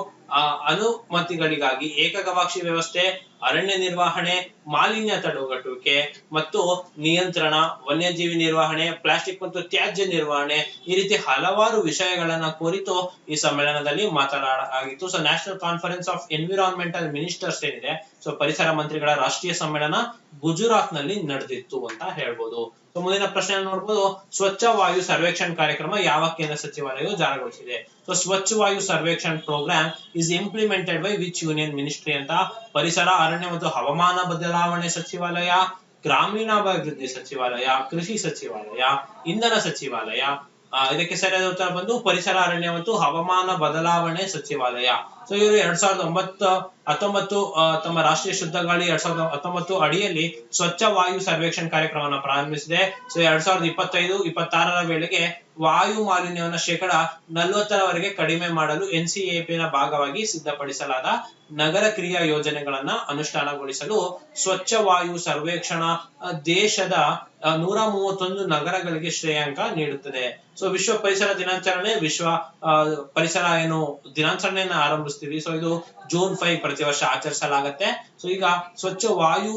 [SPEAKER 2] ಅನುಮತಿಗಳಿಗಾಗಿ ಏಕಗವಾಕ್ಷಿ ವ್ಯವಸ್ಥೆ, ಅರಣ್ಯ ನಿರ್ವಹಣೆ, ಮಾಲಿನ್ಯ ತಡೆಗಟ್ಟುವಿಕೆ ಮತ್ತು ನಿಯಂತ್ರಣ, ವನ್ಯಜೀವಿ ನಿರ್ವಹಣೆ, ಪ್ಲಾಸ್ಟಿಕ್ ಮತ್ತು ತ್ಯಾಜ್ಯ ನಿರ್ವಹಣೆ, ಈ ರೀತಿ ಹಲವಾರು ವಿಷಯಗಳನ್ನ ಕುರಿತು ಈ ಸಮ್ಮೇಳನದಲ್ಲಿ ಮಾತನಾಡಲಾಗಿತ್ತು. So national conference of environmental ministers ಏನಿದೆ, ಸೊ ಪರಿಸರ ಮಂತ್ರಿಗಳ ರಾಷ್ಟ್ರೀಯ ಸಮ್ಮೇಳನ ಗುಜರಾತ್ ನಲ್ಲಿ ನಡೆದಿತ್ತು ಅಂತ ಹೇಳ್ಬೋದು. ಸೊ ಮುಂದಿನ ಪ್ರಶ್ನೆ ನೋಡಬಹುದು. ಸ್ವಚ್ಛ ವಾಯು ಸರ್ವೇಕ್ಷಣ್ ಕಾರ್ಯಕ್ರಮ ಯಾವ ಕೇಂದ್ರ ಸಚಿವಾಲಯವು ಜಾರಿಗೊಳಿಸಿದೆ? So Swachh Vayu Survekshan programme is implemented by which union ministry ಅಂತ? ಪರಿಸರ, ಅರಣ್ಯ ಮತ್ತು ಹವಾಮಾನ ಬದಲಾವಣೆ ಸಚಿವಾಲಯ, ಗ್ರಾಮೀಣಾಭಿವೃದ್ಧಿ ಸಚಿವಾಲಯ, ಕೃಷಿ ಸಚಿವಾಲಯ, ಇಂಧನ ಸಚಿವಾಲಯ. ಇದಕ್ಕೆ ಸರಿಯಾದ ಉತ್ತರ ಬಂದು ಪರಿಸರ, ಅರಣ್ಯ ಮತ್ತು ಹವಾಮಾನ ಬದಲಾವಣೆ ಸಚಿವಾಲಯ. ಸೊ ಇವರು 2019 ತಮ್ಮ ರಾಷ್ಟ್ರೀಯ ಶುದ್ಧ ಗಾಳಿ 2019 ಅಡಿಯಲ್ಲಿ ಸ್ವಚ್ಛ ವಾಯು ಸರ್ವೇಕ್ಷಣ್ ಕಾರ್ಯಕ್ರಮವನ್ನು ಪ್ರಾರಂಭಿಸಿದೆ. ಸೊ 2025-26ರ ವೇಳೆಗೆ ವಾಯು ಮಾಲಿನ್ಯವನ್ನು 40%ರವರೆಗೆ ಕಡಿಮೆ ಮಾಡಲು NCAP ನ ಭಾಗವಾಗಿ ಸಿದ್ಧಪಡಿಸಲಾದ ನಗರ ಕ್ರಿಯಾ ಯೋಜನೆಗಳನ್ನ ಅನುಷ್ಠಾನಗೊಳಿಸಲು ಸ್ವಚ್ಛ ವಾಯು ಸರ್ವೇಕ್ಷಣಾ ದೇಶದ 131 ನಗರಗಳಿಗೆ ಶ್ರೇಯಾಂಕ ನೀಡುತ್ತದೆ. ಸೊ ವಿಶ್ವ ಪರಿಸರ ದಿನಾಚರಣೆ, ವಿಶ್ವ ಪರಿಸರ ಏನು ದಿನಾಚರಣೆಯನ್ನ ಆರಂಭಿಸ್ತೀವಿ. ಸೊ ಇದು June 5 ಪ್ರತಿ ವರ್ಷ ಆಚರಿಸಲಾಗತ್ತೆ. ಸೊ ಈಗ ಸ್ವಚ್ಛ ವಾಯು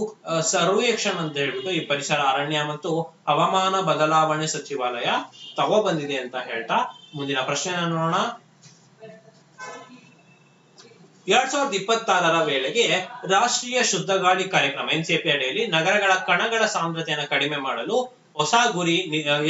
[SPEAKER 2] ಸರ್ವೇಕ್ಷಣ್ ಅಂತ ಹೇಳ್ಬಿಟ್ಟು ಈ ಪರಿಸರ, ಅರಣ್ಯ ಮತ್ತು ಹವಾಮಾನ ಬದಲಾವಣೆ ಸಚಿವಾಲಯ ತಗೊಬಂದಿದೆ ಅಂತ ಹೇಳ್ತಾ ಮುಂದಿನ ಪ್ರಶ್ನೆನ ನೋಡೋಣ. 2026ರ ವೇಳೆಗೆ ರಾಷ್ಟ್ರೀಯ ಶುದ್ಧ ಗಾಳಿ ಕಾರ್ಯಕ್ರಮ NCAP ಅಡಿಯಲ್ಲಿ ನಗರಗಳ ಕಣಗಳ ಸಾಂದ್ರತೆಯನ್ನು ಕಡಿಮೆ ಮಾಡಲು ಹೊಸ ಗುರಿ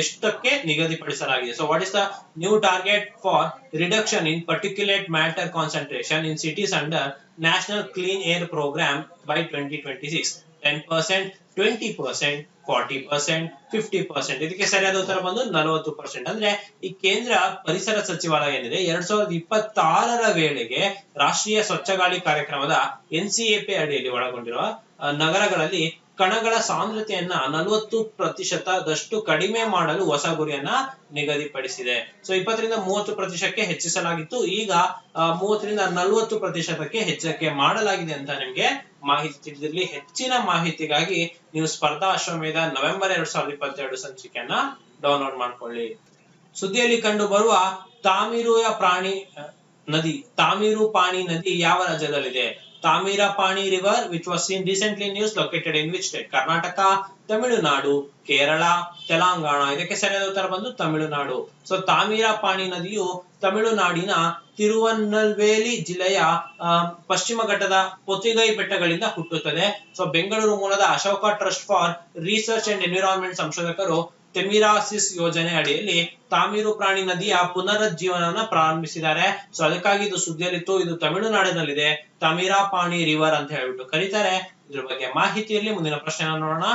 [SPEAKER 2] ಎಷ್ಟಕ್ಕೆ ನಿಗದಿಪಡಿಸಲಾಗಿದೆ? So what is the new target for reduction in particulate matter concentration in cities under National Clean Air Programme by 2026? 10%, 20%, 40%, 50%. ಇದಕ್ಕೆ ಸರಿಯಾದ ಉತ್ತರ ಬಂದು 40%. ಅಂದ್ರೆ ಈ ಕೇಂದ್ರ ಪರಿಸರ ಸಚಿವಾಲಯ ಏನಿದೆ 2026ರ ವೇಳೆಗೆ ರಾಷ್ಟ್ರೀಯ ಸ್ವಚ್ಛ ಗಾಳಿ ಕಾರ್ಯಕ್ರಮದ NCAP ಅಡಿಯಲ್ಲಿ ಒಳಗೊಂಡಿರುವ ನಗರಗಳಲ್ಲಿ ಕಣಗಳ ಸಾಂದ್ರತೆಯನ್ನ 40%ದಷ್ಟು ಕಡಿಮೆ ಮಾಡಲು ಹೊಸ ಗುರಿಯನ್ನ ನಿಗದಿಪಡಿಸಿದೆ. ಸೊ 20ರಿಂದ 30%ಕ್ಕೆ ಹೆಚ್ಚಿಸಲಾಗಿತ್ತು. ಈಗ 30ರಿಂದ 40%ಕ್ಕೆ ಹೆಚ್ಚಿಕೆ ಮಾಡಲಾಗಿದೆ ಅಂತ ನಿಮ್ಗೆ ಮಾಹಿತಿ ತಿಳಿದಿರಲಿ. ಹೆಚ್ಚಿನ ಮಾಹಿತಿಗಾಗಿ ನೀವು ಸ್ಪರ್ಧಾ ಅಶ್ವಮೇಧ ನವೆಂಬರ್ 2022 ಸಂಚಿಕೆಯನ್ನ ಡೌನ್ಲೋಡ್ ಮಾಡ್ಕೊಳ್ಳಿ. ಸುದ್ದಿಯಲ್ಲಿ ಕಂಡು ಬರುವ ತಾಮಿರುಪಾಣಿ ನದಿ ಯಾವ ರಾಜ್ಯದಲ್ಲಿದೆ? ತಾಮಿರಪಾಣಿ river which was seen recently news located in which state? Karnataka, Tamil Nadu, Kerala, Telangana. ಇದಕ್ಕೆ ಸರಿಯಾದ ಉತ್ತರ ಬಂದು ತಮಿಳುನಾಡು. ಸೊ ತಾಮಿರಪಾಣಿ ನದಿಯು ತಮಿಳುನಾಡಿನ ತಿರುವನ್ನಲ್ವೇಲಿ ಜಿಲ್ಲೆಯ ಪಶ್ಚಿಮ ಘಟ್ಟದ ಪೊತಿಗೈ ಬೆಟ್ಟಗಳಿಂದ ಹುಟ್ಟುತ್ತದೆ. ಸೊ ಬೆಂಗಳೂರು ಮೂಲದ Ashoka trust for research and environment ಸಂಶೋಧಕರು ಟೆಮಿರಾಸಿಸ್ ಯೋಜನೆ ಅಡಿಯಲ್ಲಿ ತಾಮಿರುಪಾಣಿ ನದಿಯ ಪುನರುಜ್ಜೀವನ ಪ್ರಾರಂಭಿಸಿದ್ದಾರೆ. ಸೊ ಅದಕ್ಕಾಗಿ ಇದು ಸುದ್ದಿಯಲ್ಲಿತ್ತು. ಇದು ತಮಿಳುನಾಡಿನಲ್ಲಿದೆ, ತಾಮಿರಪಾಣಿ ರಿವರ್ ಅಂತ ಹೇಳ್ಬಿಟ್ಟು ಕರೀತಾರೆ. ಇದ್ರ ಬಗ್ಗೆ ಮಾಹಿತಿಯಲ್ಲಿ ಮುಂದಿನ ಪ್ರಶ್ನೆ ನೋಡೋಣ.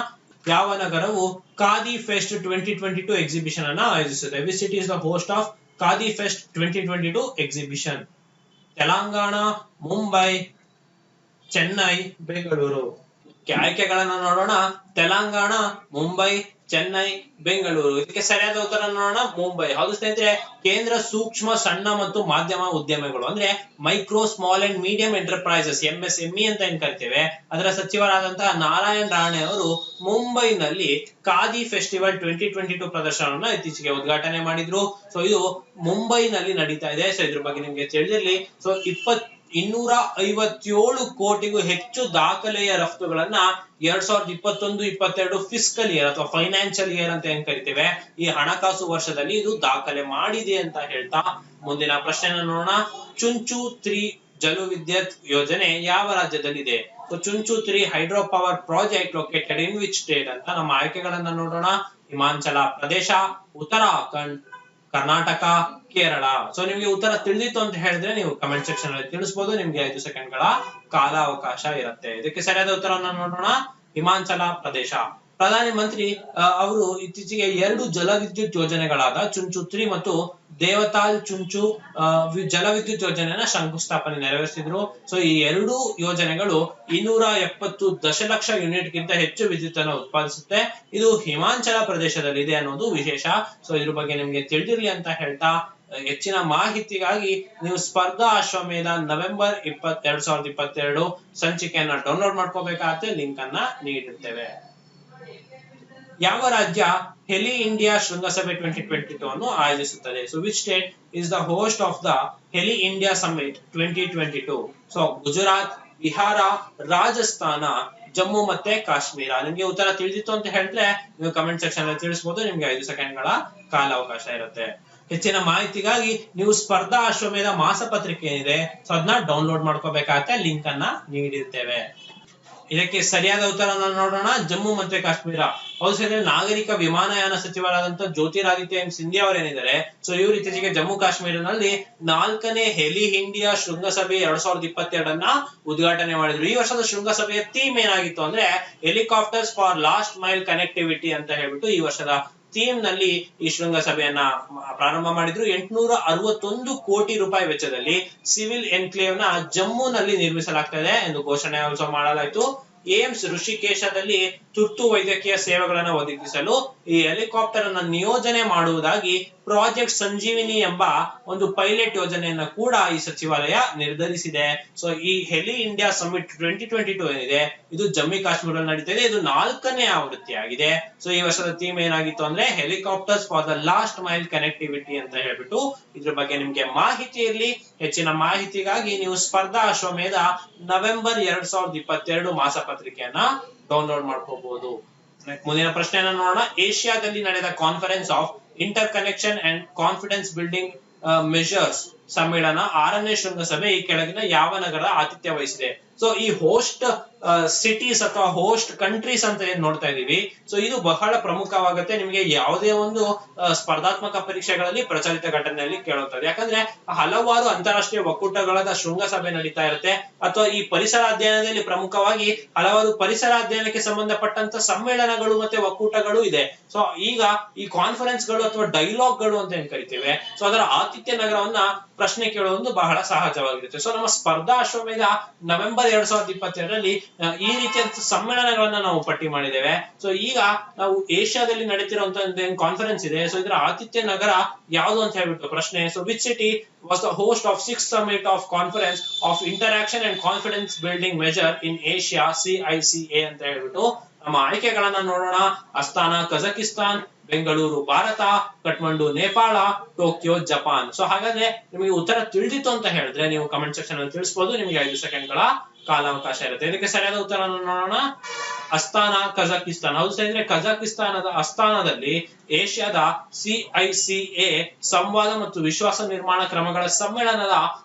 [SPEAKER 2] ಯಾವ ನಗರವು ಖಾದಿ ಫೆಸ್ಟ್ 2022 ಎಕ್ಸಿಬಿಷನ್ ಅನ್ನ ಆಯೋಜಿಸಿದೆ? Which city is the host of Khadi fest 2022 exhibition? Telangana, Mumbai, Chennai, Bengaluru. ಆಯ್ಕೆಗಳನ್ನ ನೋಡೋಣ. ತೆಲಂಗಾಣ, ಮುಂಬೈ, ಚೆನ್ನೈ, ಬೆಂಗಳೂರು. ಇದಕ್ಕೆ ಸರಿಯಾದ ಉತ್ತರ ನೋಡೋಣ, ಮುಂಬೈ. ಹೌದು ಸ್ನೇಹಿತರೆ, ಕೇಂದ್ರ ಸೂಕ್ಷ್ಮ, ಸಣ್ಣ ಮತ್ತು ಮಾಧ್ಯಮ ಉದ್ಯಮಗಳು ಅಂದ್ರೆ micro, small and medium enterprises MSME ಅಂತ ಏನ್ ಕರಿತೇವೆ, ಅದರ ಸಚಿವರಾದಂತಹ ನಾರಾಯಣ್ ರಾಣೆ ಅವರು ಮುಂಬೈನಲ್ಲಿ ಖಾದಿ ಫೆಸ್ಟಿವಲ್ 2022 ಪ್ರದರ್ಶನವನ್ನ ಇತ್ತೀಚೆಗೆ ಉದ್ಘಾಟನೆ ಮಾಡಿದ್ರು. ಸೊ ಇದು ಮುಂಬೈನಲ್ಲಿ ನಡೀತಾ ಇದೆ. ಸೊ ಇದ್ರ ಬಗ್ಗೆ ನಿಮ್ಗೆ ತಿಳಿದಿರಲಿ. ಸೊ 257 ಕೋಟಿಗೂ ಹೆಚ್ಚು ದಾಖಲೆಯ ರಫ್ತುಗಳನ್ನ 2021-22 ಫಿಸ್ಕಲ್ ಇಯರ್ ಅಥವಾ ಫೈನಾನ್ಷಿಯಲ್ ಇಯರ್ ಅಂತ ಏನ್ ಕರಿತೇವೆ, ಈ ಹಣಕಾಸು ವರ್ಷದಲ್ಲಿ ಇದು ದಾಖಲೆ ಮಾಡಿದೆ ಅಂತ ಹೇಳ್ತಾ ಮುಂದಿನ ಪ್ರಶ್ನೆ ನೋಡೋಣ. ಚುಂಚು 3 ಜಲ ವಿದ್ಯುತ್ ಯೋಜನೆ ಯಾವ ರಾಜ್ಯದಲ್ಲಿದೆ? ಚುಂಚು 3 hydro power project located in which state ಅಂತ ನಮ್ಮ ಆಯ್ಕೆಗಳನ್ನ ನೋಡೋಣ. ಹಿಮಾಚಲ ಪ್ರದೇಶ, ಉತ್ತರಾಖಂಡ್, ಕರ್ನಾಟಕ, ಕೇರಳ. ಸೊ ನಿಮ್ಗೆ ಉತ್ತರ ತಿಳಿದಿತ್ತು ಅಂತ ಹೇಳಿದ್ರೆ ನೀವು ಕಮೆಂಟ್ ಸೆಕ್ಷನ್ ಅಲ್ಲಿ ತಿಳಿಸಬಹುದು. ನಿಮ್ಗೆ 5 ಸೆಕೆಂಡ್ಗಳ ಕಾಲಾವಕಾಶ ಇರುತ್ತೆ. ಇದಕ್ಕೆ ಸರಿಯಾದ ಉತ್ತರವನ್ನು ನೋಡೋಣ. ಹಿಮಾಚಲ ಪ್ರದೇಶ. ಪ್ರಧಾನಿ ಮಂತ್ರಿ ಅವರು ಇತ್ತೀಚೆಗೆ 2 ಜಲವಿದ್ಯುತ್ ಯೋಜನೆಗಳಾದ ಚುಂಚು 3 ಮತ್ತು ದೇವತಾಲ್ ಚುಂಚು ಜಲವಿದ್ಯುತ್ ಯೋಜನೆಯನ್ನ ಶಂಕುಸ್ಥಾಪನೆ ನೆರವೇರಿಸಿದ್ರು. ಸೊ ಈ 2 ಯೋಜನೆಗಳು 270 ದಶಲಕ್ಷ ಯೂನಿಟ್ ಗಿಂತ ಹೆಚ್ಚು ವಿದ್ಯುತ್ ಅನ್ನು ಉತ್ಪಾದಿಸುತ್ತೆ. ಇದು ಹಿಮಾಚಲ ಪ್ರದೇಶದಲ್ಲಿ ಇದೆ ಅನ್ನೋದು ವಿಶೇಷ. ಸೊ ಇದ್ರ ಬಗ್ಗೆ ನಿಮ್ಗೆ ತಿಳಿದಿರ್ಲಿ ಅಂತ ಹೇಳ್ತಾ, ಹೆಚ್ಚಿನ ಮಾಹಿತಿಗಾಗಿ ನೀವು ಸ್ಪರ್ಧಾ ಅಶ್ವಮೇಧ ನವೆಂಬರ್ 20, 2022 ಸಂಚಿಕೆಯನ್ನ ಡೌನ್ಲೋಡ್ ಮಾಡ್ಕೋಬೇಕಾಗತ್ತೆ. ಲಿಂಕ್ ಅನ್ನ ನೀಡಿರ್ತೇವೆ. ಯಾವ ರಾಜ್ಯ ಹೆಲಿ ಇಂಡಿಯಾ ಶೃಂಗಸಭೆ 2022 ಅನ್ನು ಆಯೋಜಿಸುತ್ತದೆ? So which state is the host of the heli India summit 2022? So Gujarat, Bihar, Rajasthan, Jammu ಮತ್ತೆ ಕಾಶ್ಮೀರ. ನಿಮ್ಗೆ ಉತ್ತರ ತಿಳಿದಿತ್ತು ಅಂತ ಹೇಳಿದ್ರೆ ನೀವು ಕಮೆಂಟ್ ಸೆಕ್ಷನ್ ಅಲ್ಲಿ ತಿಳಿಸಬಹುದು. ನಿಮ್ಗೆ 5 ಸೆಕೆಂಡ್ಗಳ ಕಾಲಾವಕಾಶ ಇರುತ್ತೆ. ಹೆಚ್ಚಿನ ಮಾಹಿತಿಗಾಗಿ ನೀವು ಸ್ಪರ್ಧಾ ಅಶ್ವಮೇಧ ಮಾಸಪತ್ರಿಕೆ ಏನಿದೆ ಸೊ ಅದನ್ನ ಡೌನ್ಲೋಡ್ ಮಾಡ್ಕೋಬೇಕಾಗತ್ತೆ. ಲಿಂಕ್ ಅನ್ನ ನೀಡಿರ್ತೇವೆ. ಇದಕ್ಕೆ ಸರಿಯಾದ ಉತ್ತರವನ್ನು ನೋಡೋಣ. ಜಮ್ಮು ಮತ್ತೆ ಕಾಶ್ಮೀರ. ಹೌದು, ನಾಗರಿಕ ವಿಮಾನಯಾನ ಸಚಿವರಾದಂತಹ ಜ್ಯೋತಿರಾದಿತ್ಯ ಸಿಂಧ್ಯಾ ಅವರೇನಿದ್ದಾರೆ, ಸೊ ಇವರು ಇತ್ತೀಚೆಗೆ ಜಮ್ಮು ಕಾಶ್ಮೀರನಲ್ಲಿ 4ನೇ ಹೆಲಿ ಇಂಡಿಯಾ ಶೃಂಗಸಭೆ 2022 ಅನ್ನ ಉದ್ಘಾಟನೆ ಮಾಡಿದ್ರು. ಈ ವರ್ಷದ ಶೃಂಗಸಭೆಯ ಥೀಮ್ ಏನಾಗಿತ್ತು ಅಂದ್ರೆ helicopters for last mile connectivity ಅಂತ ಹೇಳ್ಬಿಟ್ಟು ಈ ವರ್ಷದ ಥೀಮ್ ನಲ್ಲಿ ಈ ಶೃಂಗಸಭೆಯನ್ನ ಪ್ರಾರಂಭ ಮಾಡಿದ್ರು. 861 ಕೋಟಿ ರೂಪಾಯಿ ವೆಚ್ಚದಲ್ಲಿ ಸಿವಿಲ್ ಎನ್ಕ್ಲೇವ್ ನ ಜಮ್ಮುನಲ್ಲಿ ನಿರ್ಮಿಸಲಾಗ್ತದೆ ಎಂದು ಘೋಷಣೆ ಆಲ್ಸೋ ಮಾಡಲಾಯಿತು. ಏಮ್ಸ್ ಋಷಿಕೇಶದಲ್ಲಿ ತುರ್ತು ವೈದ್ಯಕೀಯ ಸೇವೆಗಳನ್ನು ಒದಗಿಸಲು ಈ ಹೆಲಿಕಾಪ್ಟರ್ ಅನ್ನ ನಿಯೋಜನೆ ಮಾಡುವುದಾಗಿ ಪ್ರಾಜೆಕ್ಟ್ ಸಂಜೀವಿನಿ ಎಂಬ ಒಂದು ಪೈಲಟ್ ಯೋಜನೆಯನ್ನ ಕೂಡ ಈ ಸಚಿವಾಲಯ ನಿರ್ಧರಿಸಿದೆ. ಸೊ ಈ ಹೆಲಿ ಇಂಡಿಯಾ ಸಮಿಟ್ 2022 ಏನಿದೆ ಇದು ಜಮ್ಮು ಕಾಶ್ಮೀರದಲ್ಲಿ ನಡೀತಿದೆ. ಇದು 4ನೇ ಆವೃತ್ತಿ ಆಗಿದೆ. ಸೊ ಈ ವರ್ಷದ ಥೀಮ್ ಏನಾಗಿತ್ತು ಅಂದ್ರೆ helicopters for the last mile connectivity ಅಂತ ಹೇಳ್ಬಿಟ್ಟು ಇದ್ರ ಬಗ್ಗೆ ನಿಮ್ಗೆ ಮಾಹಿತಿ ಇರಲಿ. ಹೆಚ್ಚಿನ ಮಾಹಿತಿಗಾಗಿ ನೀವು ಸ್ಪರ್ಧಾ ಅಶ್ವಮೇಧ ನವೆಂಬರ್ 2022 ಮಾಸಪತ್ರಿಕೆಯನ್ನ ಡೌನ್ಲೋಡ್ ಮಾಡ್ಕೋಬಹುದು. ಮುಂದಿನ ಪ್ರಶ್ನೆಯನ್ನ ನೋಡೋಣ. ಏಷ್ಯಾದಲ್ಲಿ ನಡೆದ conference of inter connection and confidence building measures ಸಮ್ಮೇಳನ 6ನೇ ಶೃಂಗಸಭೆ ಈ ಕೆಳಗಿನ ಯಾವ ನಗರ ಆತಿಥ್ಯ ವಹಿಸಿದೆ? ಸೊ ಈ ಹೋಸ್ಟ್ ಸಿಟೀಸ್ ಅಥವಾ ಹೋಸ್ಟ್ ಕಂಟ್ರೀಸ್ ಅಂತ ಏನ್ ನೋಡ್ತಾ ಇದೀವಿ, ಸೊ ಇದು ಬಹಳ ಪ್ರಮುಖವಾಗುತ್ತೆ. ನಿಮಗೆ ಯಾವುದೇ ಒಂದು ಸ್ಪರ್ಧಾತ್ಮಕ ಪರೀಕ್ಷೆಗಳಲ್ಲಿ ಪ್ರಚಲಿತ ಘಟನೆಯಲ್ಲಿ ಕೇಳುತ್ತದೆ. ಯಾಕಂದ್ರೆ ಹಲವಾರು ಅಂತಾರಾಷ್ಟ್ರೀಯ ಒಕ್ಕೂಟಗಳಾದ ಶೃಂಗಸಭೆ ನಡೀತಾ ಇರುತ್ತೆ. ಅಥವಾ ಈ ಪರಿಸರ ಅಧ್ಯಯನದಲ್ಲಿ ಪ್ರಮುಖವಾಗಿ ಹಲವಾರು ಪರಿಸರ ಅಧ್ಯಯನಕ್ಕೆ ಸಂಬಂಧಪಟ್ಟಂತ ಸಮ್ಮೇಳನಗಳು ಮತ್ತೆ ಒಕ್ಕೂಟಗಳು ಇದೆ. ಸೊ ಈಗ ಈ ಕಾನ್ಫರೆನ್ಸ್ ಗಳು ಅಥವಾ ಡೈಲಾಗ್ ಗಳು ಅಂತ ಏನ್ ಕರಿತೇವೆ, ಸೊ ಅದರ ಆತಿಥ್ಯ ನಗರವನ್ನ ಪ್ರಶ್ನೆ ಕೇಳುವುದು ಬಹಳ ಸಹಜವಾಗಿರುತ್ತೆ. ಸೊ ನಮ್ಮ ಸ್ಪರ್ಧಾ ಅಶ್ವಮೇಧ ನವೆಂಬರ್ 2022 ಈ ರೀತಿಯ ಸಮ್ಮೇಳನಗಳನ್ನ ನಾವು ಪಟ್ಟಿ ಮಾಡಿದ್ದೇವೆ. ಸೊ ಈಗ ನಾವು ಏಷ್ಯಾದಲ್ಲಿ ನಡೀತಿರುವಂತಹ ಕಾನ್ಫರೆನ್ಸ್ ಇದೆ, ಸೊ ಇದರ ಆತಿಥ್ಯ ನಗರ ಯಾವುದು ಅಂತ ಹೇಳ್ಬಿಟ್ಟು ಪ್ರಶ್ನೆ. So which city was the host of 6th summit of conference of interaction and confidence building measure in Asia CICA ಅಂತ ಹೇಳ್ಬಿಟ್ಟು ನಮ್ಮ ಆಯ್ಕೆಗಳನ್ನ ನೋಡೋಣ. Asthana Kazakhstan, Bengaluru Bharat, Kathmandu Nepal, Tokyo Japan. So ಹಾಗಾದ್ರೆ ನಿಮಗೆ ಉತ್ತರ ತಿಳಿದಿತ್ತು ಅಂತ ಹೇಳಿದ್ರೆ ನೀವು ಕಮೆಂಟ್ ಸೆಕ್ಷನ್ ಅಲ್ಲಿ ತಿಳಿಸಬಹುದು. ನಿಮಗೆ 5 ಸೆಕೆಂಡ್ಗಳ ಕಾಲಾವಕಾಶ ಇರುತ್ತೆ. ಇದಕ್ಕೆ ಸರಿಯಾದ ಉತ್ತರ ನೋಡೋಣ. ಅಸ್ತಾನ ಕಜಕಿಸ್ತಾನ್. ಹೌದು ಸ್ನೇಹಿತರೆ, ಕಜಕಿಸ್ತಾನದ ಅಸ್ತಾನದಲ್ಲಿ ಏಷ್ಯಾದ CICA ಸಂವಾದ ಮತ್ತು ವಿಶ್ವಾಸ ನಿರ್ಮಾಣ ಕ್ರಮಗಳ ಸಮ್ಮೇಳನದ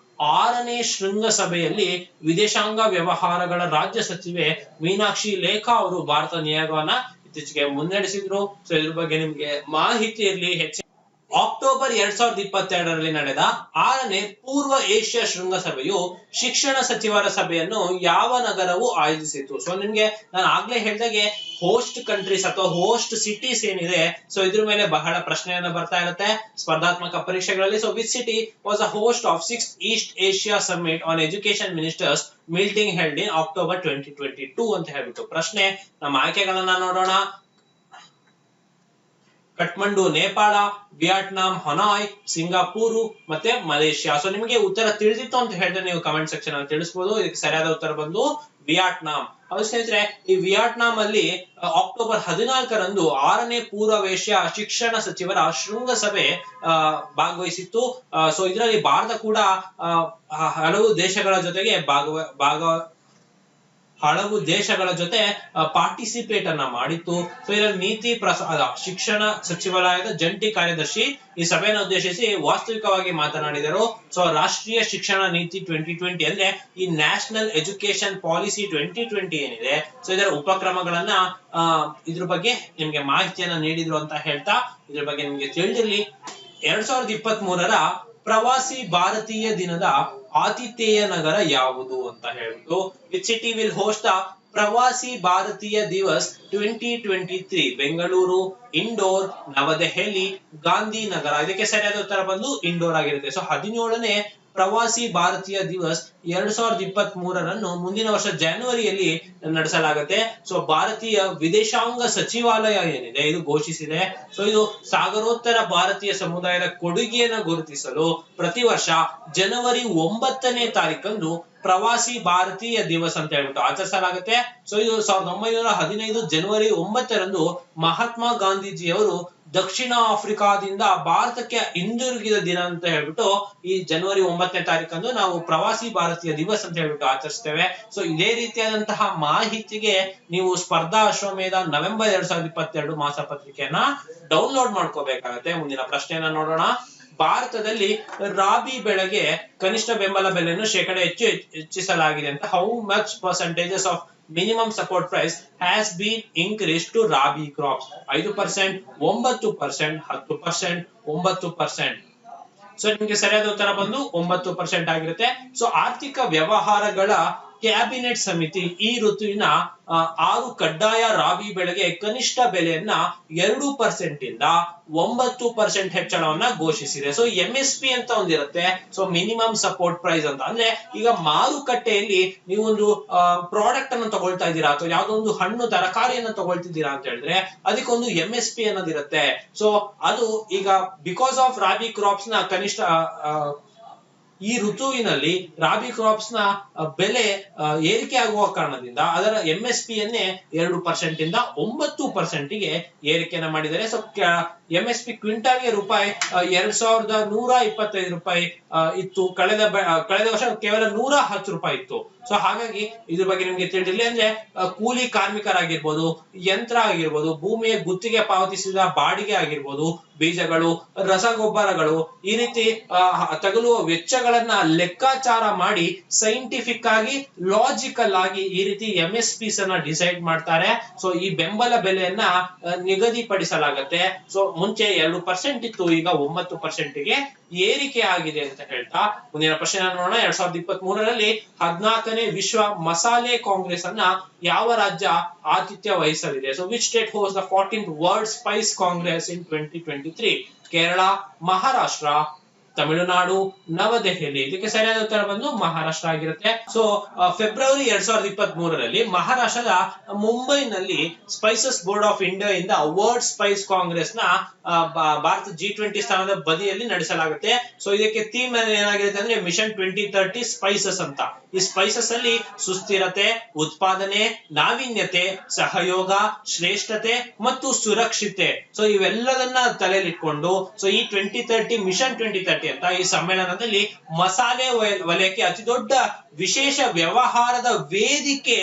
[SPEAKER 2] 6ನೇ ಶೃಂಗಸಭೆಯಲ್ಲಿ ವಿದೇಶಾಂಗ ವ್ಯವಹಾರಗಳ ರಾಜ್ಯ ಸಚಿವೆ ಮೀನಾಕ್ಷಿ ಲೇಖಾ ಅವರು ಭಾರತ ನಿಯೋಗವನ್ನ ಇತ್ತೀಚೆಗೆ ಮುನ್ನಡೆಸಿದ್ರು. ಸೊ ಇದ್ರ ಬಗ್ಗೆ ನಿಮ್ಗೆ ಮಾಹಿತಿ ಇರಲಿ. ಹೆಚ್ಚಿನ ಅಕ್ಟೋಬರ್ 2022ರಲ್ಲಿ ನಡೆದ 6ನೇ ಪೂರ್ವ ಏಷ್ಯಾ ಶೃಂಗಸಭೆಯು ಶಿಕ್ಷಣ ಸಚಿವರ ಸಭೆಯನ್ನು ಯಾವ ನಗರವು ಆಯೋಜಿಸಿತು? ಸೊ ನಿಮ್ಗೆ ನಾನು ಆಗ್ಲೇ ಹೇಳಿದಾಗೆ ಹೋಸ್ಟ್ ಕಂಟ್ರೀಸ್ ಅಥವಾ ಹೋಸ್ಟ್ ಸಿಟೀಸ್ ಏನಿದೆ, ಸೊ ಇದ್ರ ಮೇಲೆ ಬಹಳ ಪ್ರಶ್ನೆಯನ್ನ ಬರ್ತಾ ಇರುತ್ತೆ ಸ್ಪರ್ಧಾತ್ಮಕ ಪರೀಕ್ಷೆಗಳಲ್ಲಿ. So which city was a host of 6th East Asia summit on education ministers meeting held in October 2022 ಅಂತ ಹೇಳ್ಬಿಟ್ಟು ಪ್ರಶ್ನೆ. ನಮ್ಮ ಆಯ್ಕೆಗಳನ್ನ ನೋಡೋಣ. Kathmandu Nepal, Vietnam Hanoi, Singapore ಮತ್ತೆ ಮಲೇಷ್ಯಾ. ಸೊ ನಿಮಗೆ ಉತ್ತರ ತಿಳಿದಿತ್ತು ಅಂತ ಹೇಳಿದ್ರೆ ನೀವು ಕಮೆಂಟ್ ಸೆಕ್ಷನ್ ಅಲ್ಲಿ ತಿಳಿಸಬಹುದು. ಇದಕ್ಕೆ ಸರಿಯಾದ ಉತ್ತರ ಬಂದು ವಿಯಟ್ನಾಂ. ಹೌದು ಸ್ನೇಹಿತರೆ, ಈ ವಿಯಟ್ನಾಂ ಅಲ್ಲಿ ಅಕ್ಟೋಬರ್ 14ರಂದು 6ನೇ ಪೂರ್ವ ಏಷ್ಯಾ ಶಿಕ್ಷಣ ಸಚಿವರ ಶೃಂಗಸಭೆ ಭಾಗವಹಿಸಿತ್ತು. ಸೊ ಇದರಲ್ಲಿ ಭಾರತ ಕೂಡ ಹಲವು ದೇಶಗಳ ಜೊತೆಗೆ ಹಲವು ದೇಶಗಳ ಜೊತೆ ಪಾರ್ಟಿಸಿಪೇಟ್ ಅನ್ನ ಮಾಡಿತ್ತು. ಸೊ ಇದರಲ್ಲಿ ನೀತಿ ಶಿಕ್ಷಣ ಸಚಿವಾಲಯದ ಜಂಟಿ ಕಾರ್ಯದರ್ಶಿ ಈ ಸಭೆಯನ್ನು ಉದ್ದೇಶಿಸಿ ವಾಸ್ತವಿಕವಾಗಿ ಮಾತನಾಡಿದರು. ಸೊ ರಾಷ್ಟ್ರೀಯ ಶಿಕ್ಷಣ ನೀತಿ 2020 ಅಂದ್ರೆ ಈ ನ್ಯಾಷನಲ್ ಎಜುಕೇಶನ್ ಪಾಲಿಸಿ 2020 ಏನಿದೆ, ಸೊ ಇದರ ಉಪಕ್ರಮಗಳನ್ನ ಇದ್ರ ಬಗ್ಗೆ ನಿಮ್ಗೆ ಮಾಹಿತಿಯನ್ನ ನೀಡಿದ್ರು ಅಂತ ಹೇಳ್ತಾ ಇದ್ರ ಬಗ್ಗೆ ನಿಮ್ಗೆ ತಿಳಿದಿರ್ಲಿ. 2023ರ ಪ್ರವಾಸಿ ಭಾರತೀಯ ದಿನದ ಆತಿಥೇಯ ನಗರ ಯಾವುದು ಅಂತ ಹೇಳ್ಬಿಟ್ಟು which city will host the ಪ್ರವಾಸಿ ಭಾರತೀಯ ದಿವಸ್ 2023? ಬೆಂಗಳೂರು, ಇಂಡೋರ್, ನವದೆಹಲಿ, ಗಾಂಧಿನಗರ. ಇದಕ್ಕೆ ಸರಿಯಾದ ಉತ್ತರ ಬಂದು ಇಂಡೋರ್ ಆಗಿರುತ್ತೆ. ಸೊ 17ನೇ ಪ್ರವಾಸಿ ಭಾರತೀಯ ದಿವಸ್ 2023ರನ್ನು ಮುಂದಿನ ವರ್ಷ ಜನವರಿಯಲ್ಲಿ ನಡೆಸಲಾಗುತ್ತೆ. ಸೊ ಭಾರತೀಯ ವಿದೇಶಾಂಗ ಸಚಿವಾಲಯ ಏನಿದೆ ಇದು ಘೋಷಿಸಿದೆ. ಸೊ ಇದು ಸಾಗರೋತ್ತರ ಭಾರತೀಯ ಸಮುದಾಯದ ಕೊಡುಗೆಯನ್ನು ಗುರುತಿಸಲು ಪ್ರತಿ ವರ್ಷ ಜನವರಿ 9ನೇ ತಾರೀಕಂದು ಪ್ರವಾಸಿ ಭಾರತೀಯ ದಿವಸ್ ಅಂತ ಹೇಳ್ಬಿಟ್ಟು ಆಚರಿಸಲಾಗುತ್ತೆ. ಸೊ ಇದು 1915 ಜನವರಿ 9ರಂದು ಮಹಾತ್ಮ ಗಾಂಧೀಜಿಯವರು ದಕ್ಷಿಣ ಆಫ್ರಿಕಾದಿಂದ ಭಾರತಕ್ಕೆ ಹಿಂದಿರುಗಿದ ದಿನ ಅಂತ ಹೇಳ್ಬಿಟ್ಟು ಈ ಜನವರಿ 9ನೇ ತಾರೀಕಂದು ನಾವು ಪ್ರವಾಸಿ ಭಾರತೀಯ ದಿವಸ್ ಅಂತ ಹೇಳ್ಬಿಟ್ಟು ಆಚರಿಸ್ತೇವೆ. ಸೊ ಇದೇ ರೀತಿಯಾದಂತಹ ಮಾಹಿತಿಗೆ ನೀವು ಸ್ಪರ್ಧಾ ಅಶ್ವಮೇಧ ನವೆಂಬರ್ 2022 ಮಾಸಪತ್ರಿಕೆಯನ್ನ ಡೌನ್ಲೋಡ್ ಮಾಡ್ಕೋಬೇಕಾಗತ್ತೆ. ಮುಂದಿನ ಪ್ರಶ್ನೆಯನ್ನ ನೋಡೋಣ. ಭಾರತದಲ್ಲಿ ರಾಬಿ ಬೆಳೆಗೆ ಕನಿಷ್ಠ ಬೆಂಬಲ ಬೆಲೆಯನ್ನು ಹೆಚ್ಚಿಸಲಾಗಿದೆ ಅಂತ. How much percentages of minimum support price has been increase to rabi crops? 5%, 9%, 10%, 9%. So ನಿಮಗೆ ಸರಿಯಾದ ಉತ್ತರ ಬಂದು 9% ಆಗಿರುತ್ತೆ. ಸೊ ಆರ್ಥಿಕ ವ್ಯವಹಾರಗಳ ಕ್ಯಾಬಿನೆಟ್ ಸಮಿತಿ ಈ ಋತುವಿನ 6 ಕಡ್ಡಾಯ ರಾಬಿ ಬೆಳೆಗೆ ಕನಿಷ್ಠ ಬೆಲೆಯನ್ನ 2% ಇಂದ 9% ಹೆಚ್ಚಳವನ್ನ ಘೋಷಿಸಿದೆ. ಸೊ MSP ಅಂತ ಒಂದಿರುತ್ತೆ. ಸೊ ಮಿನಿಮಮ್ ಸಪೋರ್ಟ್ ಪ್ರೈಸ್ ಅಂತ ಅಂದ್ರೆ ಈಗ ಮಾರುಕಟ್ಟೆಯಲ್ಲಿ ನೀವೊಂದು ಪ್ರಾಡಕ್ಟ್ ಅನ್ನು ತಗೊಳ್ತಾ ಇದ್ದೀರಾ ಅಥವಾ ಯಾವ್ದೋ ಒಂದು ಹಣ್ಣು ತರಕಾರಿಯನ್ನ ತಗೊಳ್ತಿದ್ದೀರಾ ಅಂತ ಹೇಳಿದ್ರೆ ಅದಕ್ಕೊಂದು MSP ಅನ್ನೋದಿರುತ್ತೆ. ಸೊ ಅದು ಈಗ ಬಿಕಾಸ್ ಆಫ್ ರಾಬಿ ಕ್ರಾಪ್ಸ್ ನ ಕನಿಷ್ಠ ಈ ಋತುವಿನಲ್ಲಿ ರಾಬಿ ಕ್ರಾಪ್ಸ್ ನ ಬೆಲೆ ಏರಿಕೆ ಆಗುವ ಕಾರಣದಿಂದ ಅದರ MSP ಯನ್ನೇ 2% ಇಂದ 9% ಗೆ ಏರಿಕೆಯನ್ನ ಮಾಡಿದ್ದಾರೆ. ಸೊ MSP ಕ್ವಿಂಟಾಲ್ಗೆ ರೂಪಾಯಿ 2125 ರೂಪಾಯಿ ಇತ್ತು. ಕಳೆದ ವರ್ಷ ಕೇವಲ 110 ರೂಪಾಯಿ ಇತ್ತು. ಸೊ ಹಾಗಾಗಿ ಇದ್ರ ಬಗ್ಗೆ ನಿಮ್ಗೆ ತಿಳಿದಿರಲಿ. ಅಂದ್ರೆ ಕೂಲಿ ಕಾರ್ಮಿಕರಾಗಿರ್ಬೋದು, ಯಂತ್ರ ಆಗಿರ್ಬೋದು, ಭೂಮಿಯ ಗುತ್ತಿಗೆ ಪಾವತಿಸಿದ ಬಾಡಿಗೆ ಆಗಿರ್ಬೋದು, ಬೀಜಗಳು, ರಸಗೊಬ್ಬರಗಳು, ಈ ರೀತಿ ತಗಲುವ ವೆಚ್ಚಗಳನ್ನ ಲೆಕ್ಕಾಚಾರ ಮಾಡಿ ಸೈಂಟಿಫಿಕ್ ಆಗಿ ಲಾಜಿಕಲ್ ಆಗಿ ಈ ರೀತಿ MSPs ಅನ್ನ ಡಿಸೈಡ್ ಮಾಡ್ತಾರೆ. ಸೊ ಈ ಬೆಂಬಲ ಬೆಲೆಯನ್ನ ನಿಗದಿಪಡಿಸಲಾಗತ್ತೆ. ಸೊ ಮುಂಚೆ 2% ಇತ್ತು, ಈಗ 9% ಗೆ ಏರಿಕೆ ಆಗಿದೆ ಅಂತ ಹೇಳ್ತಾ ಮುಂದಿನ ಪ್ರಶ್ನೆ ನೋಡೋಣ. 2023ರಲ್ಲಿ 14ನೇ ವಿಶ್ವ ಮಸಾಲೆ ಕಾಂಗ್ರೆಸ್ ಅನ್ನ ಯಾವ ರಾಜ್ಯ ಆತಿಥ್ಯ ವಹಿಸಲಿದೆ? So which state host the 14th world Spice Congress ಇನ್ 2023? ಕೇರಳ, ಮಹಾರಾಷ್ಟ್ರ, ತಮಿಳುನಾಡು, ನವದೆಹಲಿ. ಇದಕ್ಕೆ ಸರಿಯಾದ ಉತ್ತರ ಬಂದು ಮಹಾರಾಷ್ಟ್ರ ಆಗಿರುತ್ತೆ. ಸೊ ಫೆಬ್ರವರಿ 2023ರಲ್ಲಿ ಮಹಾರಾಷ್ಟ್ರದ ಮುಂಬೈನಲ್ಲಿ ಸ್ಪೈಸಸ್ ಬೋರ್ಡ್ ಆಫ್ ಇಂಡಿಯಾ ಇಂದ ವರ್ಲ್ಡ್ ಸ್ಪೈಸ್ ಕಾಂಗ್ರೆಸ್ ನ ಭಾರತ G20 ಸ್ಥಾನದ ಬದಿಯಲ್ಲಿ ನಡೆಸಲಾಗುತ್ತೆ. ಸೊ ಇದಕ್ಕೆ ಥೀಮ್ ಏನಾಗಿರುತ್ತೆ ಅಂದ್ರೆ ಮಿಷನ್ 2030 ಸ್ಪೈಸಸ್ ಅಂತ. ಈ ಸ್ಪೈಸಸ್ ಅಲ್ಲಿ ಸುಸ್ಥಿರತೆ, ಉತ್ಪಾದನೆ, ನಾವೀನ್ಯತೆ, ಸಹಯೋಗ, ಶ್ರೇಷ್ಠತೆ ಮತ್ತು ಸುರಕ್ಷತೆ, ಸೊ ಇವೆಲ್ಲದನ್ನ ತಲೆಯಲ್ಲಿ ಇಟ್ಕೊಂಡು ಸೊ ಈ 2030 ಮಿಷನ್ 2030 ಅಂತ ಈ ಸಮ್ಮೇಳನದಲ್ಲಿ ಮಸಾಲೆ ವಲಯಕ್ಕೆ ಅತಿ ದೊಡ್ಡ ವಿಶೇಷ ವ್ಯವಹಾರದ ವೇದಿಕೆ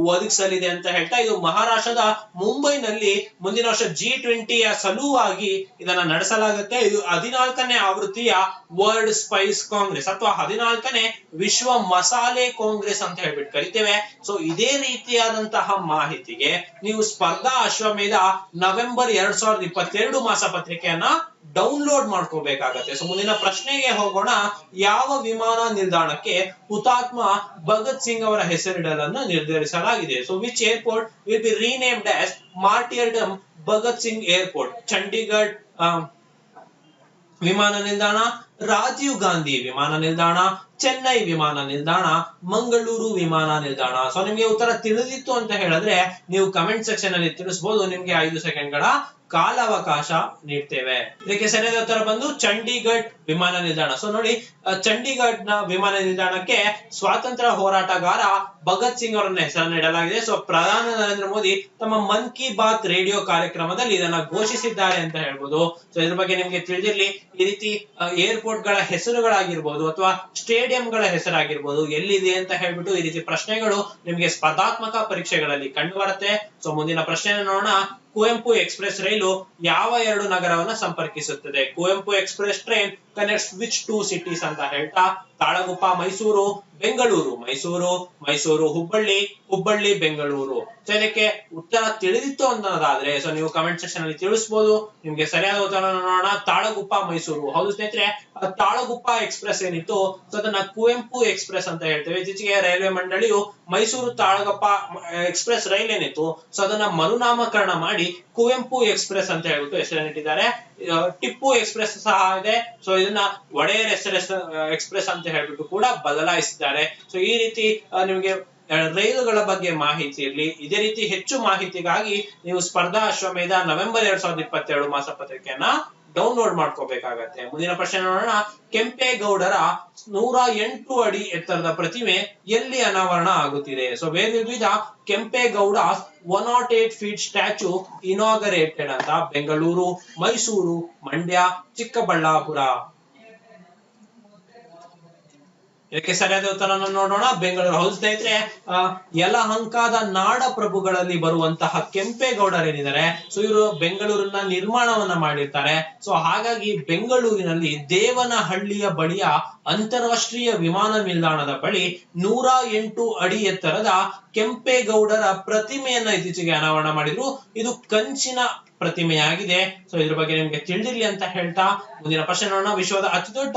[SPEAKER 2] ಒದಗಿಸಲಿದೆ ಅಂತ ಹೇಳ್ತಾ ಇದು ಮಹಾರಾಷ್ಟ್ರದ ಮುಂಬೈನಲ್ಲಿ ಮುಂದಿನ ವರ್ಷ G20ಯ ಸಲುವಾಗಿ ಇದನ್ನ ನಡೆಸಲಾಗುತ್ತೆ. ಇದು 14ನೇ ಆವೃತ್ತಿಯ ವರ್ಲ್ಡ್ ಸ್ಪೈಸ್ ಕಾಂಗ್ರೆಸ್ ಅಥವಾ 14ನೇ ವಿಶ್ವ ಮಸಾಲೆ ಕಾಂಗ್ರೆಸ್ ಅಂತ ಹೇಳ್ಬಿಟ್ಟು ಕರಿತೇವೆ. ಸೊ ಇದೇ ರೀತಿಯಾದಂತಹ ಮಾಹಿತಿಗೆ ನೀವು ಸ್ಪರ್ಧಾ ಅಶ್ವಮೇಧ ನವೆಂಬರ್ 2022 ಮಾಸಪತ್ರಿಕೆಯನ್ನ ಡೌನ್ಲೋಡ್ ಮಾಡ್ಕೋಬೇಕಾಗತ್ತೆ. ಸೊ ಮುಂದಿನ ಪ್ರಶ್ನೆಗೆ ಹೋಗೋಣ. ಯಾವ ವಿಮಾನ ನಿಲ್ದಾಣಕ್ಕೆ ಹುತಾತ್ಮ ಭಗತ್ ಸಿಂಗ್ ಅವರ ಹೆಸರಿಡಲನ್ನು ನಿರ್ಧರಿಸಲಾಗಿದೆ? So which airport will be renamed as martyrdom Bhagat Singh airport? Chandigarh ವಿಮಾನ ನಿಲ್ದಾಣ, ರಾಜೀವ್ ಗಾಂಧಿ ವಿಮಾನ ನಿಲ್ದಾಣ, ಚೆನ್ನೈ ವಿಮಾನ ನಿಲ್ದಾಣ, ಮಂಗಳೂರು ವಿಮಾನ ನಿಲ್ದಾಣ. ಸೊ ನಿಮ್ಗೆ ಉತ್ತರ ತಿಳಿದಿತ್ತು ಅಂತ ಹೇಳಿದ್ರೆ ನೀವು ಕಮೆಂಟ್ ಸೆಕ್ಷನ್ ಅಲ್ಲಿ ತಿಳಿಸಬಹುದು. ನಿಮ್ಗೆ 5 ಸೆಕೆಂಡ್ಗಳ ಕಾಲಾವಕಾಶ ನೀಡ್ತೇವೆ. ಇದಕ್ಕೆ ಸರಿಯಾದ ಉತ್ತರ ಬಂದು ಚಂಡೀಗಢ್ ವಿಮಾನ ನಿಲ್ದಾಣ. ಸೊ ನೋಡಿ, ಚಂಡೀಗಢ್ ನ ವಿಮಾನ ನಿಲ್ದಾಣಕ್ಕೆ ಸ್ವಾತಂತ್ರ್ಯ ಹೋರಾಟಗಾರ ಭಗತ್ ಸಿಂಗ್ ಅವರನ್ನ ಹೆಸರನ್ನು ಇಡಲಾಗಿದೆ. ಸೊ ಪ್ರಧಾನಿ ನರೇಂದ್ರ ಮೋದಿ ತಮ್ಮ ಮನ್ ಕಿ ಬಾತ್ ರೇಡಿಯೋ ಕಾರ್ಯಕ್ರಮದಲ್ಲಿ ಇದನ್ನ ಘೋಷಿಸಿದ್ದಾರೆ ಅಂತ ಹೇಳ್ಬೋದು. ಸೊ ಇದ್ರ ಬಗ್ಗೆ ನಿಮ್ಗೆ ತಿಳಿದಿರ್ಲಿ. ಈ ರೀತಿ ಏರ್ಪೋರ್ಟ್ ಗಳ ಹೆಸರುಗಳಾಗಿರ್ಬೋದು ಅಥವಾ ಸ್ಟೇಡಿಯಂಗಳ ಹೆಸರಾಗಿರ್ಬೋದು ಎಲ್ಲಿದೆ ಅಂತ ಹೇಳ್ಬಿಟ್ಟು ಈ ರೀತಿ ಪ್ರಶ್ನೆಗಳು ನಿಮ್ಗೆ ಸ್ಪರ್ಧಾತ್ಮಕ ಪರೀಕ್ಷೆಗಳಲ್ಲಿ ಕಂಡು ಬರುತ್ತೆ. ಸೊ ಮುಂದಿನ ಪ್ರಶ್ನೆ ನೋಡೋಣ. ಕುವೆಂಪು ಎಕ್ಸ್ಪ್ರೆಸ್ ರೈಲು ಯಾವ 2 ನಗರವನ್ನ ಸಂಪರ್ಕಿಸುತ್ತದೆ? Kuvempu express train connects which 2 cities ಅಂತ ಹೇಳ್ತಾ ತಾಳಗುಪ್ಪ ಮೈಸೂರು, ಬೆಂಗಳೂರು ಮೈಸೂರು, ಮೈಸೂರು ಹುಬ್ಬಳ್ಳಿ, ಹುಬ್ಬಳ್ಳಿ ಬೆಂಗಳೂರು. ಸೊ ಇದಕ್ಕೆ ಉತ್ತರ ತಿಳಿದಿತ್ತು ಅನ್ನೋದಾದ್ರೆ ಸೊ ನೀವು ಕಮೆಂಟ್ ಸೆಕ್ಷನ್ ಅಲ್ಲಿ ತಿಳಿಸಬಹುದು. ನಿಮ್ಗೆ ಸರಿಯಾದ ಉತ್ತರ ನೋಡೋಣ. ತಾಳಗುಪ್ಪ ಮೈಸೂರು. ಹೌದು ಸ್ನೇಹಿತರೆ, ತಾಳಗುಪ್ಪ ಎಕ್ಸ್ಪ್ರೆಸ್ ಏನಿತ್ತು ಸೊ ಅದನ್ನ ಕುವೆಂಪು ಎಕ್ಸ್ಪ್ರೆಸ್ ಅಂತ ಹೇಳ್ತೇವೆ. ಇತ್ತೀಚೆಗೆ ರೈಲ್ವೆ ಮಂಡಳಿಯು ಮೈಸೂರು ತಾಳಗುಪ್ಪ ಎಕ್ಸ್ಪ್ರೆಸ್ ರೈಲ್ ಏನಿತ್ತು ಸೊ ಅದನ್ನ ಮರುನಾಮಕರಣ ಮಾಡಿ ಕುವೆಂಪು ಎಕ್ಸ್ಪ್ರೆಸ್ ಅಂತ ಹೇಳ್ಬಿಟ್ಟು ಹೆಸರನ್ನಿಟ್ಟಿದ್ದಾರೆ. ಟಿಪ್ಪು ಎಕ್ಸ್ಪ್ರೆಸ್ ಸಹ ಇದೆ. ಸೊ ಇದನ್ನ ಒಡೆಯರ್ ಎಕ್ಸ್ಪ್ರೆಸ್ ಅಂತ ಹೇಳ್ಬಿಟ್ಟು ಕೂಡ ಬದಲಾಯಿಸಿದ್ದಾರೆ. ಸೊ ಈ ರೀತಿ ನಿಮಗೆ ರೈಲುಗಳ ಬಗ್ಗೆ ಮಾಹಿತಿ ಇರಲಿ. ಇದೇ ರೀತಿ ಹೆಚ್ಚು ಮಾಹಿತಿಗಾಗಿ ನೀವು ಸ್ಪರ್ಧಾ ಅಶ್ವಮೇಧ ನವೆಂಬರ್ 2022 ಮಾಸಪತ್ರಿಕೆಯನ್ನ ಡೌನ್ಲೋಡ್ ಮಾಡ್ಕೋಬೇಕಾಗತ್ತೆ. ಮುಂದಿನ ಪ್ರಶ್ನೆ ನೋಡೋಣ. ಕೆಂಪೇಗೌಡರ 108 ಅಡಿ ಎತ್ತರದ ಪ್ರತಿಮೆ ಎಲ್ಲಿ ಅನಾವರಣ ಆಗುತ್ತಿದೆ? So where will be the Kempegowda 108 feet statue inaugurated ಅಂತ? ಬೆಂಗಳೂರು, ಮೈಸೂರು, ಮಂಡ್ಯ, ಚಿಕ್ಕಬಳ್ಳಾಪುರ. ಇದಕ್ಕೆ ಸರಿಯಾದ ಉತ್ತರ ನೋಡೋಣ. ಬೆಂಗಳೂರು. ಹೌದು ಸ್ನೇಹಿತರೆ, ಯಲಹಂಕದ ನಾಡ ಪ್ರಭುಗಳಲ್ಲಿ ಬರುವಂತಹ ಕೆಂಪೇಗೌಡರೇನಿದ್ದಾರೆ ಸೊ ಇವರು ಬೆಂಗಳೂರನ್ನ ನಿರ್ಮಾಣವನ್ನ ಮಾಡಿರ್ತಾರೆ. ಸೊ ಹಾಗಾಗಿ ಬೆಂಗಳೂರಿನಲ್ಲಿ ದೇವನಹಳ್ಳಿಯ ಬಳಿಯ ಅಂತಾರಾಷ್ಟ್ರೀಯ ವಿಮಾನ ನಿಲ್ದಾಣದ ಬಳಿ 108 ಅಡಿ ಎತ್ತರದ ಕೆಂಪೇಗೌಡರ ಪ್ರತಿಮೆಯನ್ನ ಇತ್ತೀಚೆಗೆ ಅನಾವರಣ ಮಾಡಿದ್ರು. ಇದು ಕಂಚಿನ ಪ್ರತಿಮೆಯಾಗಿದೆ. ಸೊ ಇದ್ರ ಬಗ್ಗೆ ನಿಮ್ಗೆ ತಿಳಿದಿರ್ಲಿ ಅಂತ ಹೇಳ್ತಾ ಮುಂದಿನ ಪ್ರಶ್ನೆ ನೋಡೋಣ. ವಿಶ್ವದ ಅತಿ ದೊಡ್ಡ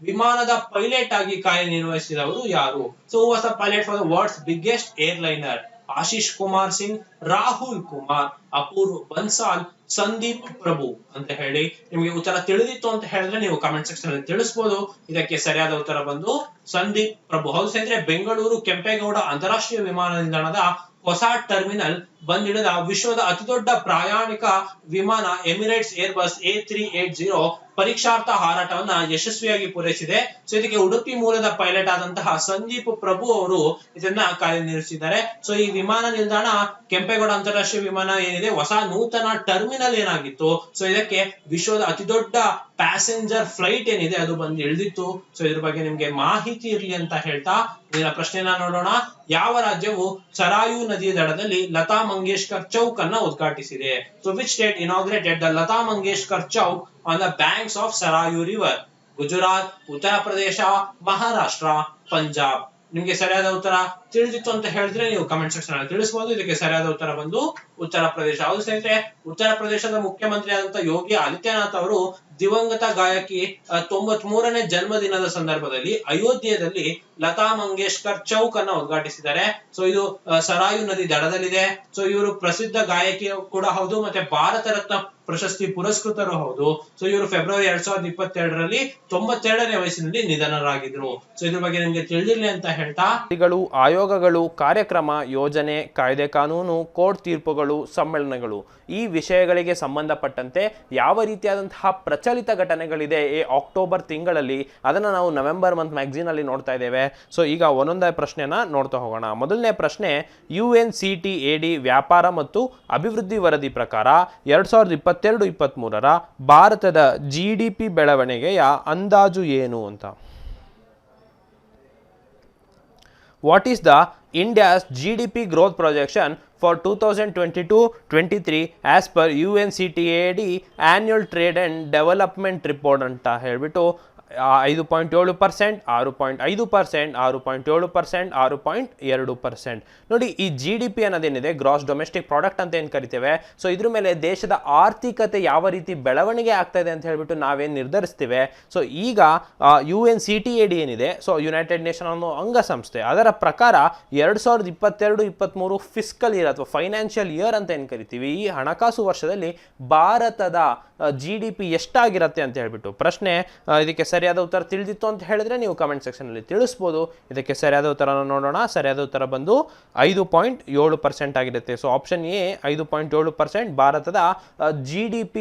[SPEAKER 2] ವಿಮಾನದ ಪೈಲಟ್ ಆಗಿ ಕಾರ್ಯನಿರ್ವಹಿಸಿದವರು ಯಾರು? So was the pilot for the world's biggest airliner? Ashish Kumar Singh, Rahul Kumar, Apoorv Bansal, Sandeep Prabhu ಅಂತ ಹೇಳಿ ನಿಮ್ಗೆ ಉತ್ತರ ತಿಳಿದಿತ್ತು ಅಂತ ಹೇಳಿದ್ರೆ ನೀವು ಕಮೆಂಟ್ ಸೆಕ್ಷನ್ ಅಲ್ಲಿ ತಿಳಿಸಬಹುದು. ಇದಕ್ಕೆ ಸರಿಯಾದ ಉತ್ತರ ಬಂದು ಸಂದೀಪ್ ಪ್ರಭು. ಹೌದು ಸ್ನೇಹಿತರೆ, ಬೆಂಗಳೂರು ಕೆಂಪೇಗೌಡ ಅಂತಾರಾಷ್ಟ್ರೀಯ ವಿಮಾನ ನಿಲ್ದಾಣದ ಹೊಸ ಟರ್ಮಿನಲ್ ಬಂದಿಳಿದ ವಿಶ್ವದ ಅತಿದೊಡ್ಡ ಪ್ರಯಾಣಿಕ ವಿಮಾನ ಎಮಿರೇಟ್ಸ್ ಏರ್ಬಸ್ A380 ಪರೀಕ್ಷಾರ್ಥ ಹಾರಾಟವನ್ನ ಯಶಸ್ವಿಯಾಗಿ ಪೂರೈಸಿದೆ. ಸೊ ಇದಕ್ಕೆ ಉಡುಪಿ ಮೂಲದ ಪೈಲಟ್ ಆದಂತಹ ಸಂದೀಪ್ ಪ್ರಭು ಅವರು ಇದನ್ನ ಕಾರ್ಯನಿರ್ವಹಿಸಿದ್ದಾರೆ. ಸೊ ಈ ವಿಮಾನ ನಿಲ್ದಾಣ ಕೆಂಪೇಗೌಡ ಅಂತಾರಾಷ್ಟ್ರೀಯ ವಿಮಾನ ಏನಿದೆ ಹೊಸ ನೂತನ ಟರ್ಮಿನಲ್ ಏನಾಗಿತ್ತು ಸೊ ಇದಕ್ಕೆ ವಿಶ್ವದ ಅತಿ ದೊಡ್ಡ ಪ್ಯಾಸೆಂಜರ್ ಫ್ಲೈಟ್ ಏನಿದೆ ಅದು ಬಂದು ಇಳಿದಿತ್ತು. ಸೊ ಇದ್ರ ಬಗ್ಗೆ ನಿಮ್ಗೆ ಮಾಹಿತಿ ಇರ್ಲಿ ಅಂತ ಹೇಳ್ತಾ ಇದರ ಪ್ರಶ್ನೆನ ನೋಡೋಣ. ಯಾವ ರಾಜ್ಯವು ಸರಾಯು ನದಿಯ ದಡದಲ್ಲಿ ಲತಾ ಮಂಗೇಶ್ಕರ್ ಚೌಕ್ ಅನ್ನ ಉದ್ಘಾಟಿಸಿದೆ? So which state inaugurated the Lata Mangeshkar Chowk on the banks of Sarayu river? Gujarat, Uttar Pradesh, Maharashtra, Punjab. ನಿಮ್ಗೆ ಸರಿಯಾದ ಉತ್ತರ ತಿಳಿದಿತ್ತು ಅಂತ ಹೇಳಿದ್ರೆ ನೀವು ಕಮೆಂಟ್ ಸೆಕ್ಷನ್ ಅಲ್ಲಿ ತಿಳಿಸಬಹುದು. ಇದಕ್ಕೆ ಸರಿಯಾದ ಉತ್ತರ ಬಂದು ಉತ್ತರ ಪ್ರದೇಶ. ಹೌದು ಸ್ನೇಹಿತರೆ, ಉತ್ತರ ಪ್ರದೇಶದ ಮುಖ್ಯಮಂತ್ರಿ ಆದಂತಹ ಯೋಗಿ ಆದಿತ್ಯನಾಥ್ ಅವರು ದಿವಂಗತ ಗಾಯಕಿ 93ನೇ ಜನ್ಮದಿನದ ಸಂದರ್ಭದಲ್ಲಿ ಅಯೋಧ್ಯೆಯಲ್ಲಿ ಲತಾ ಮಂಗೇಶ್ಕರ್ ಚೌಕ್ ಅನ್ನ ಉದ್ಘಾಟಿಸಿದ್ದಾರೆ. ಸೊ ಇದು ಸರಾಯು ನದಿ ದಡದಲ್ಲಿದೆ. ಸೊ ಇವರು ಪ್ರಸಿದ್ಧ ಗಾಯಕಿ ಕೂಡ ಹೌದು, ಮತ್ತೆ ಭಾರತ ರತ್ನ ಪ್ರಶಸ್ತಿ ಪುರಸ್ಕೃತರು ಹೌದು. ಸೊ ಇವರು ಫೆಬ್ರವರಿ 2022ರಲ್ಲಿ 92ನೇ ವಯಸ್ಸಿನಲ್ಲಿ ನಿಧನರಾಗಿದ್ರು. ಸೊ ಇದ್ರ ಬಗ್ಗೆ ನಿಮ್ಗೆ ತಿಳಿದಿರ್ಲಿ ಅಂತ ಹೇಳ್ತಾ,
[SPEAKER 1] ಆಯೋಗಗಳು, ಕಾರ್ಯಕ್ರಮ, ಯೋಜನೆ, ಕಾಯ್ದೆ ಕಾನೂನು, ಕೋರ್ಟ್ ತೀರ್ಪುಗಳು, ಸಮ್ಮೇಳನಗಳು, ಈ ವಿಷಯಗಳಿಗೆ ಸಂಬಂಧಪಟ್ಟಂತೆ ಯಾವ ರೀತಿಯಾದಂತಹ ಪ್ರಚಲಿತ ಘಟನೆಗಳಿದೆ ಈ ಅಕ್ಟೋಬರ್ ತಿಂಗಳಲ್ಲಿ, ಅದನ್ನು ನಾವು ನವೆಂಬರ್ ಮಂತ್ ಮ್ಯಾಗಝೀನ್ ಅಲ್ಲಿ ನೋಡ್ತಾ ಇದ್ದೇವೆ. ಸೊ ಈಗ ಒಂದೊಂದೇ ಪ್ರಶ್ನೆನ ನೋಡ್ತಾ ಹೋಗೋಣ. ಮೊದಲನೇ ಪ್ರಶ್ನೆ, UNCTAD ವ್ಯಾಪಾರ ಮತ್ತು ಅಭಿವೃದ್ಧಿ ವರದಿ ಪ್ರಕಾರ 2022-23ರ ಭಾರತದ GDP ಬೆಳವಣಿಗೆಯ ಅಂದಾಜು ಏನು ಅಂತ. What is the India's GDP growth projection for 2022-23 as per UNCTAD annual trade and development report ಅಂತ ಹೇಳ್ಬಿಟ್ಟು 5.7%, 6.5%, 6.7%, 6.2%. ನೋಡಿ, ಈ GDP ಅನ್ನೋದೇನಿದೆ, ಗ್ರಾಸ್ ಡೊಮೆಸ್ಟಿಕ್ ಪ್ರಾಡಕ್ಟ್ ಅಂತ ಏನು ಕರಿತೇವೆ, ಸೊ ಇದ್ರ ಮೇಲೆ ದೇಶದ ಆರ್ಥಿಕತೆ ಯಾವ ರೀತಿ ಬೆಳವಣಿಗೆ ಆಗ್ತಾ ಇದೆ ಅಂತ ಹೇಳ್ಬಿಟ್ಟು ನಾವೇನು ನಿರ್ಧರಿಸ್ತೇವೆ. ಸೊ ಈಗ UNCTAD ಏನಿದೆ, ಸೊ ಯುನೈಟೆಡ್ ನೇಷನ್ ಅನ್ನೋ ಅಂಗಸಂಸ್ಥೆ, ಅದರ ಪ್ರಕಾರ 2022-23 ಫಿಸ್ಕಲ್ ಇಯರ್ ಅಥವಾ ಫೈನಾನ್ಷಿಯಲ್ ಇಯರ್ ಅಂತ ಏನು ಕರಿತೀವಿ, ಈ ಹಣಕಾಸು ವರ್ಷದಲ್ಲಿ ಭಾರತದ GDP ಎಷ್ಟಾಗಿರುತ್ತೆ ಅಂತ ಹೇಳ್ಬಿಟ್ಟು ಪ್ರಶ್ನೆ. ಇದಕ್ಕೆ ಸರಿಯಾದ ಉತ್ತರ ತಿಳಿದಿತ್ತು ಅಂತ ಹೇಳಿದ್ರೆ ನೀವು ಕಮೆಂಟ್ ಸೆಕ್ಷನ್ ಅಲ್ಲಿ ತಿಳಿಸ್ಬೋದು. ಇದಕ್ಕೆ ಸರಿಯಾದ ಉತ್ತರನ ನೋಡೋಣ. ಸರಿಯಾದ ಉತ್ತರ ಬಂದು 5.7% ಆಗಿರುತ್ತೆ. ಸೊ ಆಪ್ಷನ್ ಎ 5.7% ಭಾರತದ GDP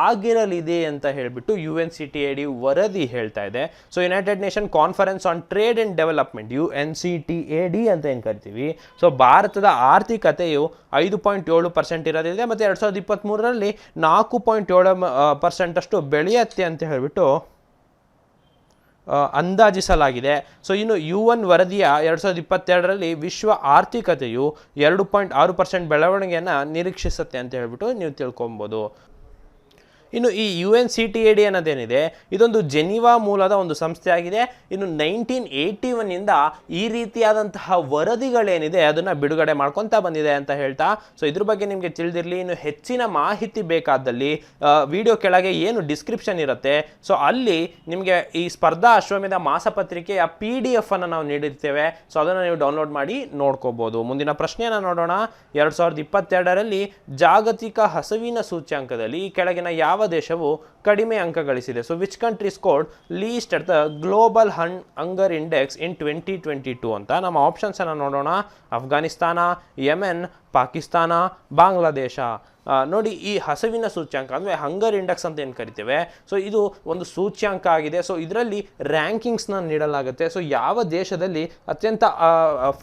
[SPEAKER 1] ಆಗಿರಲಿದೆ ಅಂತ ಹೇಳ್ಬಿಟ್ಟು UNCTAD ವರದಿ ಹೇಳ್ತಾ ಇದೆ. So United nation conference on trade and development, UNCTAD ಅಂತ ಏನು ಕರಿತೀವಿ, ಸೊ ಭಾರತದ ಆರ್ಥಿಕತೆಯು 5.7% ಇರೋದಿದೆ, ಮತ್ತು 2023ರಲ್ಲಿ 4.7% ಅಷ್ಟು ಬೆಳೆಯುತ್ತೆ ಅಂತ ಹೇಳ್ಬಿಟ್ಟು ಅಂದಾಜಿಸಲಾಗಿದೆ. ಸೊ ಇನ್ನು UN ವರದಿಯ 2022ರಲ್ಲಿ ವಿಶ್ವ ಆರ್ಥಿಕತೆಯು 2.6% ಬೆಳವಣಿಗೆಯನ್ನು ನಿರೀಕ್ಷಿಸುತ್ತೆ ಅಂತ ಹೇಳ್ಬಿಟ್ಟು ನೀವು ತಿಳ್ಕೊಬೋದು. ಇನ್ನು ಈ UNCTAD ಅನ್ನೋದೇನಿದೆ, ಇದೊಂದು ಜೆನಿವಾ ಮೂಲದ ಒಂದು ಸಂಸ್ಥೆ ಆಗಿದೆ. ಇನ್ನು 1981ಇಂದ ಈ ರೀತಿಯಾದಂತಹ ವರದಿಗಳೇನಿದೆ ಅದನ್ನು ಬಿಡುಗಡೆ ಮಾಡ್ಕೊತಾ ಬಂದಿದೆ ಅಂತ ಹೇಳ್ತಾ, ಸೊ ಇದ್ರ ಬಗ್ಗೆ ನಿಮಗೆ ತಿಳಿದಿರಲಿ. ಇನ್ನು ಹೆಚ್ಚಿನ ಮಾಹಿತಿ ಬೇಕಾದಲ್ಲಿ ವಿಡಿಯೋ ಕೆಳಗೆ ಏನು ಡಿಸ್ಕ್ರಿಪ್ಷನ್ ಇರುತ್ತೆ, ಸೊ ಅಲ್ಲಿ ನಿಮಗೆ ಈ ಸ್ಪರ್ಧಾ ಅಶ್ವಮೇಧ ಮಾಸಪತ್ರಿಕೆಯ PDF ಅನ್ನು ನಾವು ನೀಡಿರ್ತೇವೆ. ಸೊ ಅದನ್ನು ನೀವು ಡೌನ್ಲೋಡ್ ಮಾಡಿ ನೋಡ್ಕೋಬಹುದು. ಮುಂದಿನ ಪ್ರಶ್ನೆಯನ್ನು ನೋಡೋಣ. 2022ರಲ್ಲಿ ಜಾಗತಿಕ ಹಸಿವಿನ ಸೂಚ್ಯಂಕದಲ್ಲಿ ಈ ಕೆಳಗಿನ ಯಾವ ದೇಶವು ಕಡಿಮೆ ಅಂಕ ಗಳಿಸಿದೆ? So which country scored least at the global hunger index in 2022 ಅಂತ. ನಮ್ಮ ಆಪ್ಷನ್ಸ್ ಅನ್ನು ನೋಡೋಣ. ಅಫ್ಘಾನಿಸ್ತಾನ, ಯೆಮೆನ್, ಪಾಕಿಸ್ತಾನ, ಬಾಂಗ್ಲಾದೇಶ. ನೋಡಿ, ಈ ಹಸಿವಿನ ಸೂಚ್ಯಂಕ ಅಂದರೆ ಹಂಗರ್ ಇಂಡೆಕ್ಸ್ ಅಂತ ಏನು ಕರಿತೇವೆ, ಸೊ ಇದು ಒಂದು ಸೂಚ್ಯಂಕ ಆಗಿದೆ. ಸೊ ಇದರಲ್ಲಿ ರ್ಯಾಂಕಿಂಗ್ಸ್ನ ನೀಡಲಾಗುತ್ತೆ. ಸೊ ಯಾವ ದೇಶದಲ್ಲಿ ಅತ್ಯಂತ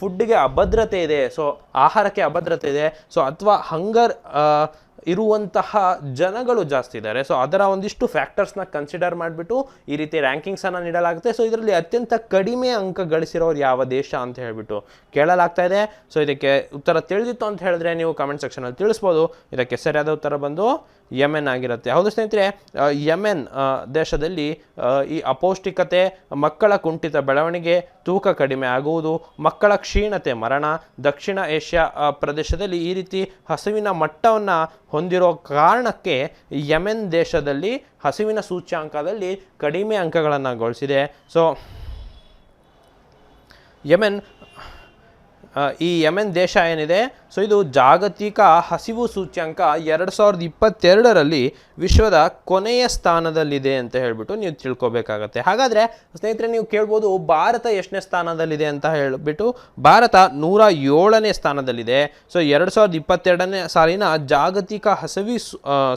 [SPEAKER 1] ಫುಡ್ಗೆ ಅಭದ್ರತೆ ಇದೆ, ಸೊ ಆಹಾರಕ್ಕೆ ಅಭದ್ರತೆ ಇದೆ, ಸೊ ಅಥವಾ ಹಂಗರ್ ಇರುವಂತಹ ಜನಗಳು ಜಾಸ್ತಿ ಇದ್ದಾರೆ, ಸೊ ಅದರ ಒಂದಿಷ್ಟು ಫ್ಯಾಕ್ಟರ್ಸ್ನ ಕನ್ಸಿಡರ್ ಮಾಡಿಬಿಟ್ಟು ಈ ರೀತಿ ರ್ಯಾಂಕಿಂಗ್ಸನ್ನು ನೀಡಲಾಗುತ್ತೆ. ಸೊ ಇದರಲ್ಲಿ ಅತ್ಯಂತ ಕಡಿಮೆ ಅಂಕ ಗಳಿಸಿರೋರು ಯಾವ ದೇಶ ಅಂತ ಹೇಳ್ಬಿಟ್ಟು ಕೇಳಲಾಗ್ತಾ ಇದೆ. ಸೊ ಇದಕ್ಕೆ ಉತ್ತರ ತಿಳಿದಿತ್ತು ಅಂತ ಹೇಳಿದ್ರೆ ನೀವು ಕಮೆಂಟ್ ಸೆಕ್ಷನಲ್ಲಿ ತಿಳಿಸ್ಬೋದು. ಇದಕ್ಕೆ ಸರಿಯಾದ ಉತ್ತರ ಬಂದು ಯೆಮೆನ್ ಆಗಿರುತ್ತೆ. ಹೌದು ಸ್ನೇಹಿತರೆ, ಯೆಮೆನ್ ದೇಶದಲ್ಲಿ ಈ ಅಪೌಷ್ಟಿಕತೆ, ಮಕ್ಕಳ ಕುಂಠಿತ ಬೆಳವಣಿಗೆ, ತೂಕ ಕಡಿಮೆ ಆಗುವುದು, ಮಕ್ಕಳ ಕ್ಷೀಣತೆ, ಮರಣ, ದಕ್ಷಿಣ ಏಷ್ಯಾ ಪ್ರದೇಶದಲ್ಲಿ ಈ ರೀತಿ ಹಸಿವಿನ ಮಟ್ಟವನ್ನು ಹೊಂದಿರೋ ಕಾರಣಕ್ಕೆ ಯೆಮೆನ್ ದೇಶದಲ್ಲಿ ಹಸಿವಿನ ಸೂಚ್ಯಾಂಕದಲ್ಲಿ ಕಡಿಮೆ ಅಂಕಗಳನ್ನು ಗಳಿಸಿದೆ. ಸೊ ಈ ಯೆಮೆನ್ ದೇಶ ಏನಿದೆ, ಸೊ ಇದು ಜಾಗತಿಕ ಹಸಿವು ಸೂಚ್ಯಂಕ 2022ರಲ್ಲಿ ವಿಶ್ವದ ಕೊನೆಯ ಸ್ಥಾನದಲ್ಲಿದೆ ಅಂತ ಹೇಳ್ಬಿಟ್ಟು ನೀವು ತಿಳ್ಕೊಬೇಕಾಗತ್ತೆ. ಹಾಗಾದರೆ ಸ್ನೇಹಿತರೆ ನೀವು ಕೇಳ್ಬೋದು, ಭಾರತ ಎಷ್ಟನೇ ಸ್ಥಾನದಲ್ಲಿದೆ ಅಂತ ಹೇಳಿಬಿಟ್ಟು. ಭಾರತ 107ನೇ ಸ್ಥಾನದಲ್ಲಿದೆ. ಸೊ 2022ನೇ ಸಾಲಿನ ಜಾಗತಿಕ ಹಸಿವು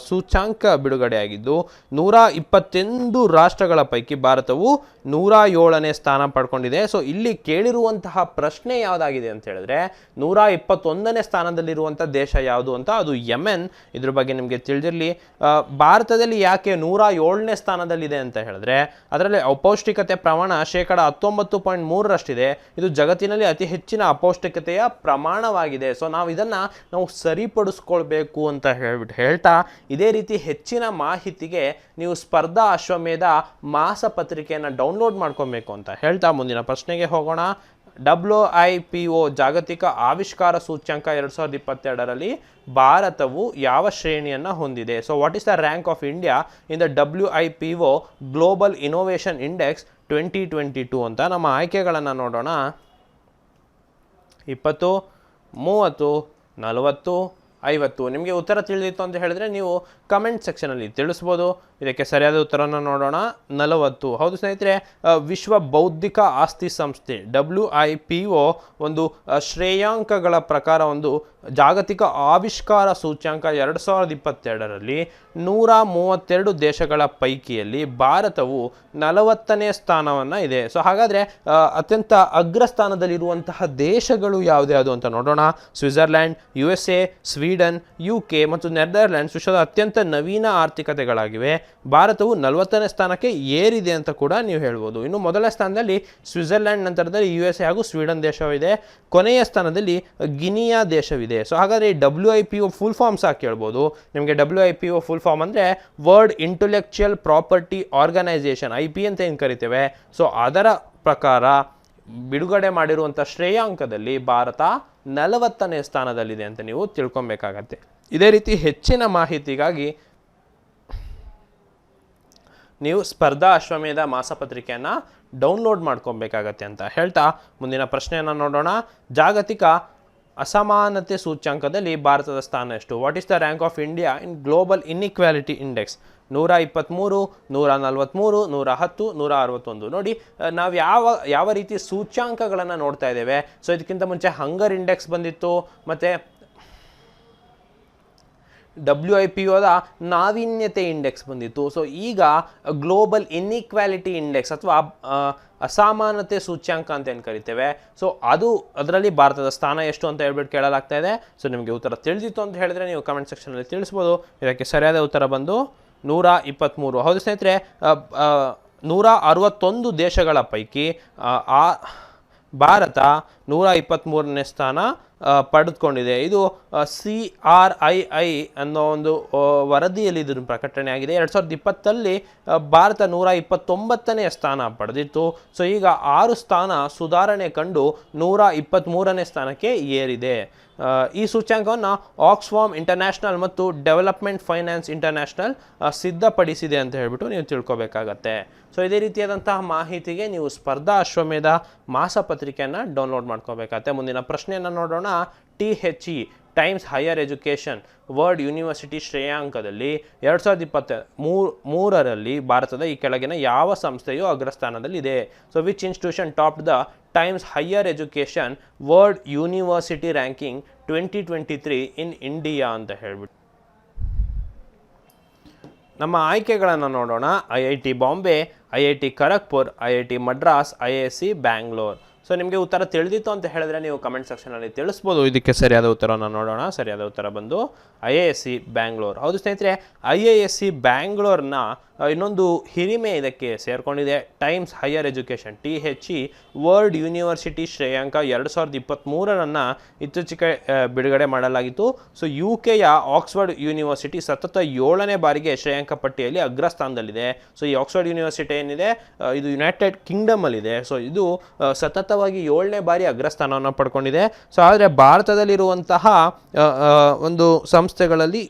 [SPEAKER 1] ಸೂಚ್ಯಂಕ ಬಿಡುಗಡೆಯಾಗಿದ್ದು 121 ರಾಷ್ಟ್ರಗಳ ಪೈಕಿ ಭಾರತವು 107ನೇ ಸ್ಥಾನ ಪಡ್ಕೊಂಡಿದೆ. ಸೊ ಇಲ್ಲಿ ಕೇಳಿರುವಂತಹ ಪ್ರಶ್ನೆ ಯಾವುದಾಗಿದೆ ಅಂತ ಹೇಳಿದ್ರೆ, 121ನೇ ಸ್ಥಾನದಲ್ಲಿರುವಂಥ ದೇಶ ಯಾವುದು ಅಂತ, ಅದು ಯೆಮೆನ್. ಇದ್ರ ಬಗ್ಗೆ ನಿಮಗೆ ತಿಳಿದಿರಲಿ. ಭಾರತದಲ್ಲಿ ಯಾಕೆ 107ನೇ ಸ್ಥಾನದಲ್ಲಿದೆ ಅಂತ ಹೇಳಿದ್ರೆ, ಅದರಲ್ಲಿ ಅಪೌಷ್ಟಿಕತೆ ಪ್ರಮಾಣ 19.3%. ಇದು ಜಗತ್ತಿನಲ್ಲಿ ಅತಿ ಹೆಚ್ಚಿನ ಅಪೌಷ್ಟಿಕತೆಯ ಪ್ರಮಾಣವಾಗಿದೆ. ಸೊ ನಾವು ಸರಿಪಡಿಸ್ಕೊಳ್ಬೇಕು ಅಂತ ಹೇಳ್ತಾ, ಇದೇ ರೀತಿ ಹೆಚ್ಚಿನ ಮಾಹಿತಿಗೆ ನೀವು ಸ್ಪರ್ಧಾ ಅಶ್ವಮೇಧ ಮಾಸಪತ್ರಿಕೆಯನ್ನು ಡೌನ್ಲೋಡ್ ಮಾಡ್ಕೊಬೇಕು ಅಂತ ಹೇಳ್ತಾ ಮುಂದಿನ ಪ್ರಶ್ನೆಗೆ ಹೋಗೋಣ. WIPO ಜಾಗತಿಕ ಆವಿಷ್ಕಾರ ಸೂಚ್ಯಂಕ 2022ರಲ್ಲಿ ಭಾರತವು ಯಾವ ಶ್ರೇಣಿಯನ್ನು ಹೊಂದಿದೆ? So what is the rank of India in the WIPO global innovation index 2022 ಅಂತ. ನಮ್ಮ ಆಯ್ಕೆಗಳನ್ನು ನೋಡೋಣ. 20, 30, 40, 50. ನಿಮಗೆ ಉತ್ತರ ತಿಳಿದಿತ್ತು ಅಂತ ಹೇಳಿದ್ರೆ ನೀವು ಕಮೆಂಟ್ ಸೆಕ್ಷನಲ್ಲಿ ತಿಳಿಸ್ಬೋದು. ಇದಕ್ಕೆ ಸರಿಯಾದ ಉತ್ತರವನ್ನು ನೋಡೋಣ. 40. ಹೌದು ಸ್ನೇಹಿತರೆ, ವಿಶ್ವ ಬೌದ್ಧಿಕ ಆಸ್ತಿ ಸಂಸ್ಥೆ WIPO ಒಂದು ಶ್ರೇಯಾಂಕಗಳ ಪ್ರಕಾರ ಒಂದು ಜಾಗತಿಕ ಆವಿಷ್ಕಾರ ಸೂಚ್ಯಂಕ 2022ರಲ್ಲಿ 132 ದೇಶಗಳ ಪೈಕಿಯಲ್ಲಿ ಭಾರತವು 40ನೇ ಸ್ಥಾನವನ್ನು ಇದೆ. ಸೊ ಹಾಗಾದರೆ ಅತ್ಯಂತ ಅಗ್ರಸ್ಥಾನದಲ್ಲಿರುವಂತಹ ದೇಶಗಳು ಯಾವುದ್ಯಾವುದು ಅಂತ ನೋಡೋಣ. ಸ್ವಿಟ್ಜರ್ಲ್ಯಾಂಡ್, USA, ಸ್ವೀಡನ್, UK ಮತ್ತು ನೆದರ್ಲ್ಯಾಂಡ್ಸ್ ವಿಶ್ವದ ಅತ್ಯಂತ ನವೀನ ಆರ್ಥಿಕತೆಗಳಾಗಿವೆ. ಭಾರತವು 40ನೇ ಸ್ಥಾನಕ್ಕೆ ಏರಿದೆ ಅಂತ ಕೂಡ ನೀವು ಹೇಳ್ಬೋದು. ಇನ್ನು ಮೊದಲ ಸ್ಥಾನದಲ್ಲಿ ಸ್ವಿಟ್ಜರ್ಲ್ಯಾಂಡ್, ನಂತರದಲ್ಲಿ USA ಹಾಗೂ ಸ್ವೀಡನ್ ದೇಶವಿದೆ. ಕೊನೆಯ ಸ್ಥಾನದಲ್ಲಿ ಗಿನಿಯಾ ದೇಶವಿದೆ. ಸೊ ಹಾಗಾದರೆ ಈ WIPO ಫುಲ್ ಫಾರ್ಮ್ ಸಹ ಕೇಳ್ಬೋದು. ನಿಮಗೆ WIPO ಫುಲ್ ಫಾರ್ಮ್ ಅಂದರೆ World Intellectual Property Organisation, IP ಅಂತ ಏನು ಕರಿತೇವೆ. ಸೊ ಅದರ ಪ್ರಕಾರ ಬಿಡುಗಡೆ ಮಾಡಿರುವಂಥ ಶ್ರೇಯಾಂಕದಲ್ಲಿ ಭಾರತ 40ನೇ ಸ್ಥಾನದಲ್ಲಿದೆ ಅಂತ ನೀವು ತಿಳ್ಕೊಬೇಕಾಗತ್ತೆ. ಇದೇ ರೀತಿ ಹೆಚ್ಚಿನ ಮಾಹಿತಿಗಾಗಿ ನೀವು ಸ್ಪರ್ಧಾ ಅಶ್ವಮೇಧ ಮಾಸಪತ್ರಿಕೆಯನ್ನು ಡೌನ್ಲೋಡ್ ಮಾಡ್ಕೊಬೇಕಾಗತ್ತೆ ಅಂತ ಹೇಳ್ತಾ ಮುಂದಿನ ಪ್ರಶ್ನೆಯನ್ನು ನೋಡೋಣ. ಜಾಗತಿಕ ಅಸಮಾನತೆ ಸೂಚ್ಯಂಕದಲ್ಲಿ ಭಾರತದ ಸ್ಥಾನ ಎಷ್ಟು? What is the rank of India in global inequality index? 123, 143, 110, 161. ನೋಡಿ, ನಾವು ಯಾವ ರೀತಿ ಸೂಚ್ಯಾಂಕಗಳನ್ನು ನೋಡ್ತಾ ಇದ್ದೇವೆ. ಸೊ ಇದಕ್ಕಿಂತ ಮುಂಚೆ ಹಂಗರ್ ಇಂಡೆಕ್ಸ್ ಬಂದಿತ್ತು, ಮತ್ತು WIPOದ ನಾವೀನ್ಯತೆ ಇಂಡೆಕ್ಸ್ ಬಂದಿತ್ತು. ಸೊ ಈಗ ಗ್ಲೋಬಲ್ ಇನ್ಇಕ್ವಾಲಿಟಿ ಇಂಡೆಕ್ಸ್ ಅಥವಾ ಅಸಮಾನತೆ ಸೂಚ್ಯಾಂಕ ಅಂತ ಏನು ಕರಿತೇವೆ. ಸೊ ಅದರಲ್ಲಿ ಭಾರತದ ಸ್ಥಾನ ಎಷ್ಟು ಅಂತ ಹೇಳ್ಬಿಟ್ಟು ಕೇಳಲಾಗ್ತಾ ಇದೆ. ಸೊ ನಿಮಗೆ ಉತ್ತರ ತಿಳಿದಿತ್ತು ಅಂತ ಹೇಳಿದ್ರೆ ನೀವು ಕಮೆಂಟ್ ಸೆಕ್ಷನಲ್ಲಿ ತಿಳಿಸ್ಬೋದು. ಇದಕ್ಕೆ ಸರಿಯಾದ ಉತ್ತರ ಬಂದು 123. ಹೌದು ಸ್ನೇಹಿತರೆ, 161 ದೇಶಗಳ ಪೈಕಿ ಭಾರತ 123ನೇ ಸ್ಥಾನ ಪಡೆದುಕೊಂಡಿದೆ. ಇದು CRII ಅನ್ನೋ ಒಂದು ವರದಿಯಲ್ಲಿ ಇದರ ಪ್ರಕಟಣೆ ಆಗಿದೆ. 2020ರಲ್ಲಿ ಭಾರತ 129ನೇ ಸ್ಥಾನ ಪಡೆದಿತ್ತು. ಸೊ ಈಗ 6 ಸ್ಥಾನ ಸುಧಾರಣೆ ಕಂಡು 123ನೇ ಸ್ಥಾನಕ್ಕೆ ಏರಿದೆ. ಈ ಸೂಚ್ಯಾಂಕವನ್ನು ಆಕ್ಸ್ಫಾರ್ಮ್ ಇಂಟರ್ನ್ಯಾಷನಲ್ ಮತ್ತು ಡೆವಲಪ್ಮೆಂಟ್ ಫೈನಾನ್ಸ್ ಇಂಟರ್ನ್ಯಾಷನಲ್ ಸಿದ್ಧಪಡಿಸಿದೆ ಅಂತ ಹೇಳ್ಬಿಟ್ಟು ನೀವು ತಿಳ್ಕೊಬೇಕಾಗತ್ತೆ. ಸೊ ಇದೇ ರೀತಿಯಾದಂತಹ ಮಾಹಿತಿಗೆ ನೀವು ಸ್ಪರ್ಧಾ ಅಶ್ವಮೇಧ ಮಾಸಪತ್ರಿಕೆಯನ್ನು ಡೌನ್ಲೋಡ್ ಮಾಡ್ಕೋಬೇಕಾಗತ್ತೆ. ಮುಂದಿನ ಪ್ರಶ್ನೆಯನ್ನು ನೋಡೋಣ. THE times higher education world university ಶ್ರೇಯಾಂಕದಲ್ಲಿ 2023ರಲ್ಲಿ ಭಾರತದ ಈ ಕೆಳಗಿನ ಯಾವ ಸಂಸ್ಥೆಯು ಅಗ್ರಸ್ಥಾನದಲ್ಲಿದೆ? So which institution topped the times higher education world university ranking 2023 in India ಅಂತ ಹೇಳ್ಬಿಟ್ಟು. ನಮ್ಮ ಆಯ್ಕೆಗಳನ್ನು ನೋಡೋಣ. IIT Bombay, IIT Kharagpur, IIT Madras, IISc Bangalore. So ನಿಮಗೆ ಉತ್ತರ ತಿಳಿದಿತ್ತು ಅಂತ ಹೇಳಿದ್ರೆ ನೀವು ಕಮೆಂಟ್ ಸೆಕ್ಷನಲ್ಲಿ ತಿಳಿಸ್ಬೋದು. ಇದಕ್ಕೆ ಸರಿಯಾದ ಉತ್ತರವನ್ನು ನೋಡೋಣ. ಸರಿಯಾದ ಉತ್ತರ ಬಂದು IISc ಬ್ಯಾಂಗ್ಳೂರ್. ಹೌದು ಸ್ನೇಹಿತರೆ, IISc ಬ್ಯಾಂಗ್ಳೂರ್ನ ಇನ್ನೊಂದು ಹಿರಿಮೆ ಇದಕ್ಕೆ ಸೇರಿಕೊಂಡಿದೆ. Times higher education THE world university ಶ್ರೇಯಾಂಕ 2023ರನ್ನು ಇತ್ತೀಚೆಗೆ ಬಿಡುಗಡೆ ಮಾಡಲಾಗಿತ್ತು. ಸೊ UKಯ ಆಕ್ಸ್ಫರ್ಡ್ ಯೂನಿವರ್ಸಿಟಿ ಸತತ 7ನೇ ಬಾರಿಗೆ ಶ್ರೇಯಾಂಕ ಪಟ್ಟಿಯಲ್ಲಿ ಅಗ್ರಸ್ಥಾನದಲ್ಲಿದೆ. ಸೊ ಈ ಆಕ್ಸ್ಫರ್ಡ್ ಯೂನಿವರ್ಸಿಟಿ ಏನಿದೆ ಇದು ಯುನೈಟೆಡ್ ಕಿಂಗ್ಡಮಲ್ಲಿದೆ. ಸೊ ಇದು ಸತತವಾಗಿ 7ನೇ ಬಾರಿ ಅಗ್ರಸ್ಥಾನವನ್ನು ಪಡ್ಕೊಂಡಿದೆ. ಸೊ ಆದರೆ ಭಾರತದಲ್ಲಿರುವಂತಹ ಒಂದು ಸಂಸ್ಥೆಗಳಲ್ಲಿ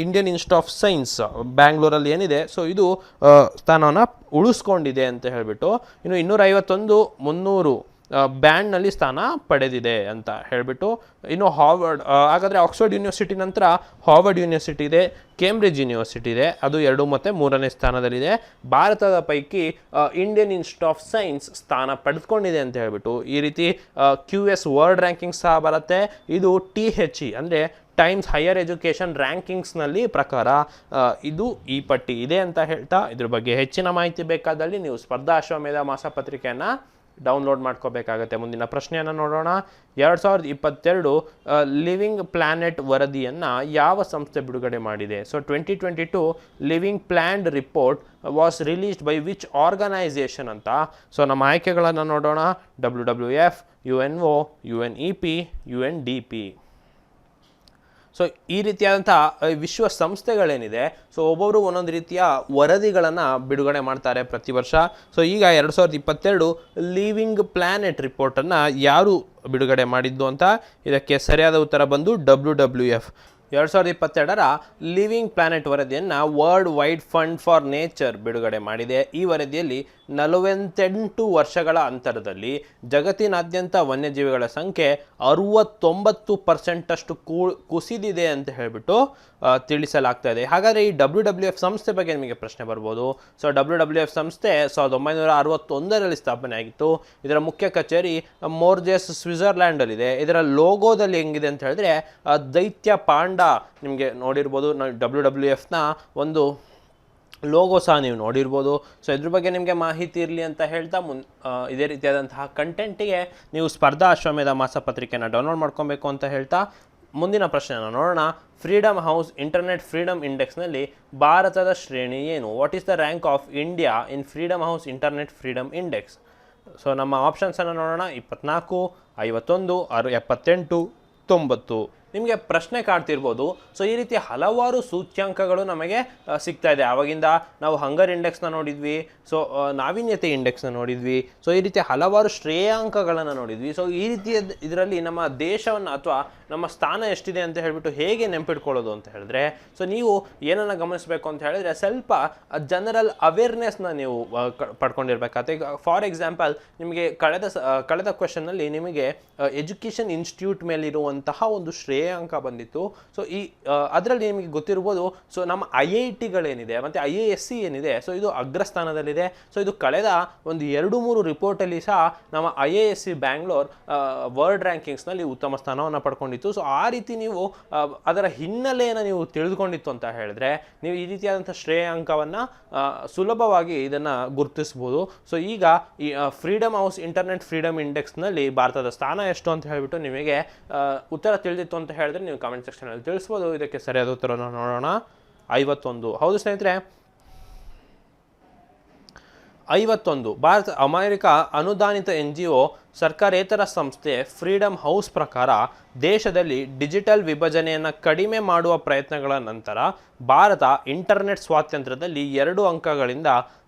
[SPEAKER 1] ಇಂಡಿಯನ್ ಇನ್ಸ್ಟಿಟ್ಯೂಟ್ ಆಫ್ ಸೈನ್ಸ್ ಬ್ಯಾಂಗ್ಳೂರಲ್ಲಿ ಏನಿದೆ, ಸೊ ಇದು ಸ್ಥಾನವನ್ನು ಉಳಿಸ್ಕೊಂಡಿದೆ ಅಂತ ಹೇಳಿಬಿಟ್ಟು. ಇನ್ನು 251, 300 ಬ್ಯಾಂಡ್ನಲ್ಲಿ ಸ್ಥಾನ ಪಡೆದಿದೆ ಅಂತ ಹೇಳಿಬಿಟ್ಟು. ಇನ್ನು ಹಾರ್ವರ್ಡ್, ಹಾಗಾದರೆ ಆಕ್ಸ್ಫರ್ಡ್ ಯೂನಿವರ್ಸಿಟಿ ನಂತರ ಹಾರ್ವರ್ಡ್ ಯೂನಿವರ್ಸಿಟಿ ಇದೆ, ಕೇಂಬ್ರಿಡ್ಜ್ ಯೂನಿವರ್ಸಿಟಿ ಇದೆ, ಅದು 2 ಮತ್ತು 3ನೇ ಸ್ಥಾನದಲ್ಲಿದೆ. ಭಾರತದ ಪೈಕಿ ಇಂಡಿಯನ್ ಇನ್ಸ್ಟಿಟ್ಯೂಟ್ ಆಫ್ ಸೈನ್ಸ್ ಸ್ಥಾನ ಪಡೆದುಕೊಂಡಿದೆ ಅಂತ ಹೇಳ್ಬಿಟ್ಟು. ಈ ರೀತಿ QS ವರ್ಲ್ಡ್ ರ್ಯಾಂಕಿಂಗ್ ಸಹ ಬರುತ್ತೆ. ಇದು THE ಅಂದರೆ ಟೈಮ್ಸ್ ಹೈಯರ್ ಎಜುಕೇಷನ್ ರ್ಯಾಂಕಿಂಗ್ಸ್ನಲ್ಲಿ ಪ್ರಕಾರ ಇದು ಈ ಪಟ್ಟಿ ಇದೆ ಅಂತ ಹೇಳ್ತಾ, ಇದ್ರ ಬಗ್ಗೆ ಹೆಚ್ಚಿನ ಮಾಹಿತಿ ಬೇಕಾದಲ್ಲಿ ನೀವು ಸ್ಪರ್ಧಾ ಅಶ್ವಮೇಧ ಮಾಸಪತ್ರಿಕೆಯನ್ನು ಡೌನ್ಲೋಡ್ ಮಾಡ್ಕೋಬೇಕಾಗತ್ತೆ. ಮುಂದಿನ ಪ್ರಶ್ನೆಯನ್ನು ನೋಡೋಣ. 2022 ಲಿವಿಂಗ್ ಪ್ಲಾನೆಟ್ ವರದಿಯನ್ನು ಯಾವ ಸಂಸ್ಥೆ ಬಿಡುಗಡೆ ಮಾಡಿದೆ? So 2022 living planet report was released by which organisation ಅಂತ. ಸೊ ನಮ್ಮ ಆಯ್ಕೆಗಳನ್ನು ನೋಡೋಣ. WWF, UNO, UNEP, UNDP. So ಈ ರೀತಿಯಾದಂತಹ ವಿಶ್ವಸಂಸ್ಥೆಗಳೇನಿದೆ, ಸೊ ಒಬ್ಬೊಬ್ಬರು ಒಂದೊಂದು ರೀತಿಯ ವರದಿಗಳನ್ನು ಬಿಡುಗಡೆ ಮಾಡ್ತಾರೆ ಪ್ರತಿ ವರ್ಷ. ಸೊ ಈಗ 2022 ಲಿವಿಂಗ್ ಪ್ಲಾನೆಟ್ ರಿಪೋರ್ಟನ್ನು ಯಾರು ಬಿಡುಗಡೆ ಮಾಡಿದ್ದು ಅಂತ, ಇದಕ್ಕೆ ಸರಿಯಾದ ಉತ್ತರ ಬಂದು WWF. 2022 ಲಿವಿಂಗ್ ಪ್ಲಾನೆಟ್ ವರದಿಯನ್ನು world wide fund for nature ಬಿಡುಗಡೆ ಮಾಡಿದೆ. ಈ ವರದಿಯಲ್ಲಿ 48 ವರ್ಷಗಳ ಅಂತರದಲ್ಲಿ ಜಗತ್ತಿನಾದ್ಯಂತ ವನ್ಯಜೀವಿಗಳ ಸಂಖ್ಯೆ 69% ಕುಸಿದಿದೆ ಅಂತ ಹೇಳಿಬಿಟ್ಟು ತಿಳಿಸಲಾಗ್ತಾ ಇದೆ. ಹಾಗಾದರೆ ಈ WWF ಸಂಸ್ಥೆ ಬಗ್ಗೆ ನಿಮಗೆ ಪ್ರಶ್ನೆ ಬರ್ಬೋದು. ಸೊ WWF ಸಂಸ್ಥೆ 1961ರಲ್ಲಿ ಸ್ಥಾಪನೆ ಆಗಿತ್ತು. ಇದರ ಮುಖ್ಯ ಕಚೇರಿ ಮೋರ್ಜೆಸ್ ಸ್ವಿಟ್ಜರ್ಲ್ಯಾಂಡಲ್ಲಿದೆ. ಇದರ ಲೋಗೋದಲ್ಲಿ ಹೆಂಗಿದೆ ಅಂತ ಹೇಳಿದ್ರೆ ದೈತ್ಯ ಪಾಂಡ ನಿಮಗೆ ನೋಡಿರ್ಬೋದು. WWFನ ಒಂದು ಲೋಗೋ ಸಹ ನೀವು ನೋಡಿರ್ಬೋದು. ಸೊ ಇದ್ರ ಬಗ್ಗೆ ನಿಮಗೆ ಮಾಹಿತಿ ಇರಲಿ ಅಂತ ಹೇಳ್ತಾ ಇದೇ ರೀತಿಯಾದಂತಹ ಕಂಟೆಂಟಿಗೆ ನೀವು ಸ್ಪರ್ಧಾ ಅಶ್ವಮೇಧ ಮಾಸಪತ್ರಿಕೆಯನ್ನು ಡೌನ್ಲೋಡ್ ಮಾಡ್ಕೊಬೇಕು ಅಂತ ಹೇಳ್ತಾ ಮುಂದಿನ ಪ್ರಶ್ನೆಯನ್ನು ನೋಡೋಣ. ಫ್ರೀಡಮ್ ಹೌಸ್ ಇಂಟರ್ನೆಟ್ ಫ್ರೀಡಮ್ ಇಂಡೆಕ್ಸ್ನಲ್ಲಿ ಭಾರತದ ಶ್ರೇಣಿ ಏನು? What is the rank of India in freedom house internet freedom index? So ನಮ್ಮ ಆಪ್ಷನ್ಸನ್ನು ನೋಡೋಣ. 24, 51, 78, 90. ನಿಮಗೆ ಪ್ರಶ್ನೆ ಕಾಡ್ತಿರ್ಬೋದು. ಸೊ ಈ ರೀತಿ ಹಲವಾರು ಸೂಚ್ಯಾಂಕಗಳು ನಮಗೆ ಸಿಗ್ತಾ ಇದೆ. ಆವಾಗಿಂದ ನಾವು ಹಂಗರ್ ಇಂಡೆಕ್ಸ್ನ ನೋಡಿದ್ವಿ, ಸೊ ನಾವೀನ್ಯತೆ ಇಂಡೆಕ್ಸ್ನ ನೋಡಿದ್ವಿ, ಸೊ ಈ ರೀತಿ ಹಲವಾರು ಶ್ರೇಯಾಂಕಗಳನ್ನು ನೋಡಿದ್ವಿ. ಸೊ ಈ ರೀತಿಯ ಇದರಲ್ಲಿ ನಮ್ಮ ದೇಶವನ್ನು ಅಥವಾ ನಮ್ಮ ಸ್ಥಾನ ಎಷ್ಟಿದೆ ಅಂತ ಹೇಳಿಬಿಟ್ಟು ಹೇಗೆ ನೆನಪಿಟ್ಕೊಳ್ಳೋದು ಅಂತ ಹೇಳಿದ್ರೆ, ಸೊ ನೀವು ಏನನ್ನು ಗಮನಿಸಬೇಕು ಅಂತ ಹೇಳಿದ್ರೆ ಸ್ವಲ್ಪ ಜನರಲ್ ಅವೇರ್ನೆಸ್ನ ನೀವು ಪಡ್ಕೊಂಡಿರ್ಬೇಕಾಗುತ್ತೆ. ಈಗ ಫಾರ್ ಎಕ್ಸಾಂಪಲ್ ನಿಮಗೆ ಕಳೆದ ಕ್ವೆಶನ್ನಲ್ಲಿ ನಿಮಗೆ ಎಜುಕೇಷನ್ ಇನ್ಸ್ಟಿಟ್ಯೂಟ್ ಮೇಲಿರುವಂತಹ ಒಂದು ಶ್ರೇಯಾಂಕ ಬಂದಿತ್ತು. ಸೊ ಈ ಅದರಲ್ಲಿ ನಿಮಗೆ ಗೊತ್ತಿರ್ಬೋದು. ಸೊ ನಮ್ಮ IITಗಳೇನಿದೆ ಮತ್ತು IISc ಏನಿದೆ, ಸೊ ಇದು ಅಗ್ರಸ್ಥಾನದಲ್ಲಿದೆ. ಸೊ ಇದು ಕಳೆದ ಒಂದು 2-3 ರಿಪೋರ್ಟಲ್ಲಿ ಸಹ ನಮ್ಮ IISc ಬ್ಯಾಂಗ್ಳೂರ್ ವರ್ಲ್ಡ್ ರ್ಯಾಂಕಿಂಗ್ಸ್ನಲ್ಲಿ ಉತ್ತಮ ಸ್ಥಾನವನ್ನು ಪಡ್ಕೊಂಡಿತ್ತು. ಸೊ ಆ ರೀತಿ ನೀವು ಅದರ ಹಿನ್ನೆಲೆಯನ್ನು ನೀವು ತಿಳಿದುಕೊಂಡಿತ್ತು ಅಂತ ಹೇಳಿದ್ರೆ ನೀವು ಈ ರೀತಿಯಾದಂಥ ಶ್ರೇಯಾಂಕವನ್ನು ಸುಲಭವಾಗಿ ಇದನ್ನು ಗುರುತಿಸ್ಬೋದು. ಸೊ ಈಗ ಈ ಫ್ರೀಡಮ್ ಹೌಸ್ ಇಂಟರ್ನೆಟ್ ಫ್ರೀಡಮ್ ಇಂಡೆಕ್ಸ್ನಲ್ಲಿ ಭಾರತದ ಸ್ಥಾನ ಎಷ್ಟು ಅಂತ ಹೇಳಿಬಿಟ್ಟು ನಿಮಗೆ ಉತ್ತರ ತಿಳಿದಿತ್ತು ಅಂತ ಹೇಳಿದ್ರೆ ನೀವು ಕಾಮೆಂಟ್ ಸೆಕ್ಷನಲ್ಲಿ ತಿಳಿಸ್ಬೋದು. ಇದಕ್ಕೆ ಸರಿಯಾದ ಉತ್ತರವನ್ನು ನೋಡೋಣ. 51. ಹೌದು ಸ್ನೇಹಿತರೆ, 51. ಭಾರತ ಅಮೆರಿಕ ಅನುದಾನಿತ NGO ಸರ್ಕಾರೇತರ ಸಂಸ್ಥೆ ಫ್ರೀಡಮ್ ಹೌಸ್ ಪ್ರಕಾರ ದೇಶದಲ್ಲಿ ಡಿಜಿಟಲ್ ವಿಭಜನೆಯನ್ನು ಕಡಿಮೆ ಮಾಡುವ ಪ್ರಯತ್ನಗಳ ನಂತರ ಭಾರತ ಇಂಟರ್ನೆಟ್ ಸ್ವಾತಂತ್ರ್ಯದಲ್ಲಿ 2 ಅಂಕಗಳಿಂದ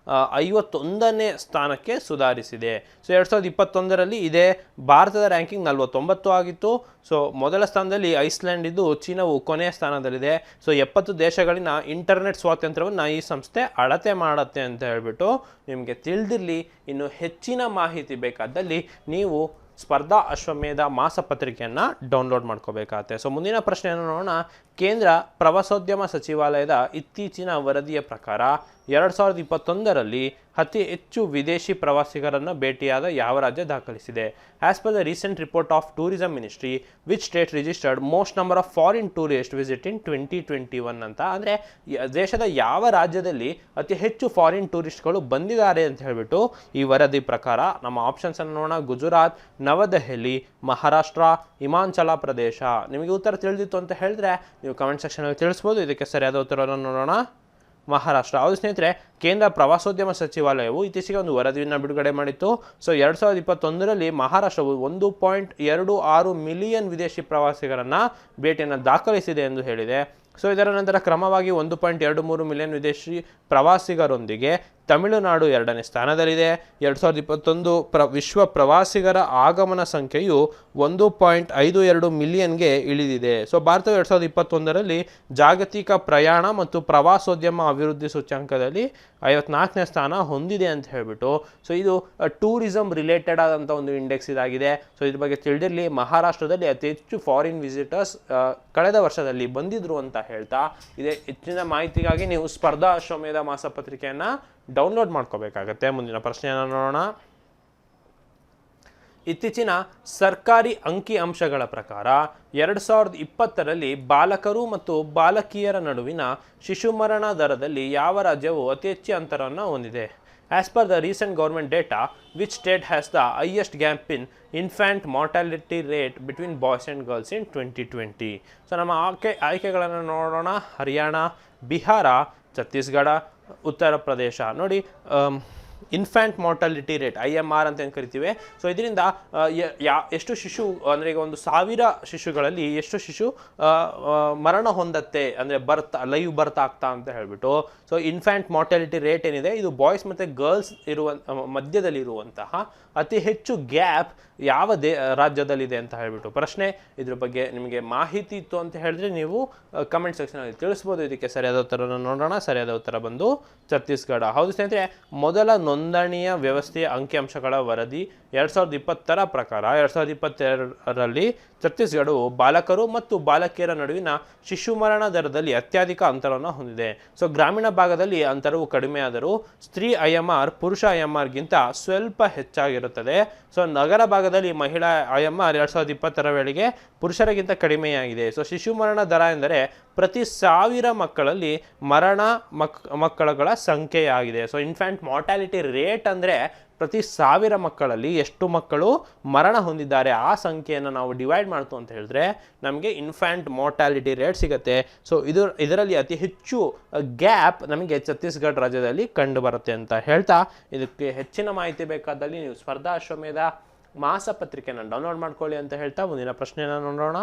[SPEAKER 1] 51ನೇ ಸ್ಥಾನಕ್ಕೆ ಸುಧಾರಿಸಿದೆ. ಸೊ 2021ರಲ್ಲಿ ಇದೇ ಭಾರತದ ರ್ಯಾಂಕಿಂಗ್ 49 ಆಗಿತ್ತು. ಸೊ ಮೊದಲ ಸ್ಥಾನದಲ್ಲಿ ಐಸ್ಲ್ಯಾಂಡ್ ಇದ್ದು ಚೀನಾವು ಕೊನೆಯ ಸ್ಥಾನದಲ್ಲಿದೆ. ಸೊ 70 ದೇಶಗಳಿನ ಇಂಟರ್ನೆಟ್ ಸ್ವಾತಂತ್ರ್ಯವನ್ನು ಈ ಸಂಸ್ಥೆ ಅಳತೆ ಮಾಡುತ್ತೆ ಅಂತ ಹೇಳ್ಬಿಟ್ಟು ನಿಮಗೆ ತಿಳಿದಿರಲಿ. ಇನ್ನು ಹೆಚ್ಚಿನ ಮಾಹಿತಿ ಬೇಕಾದಲ್ಲಿ ನೀವು ಸ್ಪರ್ಧಾ ಅಶ್ವಮೇಧ ಮಾಸಪತ್ರಿಕೆಯನ್ನು ಡೌನ್ಲೋಡ್ ಮಾಡ್ಕೋಬೇಕಾಗತ್ತೆ. ಸೊ ಮುಂದಿನ ಪ್ರಶ್ನೆಯನ್ನು ನೋಡೋಣ. ಕೇಂದ್ರ ಪ್ರವಾಸೋದ್ಯಮ ಸಚಿವಾಲಯದ ಇತ್ತೀಚಿನ ವರದಿಯ ಪ್ರಕಾರ 2021ರಲ್ಲಿ ಅತಿ ಹೆಚ್ಚು ವಿದೇಶಿ ಪ್ರವಾಸಿಗರನ್ನು ಭೇಟಿಯಾದ ಯಾವ ರಾಜ್ಯ ದಾಖಲಿಸಿದೆ? As per the recent report of tourism ministry which state registered most number of foreign tourist visit ಇನ್ 2021 ಅಂತ. ಅಂದರೆ ದೇಶದ ಯಾವ ರಾಜ್ಯದಲ್ಲಿ ಅತಿ ಹೆಚ್ಚು ಫಾರಿನ್ ಟೂರಿಸ್ಟ್ಗಳು ಬಂದಿದ್ದಾರೆ ಅಂತ ಹೇಳಿಬಿಟ್ಟು ಈ ವರದಿ ಪ್ರಕಾರ ನಮ್ಮ ಆಪ್ಷನ್ಸನ್ನು ನೋಡೋಣ. ಗುಜರಾತ್, ನವದೆಹಲಿ, ಮಹಾರಾಷ್ಟ್ರ, ಹಿಮಾಚಲ ಪ್ರದೇಶ. ನಿಮಗೆ ಉತ್ತರ ತಿಳಿದಿತ್ತು ಅಂತ ಹೇಳಿದ್ರೆ ನೀವು ಕಮೆಂಟ್ ಸೆಕ್ಷನಲ್ಲಿ ತಿಳಿಸ್ಬೋದು. ಇದಕ್ಕೆ ಸರಿಯಾದ ಉತ್ತರವನ್ನು ನೋಡೋಣ. ಮಹಾರಾಷ್ಟ್ರ. ಹೌದು ಸ್ನೇಹಿತರೆ, ಕೇಂದ್ರ ಪ್ರವಾಸೋದ್ಯಮ ಸಚಿವಾಲಯವು ಇತ್ತೀಚೆಗೆ ಒಂದು ವರದಿಯನ್ನು ಬಿಡುಗಡೆ ಮಾಡಿತ್ತು. ಸೊ 2021ರಲ್ಲಿ ಮಹಾರಾಷ್ಟ್ರವು 1.26 ಮಿಲಿಯನ್ ವಿದೇಶಿ ಪ್ರವಾಸಿಗರನ್ನು ಭೇಟಿಯನ್ನು ದಾಖಲಿಸಿದೆ ಎಂದು ಹೇಳಿದೆ. ಸೊ ಇದರ ನಂತರ ಕ್ರಮವಾಗಿ 1.23 ಮಿಲಿಯನ್ ವಿದೇಶಿ ಪ್ರವಾಸಿಗರೊಂದಿಗೆ ತಮಿಳುನಾಡು 2ನೇ ಸ್ಥಾನದಲ್ಲಿದೆ. 2021 ವಿಶ್ವ ಪ್ರವಾಸಿಗರ ಆಗಮನ ಸಂಖ್ಯೆಯು 1.52 ಮಿಲಿಯನ್ಗೆ ಇಳಿದಿದೆ. ಸೊ ಭಾರತವು 2021ರಲ್ಲಿ ಜಾಗತಿಕ ಪ್ರಯಾಣ ಮತ್ತು ಪ್ರವಾಸೋದ್ಯಮ ಅಭಿವೃದ್ಧಿ ಸೂಚ್ಯಂಕದಲ್ಲಿ 54ನೇ ಸ್ಥಾನ ಹೊಂದಿದೆ ಅಂತ ಹೇಳ್ಬಿಟ್ಟು. ಸೊ ಇದು ಟೂರಿಸಂ ರಿಲೇಟೆಡ್ ಆದಂಥ ಒಂದು ಇಂಡೆಕ್ಸ್ ಇದಾಗಿದೆ. ಸೊ ಇದ್ರ ಬಗ್ಗೆ ತಿಳಿದಿರಲಿ. ಮಹಾರಾಷ್ಟ್ರದಲ್ಲಿ ಅತಿ ಹೆಚ್ಚು ಫಾರಿನ್ ವಿಸಿಟರ್ಸ್ ಕಳೆದ ವರ್ಷದಲ್ಲಿ ಬಂದಿದ್ರು ಅಂತ ಹೇಳ್ತಾ ಇದೇ ಹೆಚ್ಚಿನ ಮಾಹಿತಿಗಾಗಿ ನೀವು ಸ್ಪರ್ಧಾ ಅಶ್ವಮೇಧ ಮಾಸಪತ್ರಿಕೆಯನ್ನು ಡೌನ್ಲೋಡ್ ಮಾಡ್ಕೋಬೇಕಾಗತ್ತೆ. ಮುಂದಿನ ಪ್ರಶ್ನೆಯನ್ನು ನೋಡೋಣ. ಇತ್ತೀಚಿನ ಸರ್ಕಾರಿ ಅಂಕಿ ಅಂಶಗಳ ಪ್ರಕಾರ 2020ರಲ್ಲಿ ಬಾಲಕರು ಮತ್ತು ಬಾಲಕಿಯರ ನಡುವಿನ ಶಿಶು ಮರಣ ದರದಲ್ಲಿ ಯಾವ ರಾಜ್ಯವು ಅತಿ ಹೆಚ್ಚು ಅಂತರವನ್ನು ಹೊಂದಿದೆ? As per the recent government data, which state has the highest gap in infant mortality rate between boys and girls in 2020? So ನಮ್ಮ ಆಯ್ಕೆಗಳನ್ನು ನೋಡೋಣ. ಹರಿಯಾಣ, ಬಿಹಾರ, ಛತ್ತೀಸ್ಗಢ, ಉತ್ತರ ಪ್ರದೇಶ. ನೋಡಿ ಇನ್ಫ್ಯಾಂಟ್ ಮಾರ್ಟಾಲಿಟಿ ರೇಟ್ IMR ಅಂತ ಏನು ಕರಿತೀವಿ. ಸೊ ಇದರಿಂದ ಎಷ್ಟು ಶಿಶು ಅಂದರೆ ಈಗ ಒಂದು 1000 ಶಿಶುಗಳಲ್ಲಿ ಎಷ್ಟು ಶಿಶು ಮರಣ ಹೊಂದತ್ತೆ ಅಂದರೆ ಲೈವ್ ಬರ್ತ್ ಆಗ್ತಾ ಅಂತ ಹೇಳ್ಬಿಟ್ಟು. ಸೊ ಇನ್ಫ್ಯಾಂಟ್ ಮಾರ್ಟಾಲಿಟಿ ರೇಟ್ ಏನಿದೆ ಇದು ಬಾಯ್ಸ್ ಮತ್ತು ಗರ್ಲ್ಸ್ ಮಧ್ಯದಲ್ಲಿರುವಂತಹ ಅತಿ ಹೆಚ್ಚು ಗ್ಯಾಪ್ ಯಾವ ರಾಜ್ಯದಲ್ಲಿದೆ ಅಂತ ಹೇಳ್ಬಿಟ್ಟು ಪ್ರಶ್ನೆ. ಇದ್ರ ಬಗ್ಗೆ ನಿಮಗೆ ಮಾಹಿತಿ ಇತ್ತು ಅಂತ ಹೇಳಿದ್ರೆ ನೀವು ಕಮೆಂಟ್ ಸೆಕ್ಷನಲ್ಲಿ ತಿಳಿಸ್ಬೋದು. ಇದಕ್ಕೆ ಸರಿಯಾದ ಉತ್ತರವನ್ನು ನೋಡೋಣ. ಸರಿಯಾದ ಉತ್ತರ ಬಂದು ಛತ್ತೀಸ್ಗಢ. ಹೌದು ಸ್ನೇಹಿತರೆ, ಮೊದಲ ನೋಂದಣಿಯ ವ್ಯವಸ್ಥೆಯ ಅಂಕಿಅಂಶಗಳ ವರದಿ 2020 ಪ್ರಕಾರ 2022ರಲ್ಲಿ ಛತ್ತೀಸ್ಗಢವು ಬಾಲಕರು ಮತ್ತು ಬಾಲಕಿಯರ ನಡುವಿನ ಶಿಶು ಮರಣ ದರದಲ್ಲಿ ಅತ್ಯಧಿಕ ಅಂತರವನ್ನು ಹೊಂದಿದೆ. ಸೊ ಗ್ರಾಮೀಣ ಭಾಗದಲ್ಲಿ ಅಂತರವು ಕಡಿಮೆಯಾದರೂ ಸ್ತ್ರೀ IMR ಪುರುಷ IMRಗಿಂತ ಸ್ವಲ್ಪ ಹೆಚ್ಚಾಗಿರುತ್ತದೆ. ಸೊ ನಗರ ಭಾಗದಲ್ಲಿ ಮಹಿಳಾ IMR 2020 ವೇಳೆಗೆ ಪುರುಷರಿಗಿಂತ ಕಡಿಮೆಯಾಗಿದೆ. ಸೊ ಶಿಶು ಮರಣ ದರ ಎಂದರೆ ಪ್ರತಿ 1000 ಮಕ್ಕಳಲ್ಲಿ ಮಕ್ಕಳುಗಳ ಸಂಖ್ಯೆಯಾಗಿದೆ. ಸೊ ಇನ್ಫ್ಯಾಂಟ್ ಮಾರ್ಟಾಲಿಟಿ ರೇಟ್ ಅಂದರೆ ಪ್ರತಿ 1000 ಮಕ್ಕಳಲ್ಲಿ ಎಷ್ಟು ಮಕ್ಕಳು ಮರಣ ಹೊಂದಿದ್ದಾರೆ ಆ ಸಂಖ್ಯೆಯನ್ನು ನಾವು ಡಿವೈಡ್ ಮಾಡ್ತು ಅಂತ ಹೇಳಿದ್ರೆ ನಮಗೆ ಇನ್ಫ್ಯಾಂಟ್ ಮಾರ್ಟಾಲಿಟಿ ರೇಟ್ ಸಿಗುತ್ತೆ. ಸೊ ಇದರಲ್ಲಿ ಅತಿ ಹೆಚ್ಚು ಗ್ಯಾಪ್ ನಮಗೆ ಛತ್ತೀಸ್ಗಢ ರಾಜ್ಯದಲ್ಲಿ ಕಂಡು ಬರುತ್ತೆ ಅಂತ ಹೇಳ್ತಾ, ಇದಕ್ಕೆ ಹೆಚ್ಚಿನ ಮಾಹಿತಿ ಬೇಕಾದಲ್ಲಿ ನೀವು ಸ್ಪರ್ಧಾ ಅಶ್ವಮೇಧ ಮಾಸಪತ್ರಿಕೆಯನ್ನು ಡೌನ್ಲೋಡ್ ಮಾಡ್ಕೊಳ್ಳಿ ಅಂತ ಹೇಳ್ತಾ ಮುಂದಿನ ಪ್ರಶ್ನೆಯನ್ನು ನೋಡೋಣ.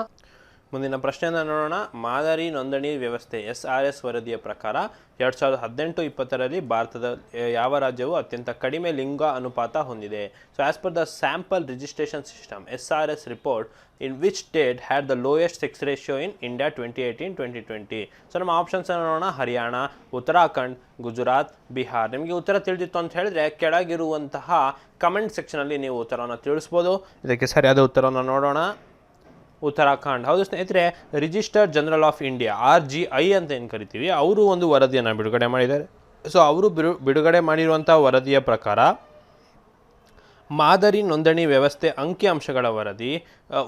[SPEAKER 1] ಮಾದರಿ ನೋಂದಣಿ ವ್ಯವಸ್ಥೆ SRS ವರದಿಯ ಪ್ರಕಾರ 2018-20ರಲ್ಲಿ ಭಾರತದ ಯಾವ ರಾಜ್ಯವು ಅತ್ಯಂತ ಕಡಿಮೆ ಲಿಂಗ ಅನುಪಾತ ಹೊಂದಿದೆ? So as per the sample registration system SRS report in which state had the lowest sex ratio in India 2018-2020? So ನಮ್ಮ ಆಪ್ಷನ್ಸ್ ನೋಡೋಣ. ಹರಿಯಾಣ, ಉತ್ತರಾಖಂಡ್, ಗುಜರಾತ್, ಬಿಹಾರ್. ನಿಮಗೆ ಉತ್ತರ ತಿಳಿದಿತ್ತು ಅಂತ ಹೇಳಿದ್ರೆ ಕೆಳಗಿರುವಂತಹ ಕಮೆಂಟ್ ಸೆಕ್ಷನಲ್ಲಿ ನೀವು ಉತ್ತರವನ್ನು ತಿಳಿಸ್ಬೋದು. ಇದಕ್ಕೆ ಸರಿಯಾದ ಉತ್ತರವನ್ನು ನೋಡೋಣ. ಉತ್ತರಾಖಂಡ್. ಹೌದು ಸ್ನೇಹಿತರೆ, registered general of India RGI ಅಂತ ಏನು ಕರಿತೀವಿ, ಅವರು ಒಂದು ವರದಿಯನ್ನು ಬಿಡುಗಡೆ ಮಾಡಿದ್ದಾರೆ. ಸೊ ಅವರು ಬಿಡುಗಡೆ ಮಾಡಿರುವಂಥ ವರದಿಯ ಪ್ರಕಾರ ಮಾದರಿ ನೋಂದಣಿ ವ್ಯವಸ್ಥೆ ಅಂಕಿಅಂಶಗಳ ವರದಿ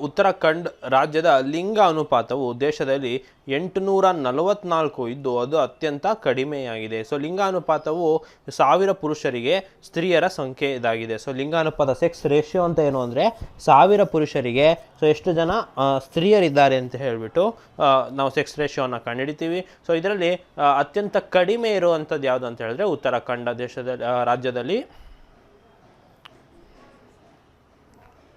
[SPEAKER 1] ಉತ್ತರಾಖಂಡ್ ರಾಜ್ಯದ ಲಿಂಗ ಅನುಪಾತವು ದೇಶದಲ್ಲಿ 844 ಇದ್ದು ಅದು ಅತ್ಯಂತ ಕಡಿಮೆಯಾಗಿದೆ. ಸೊ ಲಿಂಗ ಅನುಪಾತವು 1000 ಪುರುಷರಿಗೆ ಸ್ತ್ರೀಯರ ಸಂಖ್ಯೆ ಇದಾಗಿದೆ. ಸೊ ಲಿಂಗ ಅನುಪಾತ ಸೆಕ್ಸ್ ರೇಷಿಯೋ ಅಂತ ಏನು ಅಂದರೆ 1000 ಪುರುಷರಿಗೆ ಸೊ ಎಷ್ಟು ಜನ ಸ್ತ್ರೀಯರಿದ್ದಾರೆ ಅಂತ ಹೇಳಿಬಿಟ್ಟು ನಾವು ಸೆಕ್ಸ್ ರೇಷಿಯೋನ ಕಂಡುಹಿಡಿತೀವಿ. ಸೊ ಇದರಲ್ಲಿ ಅತ್ಯಂತ ಕಡಿಮೆ ಇರುವಂಥದ್ದು ಯಾವುದು ಅಂತ ಹೇಳಿದ್ರೆ ಉತ್ತರಾಖಂಡ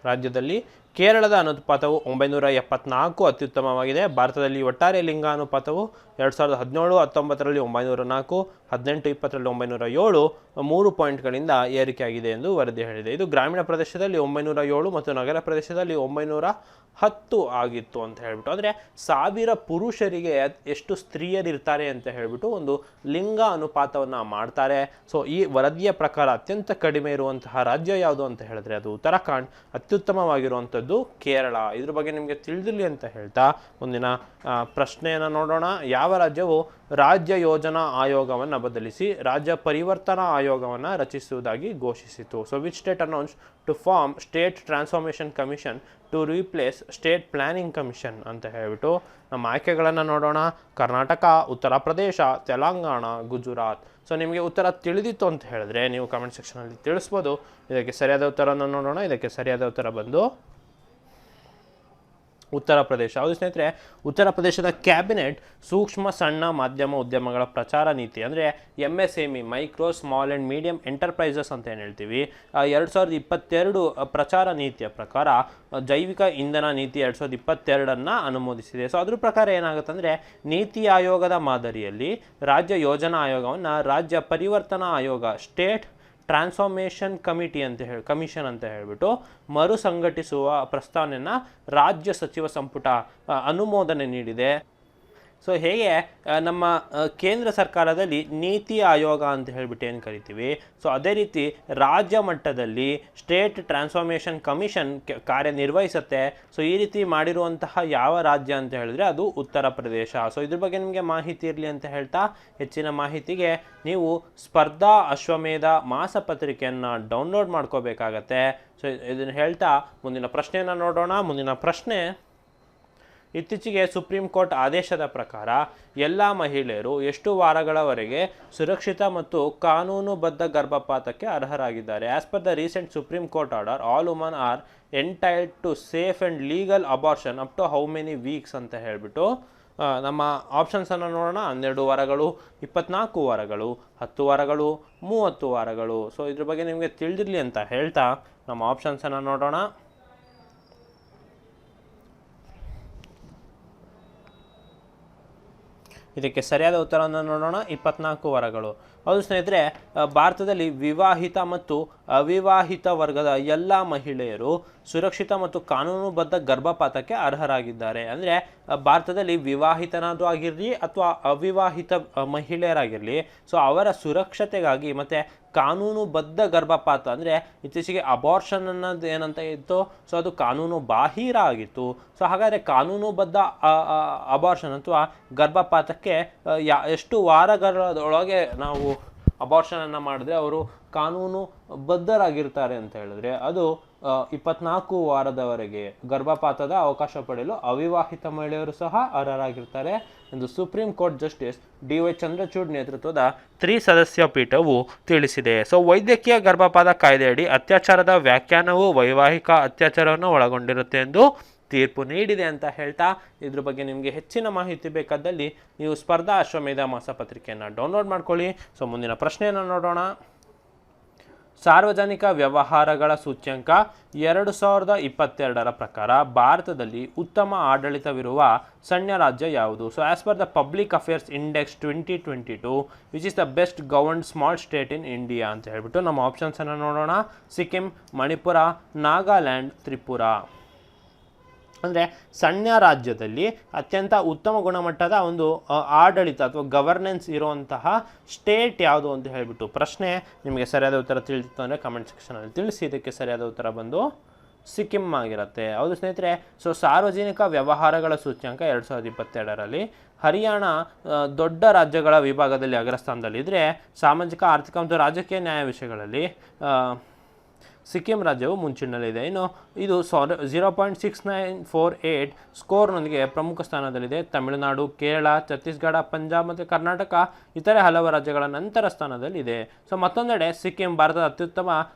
[SPEAKER 1] ರಾಜ್ಯದಲ್ಲಿ ಕೇರಳದ ಅನುಪಾತವು 974 ಅತ್ಯುತ್ತಮವಾಗಿದೆ. ಭಾರತದಲ್ಲಿ ಒಟ್ಟಾರೆ ಲಿಂಗ ಅನುಪಾತವು 2017-19ರಲ್ಲಿ 904, 18-20ರಲ್ಲಿ 907 3 ಪಾಯಿಂಟ್ಗಳಿಂದ ಏರಿಕೆಯಾಗಿದೆ ಎಂದು ವರದಿ ಹೇಳಿದೆ. ಇದು ಗ್ರಾಮೀಣ ಪ್ರದೇಶದಲ್ಲಿ 907 ಮತ್ತು ನಗರ ಪ್ರದೇಶದಲ್ಲಿ 910 ಆಗಿತ್ತು ಅಂತ ಹೇಳ್ಬಿಟ್ಟು. ಅಂದರೆ 1000 ಪುರುಷರಿಗೆ ಎಷ್ಟು ಸ್ತ್ರೀಯರಿರ್ತಾರೆ ಅಂತ ಹೇಳ್ಬಿಟ್ಟು ಒಂದು ಲಿಂಗ ಅನುಪಾತವನ್ನು ಮಾಡ್ತಾರೆ. ಸೊ ಈ ವರದಿಯ ಪ್ರಕಾರ ಅತ್ಯಂತ ಕಡಿಮೆ ಇರುವಂತಹ ರಾಜ್ಯ ಯಾವುದು ಅಂತ ಹೇಳಿದ್ರೆ ಅದು ಉತ್ತರಾಖಂಡ್, ಅತ್ಯುತ್ತಮವಾಗಿರುವಂಥದ್ದು ಕೇರಳ. ಇದ್ರ ಬಗ್ಗೆ ನಿಮಗೆ ತಿಳಿದಿರಲಿ ಅಂತ ಹೇಳ್ತಾ ಮುಂದಿನ ಪ್ರಶ್ನೆಯನ್ನು ನೋಡೋಣ. ಯಾವ ರಾಜ್ಯವು ರಾಜ್ಯ ಯೋಜನಾ ಆಯೋಗವನ್ನು ಬದಲಿಸಿ ರಾಜ್ಯ ಪರಿವರ್ತನಾ ಆಯೋಗವನ್ನು ರಚಿಸುವುದಾಗಿ ಘೋಷಿಸಿತು? So which state announce to form state transformation commission to replace state planning commission ಅಂತ ಹೇಳ್ಬಿಟ್ಟು ನಮ್ಮ ಆಯ್ಕೆಗಳನ್ನು ನೋಡೋಣ. ಕರ್ನಾಟಕ, ಉತ್ತರ ಪ್ರದೇಶ, ತೆಲಂಗಾಣ, ಗುಜರಾತ್. ಸೊ ನಿಮಗೆ ಉತ್ತರ ತಿಳಿದಿತ್ತು ಅಂತ ಹೇಳಿದ್ರೆ ನೀವು ಕಮೆಂಟ್ ಸೆಕ್ಷನಲ್ಲಿ ತಿಳಿಸ್ಬೋದು. ಇದಕ್ಕೆ ಸರಿಯಾದ ಉತ್ತರವನ್ನು ನೋಡೋಣ. ಇದಕ್ಕೆ ಸರಿಯಾದ ಉತ್ತರ ಬಂದು ಉತ್ತರ ಪ್ರದೇಶ. ಹೌದು ಸ್ನೇಹಿತರೆ, ಉತ್ತರ ಪ್ರದೇಶದ ಕ್ಯಾಬಿನೆಟ್ ಸೂಕ್ಷ್ಮ ಸಣ್ಣ ಮಾಧ್ಯಮ ಉದ್ಯಮಗಳ ಪ್ರಚಾರ ನೀತಿ ಅಂದರೆ MSME micro small and medium enterprises ಅಂತ ಏನು ಹೇಳ್ತೀವಿ 2022 ಪ್ರಚಾರ ನೀತಿಯ ಪ್ರಕಾರ ಜೈವಿಕ ಇಂಧನ ನೀತಿ 2022 ಅನುಮೋದಿಸಿದೆ. ಸೊ ಅದ್ರ ಪ್ರಕಾರ ಏನಾಗುತ್ತೆ ಅಂದರೆ ನೀತಿ ಆಯೋಗದ ಮಾದರಿಯಲ್ಲಿ ರಾಜ್ಯ ಯೋಜನಾ ಆಯೋಗವನ್ನು ರಾಜ್ಯ ಪರಿವರ್ತನಾ ಆಯೋಗ ಸ್ಟೇಟ್ ಟ್ರಾನ್ಸ್ಫಾರ್ಮೇಷನ್ ಕಮಿಷನ್ ಅಂತ ಹೇಳಿಬಿಟ್ಟು ಮರು ಸಂಘಟಿಸುವ ಪ್ರಸ್ತಾವನೆಯನ್ನು ರಾಜ್ಯ ಸಚಿವ ಸಂಪುಟ ಅನುಮೋದನೆ ನೀಡಿದೆ. ಸೊ ಹೇಗೆ ನಮ್ಮ ಕೇಂದ್ರ ಸರ್ಕಾರದಲ್ಲಿ ನೀತಿ ಆಯೋಗ ಅಂತ ಹೇಳಿಬಿಟ್ಟು ಏನು ಕರಿತೀವಿ, ಸೊ ಅದೇ ರೀತಿ ರಾಜ್ಯ ಮಟ್ಟದಲ್ಲಿ ಸ್ಟೇಟ್ ಟ್ರಾನ್ಸ್ಫಾರ್ಮೇಷನ್ ಕಮಿಷನ್ ಕಾರ್ಯನಿರ್ವಹಿಸುತ್ತೆ. ಸೊ ಈ ರೀತಿ ಮಾಡಿರುವಂತಹ ಯಾವ ರಾಜ್ಯ ಅಂತ ಹೇಳಿದ್ರೆ ಅದು ಉತ್ತರ ಪ್ರದೇಶ. ಸೊ ಇದ್ರ ಬಗ್ಗೆ ನಿಮಗೆ ಮಾಹಿತಿ ಇರಲಿ ಅಂತ ಹೇಳ್ತಾ ಹೆಚ್ಚಿನ ಮಾಹಿತಿಗೆ ನೀವು ಸ್ಪರ್ಧಾ ಅಶ್ವಮೇಧ ಮಾಸಪತ್ರಿಕೆಯನ್ನು ಡೌನ್ಲೋಡ್ ಮಾಡ್ಕೋಬೇಕಾಗತ್ತೆ. ಸೊ ಇದನ್ನು ಹೇಳ್ತಾ ಮುಂದಿನ ಪ್ರಶ್ನೆಯನ್ನು ನೋಡೋಣ. ಮುಂದಿನ ಪ್ರಶ್ನೆ, ಇತ್ತೀಚೆಗೆ ಸುಪ್ರೀಂ ಕೋರ್ಟ್ ಆದೇಶದ ಪ್ರಕಾರ ಎಲ್ಲ ಮಹಿಳೆಯರು ಎಷ್ಟು ವಾರಗಳವರೆಗೆ ಸುರಕ್ಷಿತ ಮತ್ತು ಕಾನೂನುಬದ್ಧ ಗರ್ಭಪಾತಕ್ಕೆ ಅರ್ಹರಾಗಿದ್ದಾರೆ? As per the recent supreme court order all woman are entitled to safe and legal abortion up to how many weeks ಅಂತ ಹೇಳಿಬಿಟ್ಟು ನಮ್ಮ ಆಪ್ಷನ್ಸನ್ನು ನೋಡೋಣ. 12 ವಾರಗಳು, 24 ವಾರಗಳು, 10 ವಾರಗಳು, 30 ವಾರಗಳು. ಸೊ ಇದ್ರ ಬಗ್ಗೆ ನಿಮಗೆ ತಿಳಿದಿರಲಿ ಅಂತ ಹೇಳ್ತಾ ನಮ್ಮ ಆಪ್ಷನ್ಸನ್ನು ನೋಡೋಣ. ಇದಕ್ಕೆ ಸರಿಯಾದ ಉತ್ತರವನ್ನು ನೋಡೋಣ. 24 ವಾರಗಳು. ಹೌದು ಸ್ನೇಹಿತರೆ, ಭಾರತದಲ್ಲಿ ವಿವಾಹಿತ ಮತ್ತು ಅವಿವಾಹಿತ ವರ್ಗದ ಎಲ್ಲ ಮಹಿಳೆಯರು ಸುರಕ್ಷಿತ ಮತ್ತು ಕಾನೂನುಬದ್ಧ ಗರ್ಭಪಾತಕ್ಕೆ ಅರ್ಹರಾಗಿದ್ದಾರೆ. ಅಂದರೆ ಭಾರತದಲ್ಲಿ ವಿವಾಹಿತನಾದರೂ ಆಗಿರಲಿ ಅಥವಾ ಅವಿವಾಹಿತ ಮಹಿಳೆಯರಾಗಿರಲಿ, ಸೊ ಅವರ ಸುರಕ್ಷತೆಗಾಗಿ ಮತ್ತು ಕಾನೂನುಬದ್ಧ ಗರ್ಭಪಾತ ಅಂದರೆ ಇತ್ತೀಚೆಗೆ ಅಬಾರ್ಷನ್ ಅನ್ನೋದು ಏನಂತ ಇತ್ತು, ಸೊ ಅದು ಕಾನೂನು ಬಾಹಿರ ಆಗಿತ್ತು. ಸೊ ಹಾಗಾದರೆ ಕಾನೂನುಬದ್ಧ ಅಬಾರ್ಷನ್ ಅಥವಾ ಗರ್ಭಪಾತಕ್ಕೆ ಎಷ್ಟು ವಾರಗಳೊಳಗೆ ನಾವು ಅಬಾರ್ಷನನ್ನು ಮಾಡಿದ್ರೆ ಅವರು ಕಾನೂನು ಬದ್ಧರಾಗಿರ್ತಾರೆ ಅಂತ ಹೇಳಿದ್ರೆ ಅದು 24 ವಾರದವರೆಗೆ ಗರ್ಭಪಾತದ ಅವಕಾಶ ಪಡೆಯಲು ಅವಿವಾಹಿತ ಮಹಿಳೆಯರು ಸಹ ಅರ್ಹರಾಗಿರ್ತಾರೆ ಎಂದು supreme court justice DY Chandrachud ನೇತೃತ್ವದ 3 ಸದಸ್ಯ ಪೀಠವು ತಿಳಿಸಿದೆ. ಸೊ ವೈದ್ಯಕೀಯ ಗರ್ಭಪಾತ ಕಾಯ್ದೆಯಡಿ ಅತ್ಯಾಚಾರದ ವ್ಯಾಖ್ಯಾನವು ವೈವಾಹಿಕ ಅತ್ಯಾಚಾರವನ್ನು ಒಳಗೊಂಡಿರುತ್ತೆ ಎಂದು ತೀರ್ಪು ನೀಡಿದೆ ಅಂತ ಹೇಳ್ತಾ, ಇದ್ರ ಬಗ್ಗೆ ನಿಮಗೆ ಹೆಚ್ಚಿನ ಮಾಹಿತಿ ಬೇಕಾದಲ್ಲಿ ನೀವು ಸ್ಪರ್ಧಾ ಅಶ್ವಮೇಧ ಮಾಸಪತ್ರಿಕೆಯನ್ನು ಡೌನ್ಲೋಡ್ ಮಾಡ್ಕೊಳ್ಳಿ. ಸೊ ಮುಂದಿನ ಪ್ರಶ್ನೆಯನ್ನು ನೋಡೋಣ. ಸಾರ್ವಜನಿಕ ವ್ಯವಹಾರಗಳ ಸೂಚ್ಯಂಕ 2022ರ ಪ್ರಕಾರ ಭಾರತದಲ್ಲಿ ಉತ್ತಮ ಆಡಳಿತವಿರುವ ಸಣ್ಣ ರಾಜ್ಯ ಯಾವುದು? So as per the public affairs index 2022 which is the best governed small state in India ಅಂತ ಹೇಳ್ಬಿಟ್ಟು ನಮ್ಮ ಆಪ್ಷನ್ಸನ್ನು ನೋಡೋಣ. ಸಿಕ್ಕಿಂ, ಮಣಿಪುರ, ನಾಗಾಲ್ಯಾಂಡ್, ತ್ರಿಪುರಾ. ಅಂದರೆ ಸಣ್ಣ ರಾಜ್ಯದಲ್ಲಿ ಅತ್ಯಂತ ಉತ್ತಮ ಗುಣಮಟ್ಟದ ಒಂದು ಆಡಳಿತ ಅಥವಾ ಗವರ್ನೆನ್ಸ್ ಇರುವಂತಹ ಸ್ಟೇಟ್ ಯಾವುದು ಅಂತ ಹೇಳಿಬಿಟ್ಟು ಪ್ರಶ್ನೆ. ನಿಮಗೆ ಸರಿಯಾದ ಉತ್ತರ ತಿಳಿದಿತ್ತು ಅಂದರೆ ಕಮೆಂಟ್ ಸೆಕ್ಷನಲ್ಲಿ ತಿಳಿಸಿ. ಇದಕ್ಕೆ ಸರಿಯಾದ ಉತ್ತರ ಬಂದು ಸಿಕ್ಕಿಂ ಆಗಿರುತ್ತೆ. ಹೌದು ಸ್ನೇಹಿತರೆ, ಸೊ ಸಾರ್ವಜನಿಕ ವ್ಯವಹಾರಗಳ ಸೂಚ್ಯಂಕ 2022ರಲ್ಲಿ ಹರಿಯಾಣ ದೊಡ್ಡ ರಾಜ್ಯಗಳ ವಿಭಾಗದಲ್ಲಿ ಅಗ್ರಸ್ಥಾನದಲ್ಲಿದ್ದರೆ, ಸಾಮಾಜಿಕ, ಆರ್ಥಿಕ ಮತ್ತು ರಾಜಕೀಯ ನ್ಯಾಯ ವಿಷಯಗಳಲ್ಲಿ ಸಿಕ್ಕಿಂ ರಾಜ್ಯವು ಮುಂಚೂಣಿಯಲ್ಲಿದೆ. ಇನ್ನು ಇದು 0.6948 ಸ್ಕೋರ್ನೊಂದಿಗೆ ಪ್ರಮುಖ ಸ್ಥಾನದಲ್ಲಿದೆ. ತಮಿಳುನಾಡು, ಕೇರಳ, ಛತ್ತೀಸ್ಗಢ, ಪಂಜಾಬ್ ಮತ್ತು ಕರ್ನಾಟಕ ಇತರೆ ಹಲವು ರಾಜ್ಯಗಳ ನಂತರ ಸ್ಥಾನದಲ್ಲಿದೆ. ಸೊ ಮತ್ತೊಂದೆಡೆ ಸಿಕ್ಕಿಂ ಭಾರತದ ಅತ್ಯುತ್ತಮ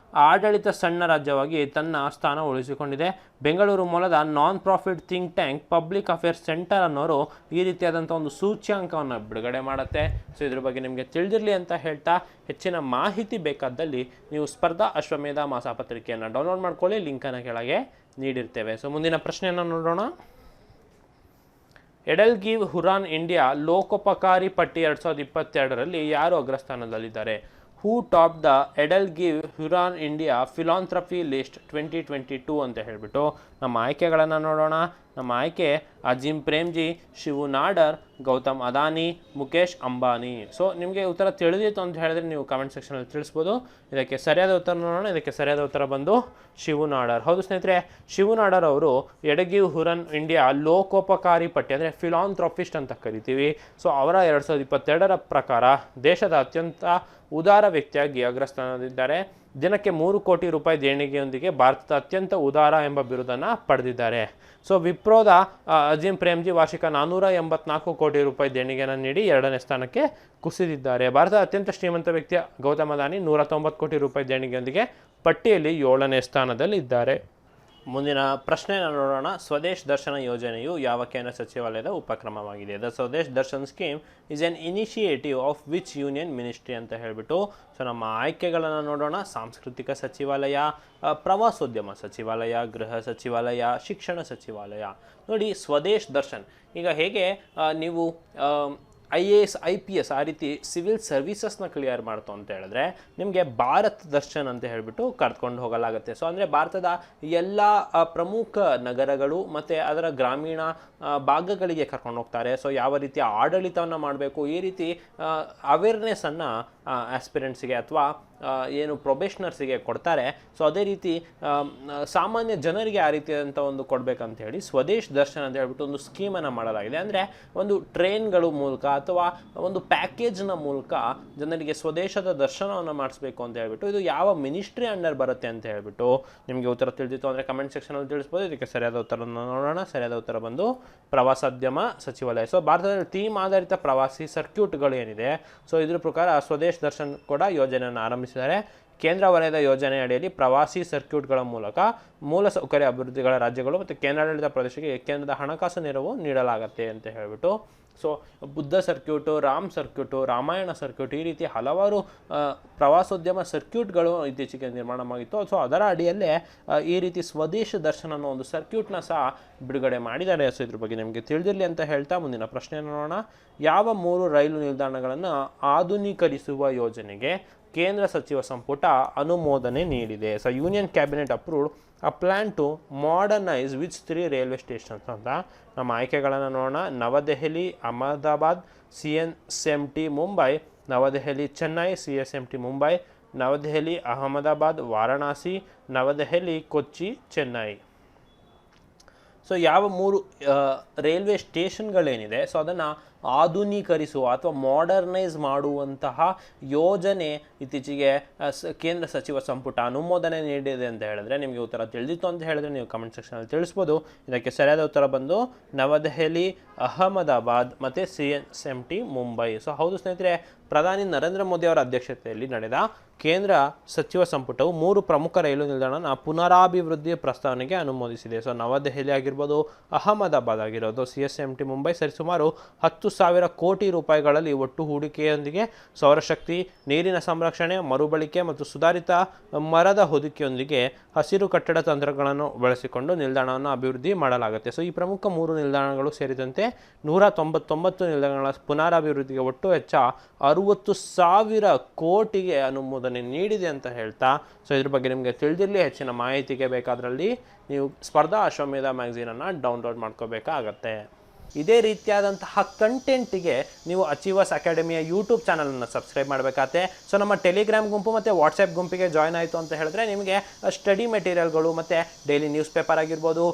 [SPEAKER 1] ಆಡಳಿತ ಸಣ್ಣ ರಾಜ್ಯವಾಗಿ ತನ್ನ ಸ್ಥಾನ ಉಳಿಸಿಕೊಂಡಿದೆ. ಬೆಂಗಳೂರು ಮೂಲದ non profit think tank public affairs centre ಅನ್ನೋರು ಈ ರೀತಿಯಾದಂಥ ಒಂದು ಸೂಚ್ಯಾಂಕವನ್ನು ಬಿಡುಗಡೆ ಮಾಡುತ್ತೆ. ಸೊ ಇದ್ರ ಬಗ್ಗೆ ನಿಮಗೆ ತಿಳಿದಿರಲಿ ಅಂತ ಹೇಳ್ತಾ, ಹೆಚ್ಚಿನ ಮಾಹಿತಿ ಬೇಕಾದಲ್ಲಿ ನೀವು ಸ್ಪರ್ಧಾ ಅಶ್ವಮೇಧ ಮಾಸಪತ್ರಿಕೆಯನ್ನು ಡೌನ್ಲೋಡ್ ಮಾಡ್ಕೊಳ್ಳಿ, ಲಿಂಕನ್ನು ಕೆಳಗೆ ನೀಡಿರ್ತೇವೆ. ಸೊ ಮುಂದಿನ ಪ್ರಶ್ನೆಯನ್ನು ನೋಡೋಣ. ಎಡೆಲ್ಗಿವ್ ಹುರಾನ್ ಇಂಡಿಯಾ ಲೋಕೋಪಕಾರಿ ಪಟ್ಟಿ 2022ರಲ್ಲಿ ಯಾರು ಅಗ್ರಸ್ಥಾನದಲ್ಲಿದ್ದಾರೆ? ಹೂ ಟಾಪ್ ದ ಎಡೆಲ್ಗಿವ್ ಹುರಾನ್ ಇಂಡಿಯಾ ಫಿಲಾಂಥ್ರಫಿ ಲಿಸ್ಟ್ 2022 ಅಂತ ಹೇಳಿಬಿಟ್ಟು ನಮ್ಮ ಆಯ್ಕೆಗಳನ್ನು ನೋಡೋಣ. ನಮ್ಮ ಆಯ್ಕೆ ಅಜಿಮ್ ಪ್ರೇಮ್ಜಿ, ಶಿವು ನಾಡರ್, ಗೌತಮ್ ಅದಾನಿ, ಮುಖೇಶ್ ಅಂಬಾನಿ. ಸೊ ನಿಮಗೆ ಉತ್ತರ ತಿಳಿದಿತ್ತು ಅಂತ ಹೇಳಿದ್ರೆ ನೀವು ಕಮೆಂಟ್ ಸೆಕ್ಷನಲ್ಲಿ ತಿಳಿಸ್ಬೋದು. ಇದಕ್ಕೆ ಸರಿಯಾದ ಉತ್ತರ ನೋಡೋಣ. ಇದಕ್ಕೆ ಸರಿಯಾದ ಉತ್ತರ ಬಂದು ಶಿವು ನಾಡರ್. ಹೌದು ಸ್ನೇಹಿತರೆ, ಶಿವು ನಾಡರ್ ಅವರು ಎಡೆಗಿವ್ ಹುರನ್ ಇಂಡಿಯಾ ಲೋಕೋಪಕಾರಿ ಪಟ್ಟಿ ಅಂದರೆ ಫಿಲಾಂಥ್ರಫಿಸ್ಟ್ ಅಂತ ಕರಿತೀವಿ. ಸೊ ಅವರ 2022ರ ಪ್ರಕಾರ ದೇಶದ ಅತ್ಯಂತ ಉದಾರ ವ್ಯಕ್ತಿಯಾಗಿ ಅಗ್ರಸ್ಥಾನದಿದ್ದಾರೆ. ದಿನಕ್ಕೆ 3 ಕೋಟಿ ರೂಪಾಯಿ ದೇಣಿಗೆಯೊಂದಿಗೆ ಭಾರತದ ಅತ್ಯಂತ ಉದಾರ ಎಂಬ ಬಿರುದನ್ನು ಪಡೆದಿದ್ದಾರೆ. ಸೊ ವಿಪ್ರೋದ ಅಜಿಮ್ ಪ್ರೇಮ್ಜಿ ವಾರ್ಷಿಕ 484 ಕೋಟಿ ರೂಪಾಯಿ ದೇಣಿಗೆಯನ್ನು ನೀಡಿ 2ನೇ ಸ್ಥಾನಕ್ಕೆ ಕುಸಿದಿದ್ದಾರೆ. ಭಾರತದ ಅತ್ಯಂತ ಶ್ರೀಮಂತ ವ್ಯಕ್ತಿಯ ಗೌತಮ್ ಅದಾನಿ 190 ಕೋಟಿ ರೂಪಾಯಿ ದೇಣಿಗೆಯೊಂದಿಗೆ ಪಟ್ಟಿಯಲ್ಲಿ 7ನೇ ಸ್ಥಾನದಲ್ಲಿದ್ದಾರೆ. ಮುಂದಿನ ಪ್ರಶ್ನೆಯನ್ನು ನೋಡೋಣ. ಸ್ವದೇಶ್ ದರ್ಶನ ಯೋಜನೆಯು ಯಾವ ಕೇಂದ್ರ ಸಚಿವಾಲಯದ ಉಪಕ್ರಮವಾಗಿದೆ? The Swadesh Darshan scheme is an initiative of which union ministry ಅಂತ ಹೇಳಿಬಿಟ್ಟು ಸೊ ನಮ್ಮ ಆಯ್ಕೆಗಳನ್ನು ನೋಡೋಣ. ಸಾಂಸ್ಕೃತಿಕ ಸಚಿವಾಲಯ, ಪ್ರವಾಸೋದ್ಯಮ ಸಚಿವಾಲಯ, ಗೃಹ ಸಚಿವಾಲಯ, ಶಿಕ್ಷಣ ಸಚಿವಾಲಯ. ನೋಡಿ, ಸ್ವದೇಶ್ ದರ್ಶನ್ ಈಗ ಹೇಗೆ ನೀವು IAS IPS ಆ ರೀತಿ ಸಿವಿಲ್ ಸರ್ವೀಸಸ್ನ ಕ್ಲಿಯರ್ ಮಾಡ್ತು ಅಂತ ಹೇಳಿದ್ರೆ ನಿಮಗೆ ಭಾರತ್ ದರ್ಶನ್ ಅಂತ ಹೇಳಿಬಿಟ್ಟು ಕರ್ಕೊಂಡು ಹೋಗಲಾಗುತ್ತೆ. ಸೊ ಅಂದರೆ ಭಾರತದ ಎಲ್ಲ ಪ್ರಮುಖ ನಗರಗಳು ಮತ್ತು ಅದರ ಗ್ರಾಮೀಣ ಭಾಗಗಳಿಗೆ ಕರ್ಕೊಂಡು ಹೋಗ್ತಾರೆ. ಸೊ ಯಾವ ರೀತಿ ಆಡಳಿತವನ್ನು ಮಾಡಬೇಕು, ಈ ರೀತಿ ಅವೇರ್ನೆಸ್ಸನ್ನು ಆಸ್ಪಿರೆಂಟ್ಸಿಗೆ ಅಥವಾ ಏನು ಪ್ರೊಬೇಷನರ್ಸಿಗೆ ಕೊಡ್ತಾರೆ. ಸೊ ಅದೇ ರೀತಿ ಸಾಮಾನ್ಯ ಜನರಿಗೆ ಆ ರೀತಿಯಾದಂಥ ಒಂದು ಕೊಡಬೇಕಂತ ಹೇಳಿ ಸ್ವದೇಶ್ ದರ್ಶನ್ ಅಂತ ಹೇಳ್ಬಿಟ್ಟು ಒಂದು ಸ್ಕೀಮನ್ನು ಮಾಡಲಾಗಿದೆ. ಅಂದರೆ ಒಂದು ಟ್ರೈನ್ಗಳ ಮೂಲಕ ಅಥವಾ ಒಂದು ಪ್ಯಾಕೇಜ್ನ ಮೂಲಕ ಜನರಿಗೆ ಸ್ವದೇಶದ ದರ್ಶನವನ್ನು ಮಾಡಿಸ್ಬೇಕು ಅಂತ ಹೇಳ್ಬಿಟ್ಟು ಇದು ಯಾವ ಮಿನಿಸ್ಟ್ರಿ ಅಂಡರ್ ಬರುತ್ತೆ ಅಂತ ಹೇಳ್ಬಿಟ್ಟು ನಿಮಗೆ ಉತ್ತರ ತಿಳಿದಿತ್ತು ಅಂದರೆ ಕಮೆಂಟ್ ಸೆಕ್ಷನಲ್ಲಿ ತಿಳಿಸ್ಬೋದು. ಇದಕ್ಕೆ ಸರಿಯಾದ ಉತ್ತರವನ್ನು ನೋಡೋಣ. ಸರಿಯಾದ ಉತ್ತರ ಬಂದು ಪ್ರವಾಸೋದ್ಯಮ ಸಚಿವಾಲಯ. ಸೊ ಭಾರತದಲ್ಲಿ ಥೀಮ್ ಆಧಾರಿತ ಪ್ರವಾಸಿ ಸರ್ಕ್ಯೂಟ್ಗಳು ಏನಿದೆ, ಸೊ ಇದ್ರ ಪ್ರಕಾರ ಸ್ವದೇಶ್ ದರ್ಶನ್ ಕೂಡ ಯೋಜನೆಯನ್ನು ಆರಂಭಿಸಿದ್ದಾರೆ. ಕೇಂದ್ರ ವಲಯದ ಯೋಜನೆ ಅಡಿಯಲ್ಲಿ ಪ್ರವಾಸಿ ಸರ್ಕ್ಯೂಟ್ಗಳ ಮೂಲಕ ಮೂಲಸೌಕರ್ಯ ಅಭಿವೃದ್ಧಿಗಳ ರಾಜ್ಯಗಳು ಮತ್ತು ಕೇಂದ್ರಾಡಳಿತ ಪ್ರದೇಶಕ್ಕೆ ಕೇಂದ್ರದ ಹಣಕಾಸು ನೆರವು ನೀಡಲಾಗತ್ತೆ ಅಂತ ಹೇಳ್ಬಿಟ್ಟು. So Buddha circuit, Ram circuit, Ramayana circuit, ಈ ರೀತಿ ಹಲವಾರು ಪ್ರವಾಸೋದ್ಯಮ ಸರ್ಕ್ಯೂಟ್ಗಳು ಇತ್ತೀಚೆಗೆ ನಿರ್ಮಾಣವಾಗಿತ್ತು. ಸೊ ಅದರ ಅಡಿಯಲ್ಲೇ ಈ ರೀತಿ ಸ್ವದೇಶ ದರ್ಶನ ಅನ್ನೋ ಒಂದು ಸರ್ಕ್ಯೂಟ್ನ ಸಹ ಬಿಡುಗಡೆ ಮಾಡಿದ್ದಾರೆ. ಸೊ ಇದ್ರ ಬಗ್ಗೆ ನಿಮಗೆ ತಿಳಿದಿರಲಿ ಅಂತ ಹೇಳ್ತಾ ಮುಂದಿನ ಪ್ರಶ್ನೆಯನ್ನು ನೋಡೋಣ. ಯಾವ 3 ರೈಲು ನಿಲ್ದಾಣಗಳನ್ನು ಆಧುನೀಕರಿಸುವ ಯೋಜನೆಗೆ ಕೇಂದ್ರ ಸಚಿವ ಸಂಪುಟ ಅನುಮೋದನೆ ನೀಡಿದೆ? So union cabinet approved a plan to modernise which 3 railway stations ಅಂತ. ನಮ್ಮ ಆಯ್ಕೆಗಳನ್ನು ನೋಡೋಣ. New Delhi, Ahmedabad, CSMT Mumbai; New Delhi Chennai, CSMT Mumbai; New Delhi Ahmedabad Varanasi; New Delhi Kochi Chennai. So ಯಾವ 3 ರೈಲ್ವೆ ಸ್ಟೇಷನ್ಗಳೇನಿದೆ ಸೊ ಅದನ್ನು ಆಧುನೀಕರಿಸುವ ಅಥವಾ ಮಾಡರ್ನೈಸ್ ಮಾಡುವಂತಹ ಯೋಜನೆ ಇತ್ತೀಚೆಗೆ ಕೇಂದ್ರ ಸಚಿವ ಸಂಪುಟ ಅನುಮೋದನೆ ನೀಡಿದೆ ಅಂತ ಹೇಳಿದ್ರೆ ನಿಮಗೆ ಉತ್ತರ ತಿಳಿದಿತ್ತು ಅಂತ ಹೇಳಿದ್ರೆ ನೀವು ಕಮೆಂಟ್ ಸೆಕ್ಷನಲ್ಲಿ ತಿಳಿಸ್ಬೋದು. ಇದಕ್ಕೆ ಸರಿಯಾದ ಉತ್ತರ ಬಂದು ನವದೆಹಲಿ, ಅಹಮದಾಬಾದ್ ಮತ್ತು CSMT ಮುಂಬೈ. ಸೊ ಹೌದು ಸ್ನೇಹಿತರೆ, ಪ್ರಧಾನಿ ನರೇಂದ್ರ ಮೋದಿ ಅವರ ಅಧ್ಯಕ್ಷತೆಯಲ್ಲಿ ನಡೆದ ಕೇಂದ್ರ ಸಚಿವ ಸಂಪುಟವು 3 ಪ್ರಮುಖ ರೈಲು ನಿಲ್ದಾಣನ ಪುನರಾಭಿವೃದ್ಧಿ ಪ್ರಸ್ತಾವನೆಗೆ ಅನುಮೋದಿಸಿದೆ. ಸೊ ನವದೆಹಲಿ ಆಗಿರ್ಬೋದು, ಅಹಮದಾಬಾದ್ ಆಗಿರೋದು, CSMT ಮುಂಬೈ ಸರಿಸುಮಾರು 10,000 ಕೋಟಿ ರೂಪಾಯಿಗಳಲ್ಲಿ ಒಟ್ಟು ಹೂಡಿಕೆಯೊಂದಿಗೆ ಸೌರಶಕ್ತಿ, ನೀರಿನ ಸಂರಕ್ಷಣೆ, ಮರುಬಳಕೆ ಮತ್ತು ಸುಧಾರಿತ ಮರದ ಹೊದಿಕೆಯೊಂದಿಗೆ ಹಸಿರು ಕಟ್ಟಡ ತಂತ್ರಗಳನ್ನು ಬಳಸಿಕೊಂಡು ನಿಲ್ದಾಣವನ್ನು ಅಭಿವೃದ್ಧಿ ಮಾಡಲಾಗುತ್ತೆ. ಸೊ ಈ ಪ್ರಮುಖ 3 ನಿಲ್ದಾಣಗಳು ಸೇರಿದಂತೆ 199 ನಿಲ್ದಾಣಗಳ ಪುನರಾಭಿವೃದ್ಧಿಗೆ ಒಟ್ಟು ವೆಚ್ಚ 60,000 ಕೋಟಿಗೆ ಅನುಮೋದನೆ ನೀಡಿದೆ ಅಂತ ಹೇಳ್ತಾ. ಸೊ ಇದ್ರ ಬಗ್ಗೆ ನಿಮಗೆ ತಿಳಿದಿರಲಿ. ಹೆಚ್ಚಿನ ಮಾಹಿತಿಗೆ ಬೇಕಾದ್ರಲ್ಲಿ ನೀವು ಸ್ಪರ್ಧಾ ಅಶ್ವಮೇಧ ಮ್ಯಾಗಝೀನನ್ನು ಡೌನ್ಲೋಡ್ ಮಾಡ್ಕೋಬೇಕಾಗತ್ತೆ. ಇದೇ ರೀತಿಯಾದಂತಹ ಕಂಟೆಂಟಿಗೆ ನೀವು ಅಚೀವರ್ಸ್ ಅಕಾಡೆಮಿಯ ಯೂಟ್ಯೂಬ್ ಚಾನಲನ್ನು ಸಬ್ಸ್ಕ್ರೈಬ್ ಮಾಡಬೇಕಾಗತ್ತೆ. ಸೊ ನಮ್ಮ ಟೆಲಿಗ್ರಾಮ್ ಗುಂಪು ಮತ್ತು ವಾಟ್ಸಪ್ ಗುಂಪಿಗೆ ಜಾಯ್ನ್ ಆಯಿತು ಅಂತ ಹೇಳಿದ್ರೆ ನಿಮಗೆ ಸ್ಟಡಿ ಮೆಟೀರಿಯಲ್ಗಳು ಮತ್ತು ಡೈಲಿ ನ್ಯೂಸ್ ಪೇಪರ್ ಆಗಿರ್ಬೋದು,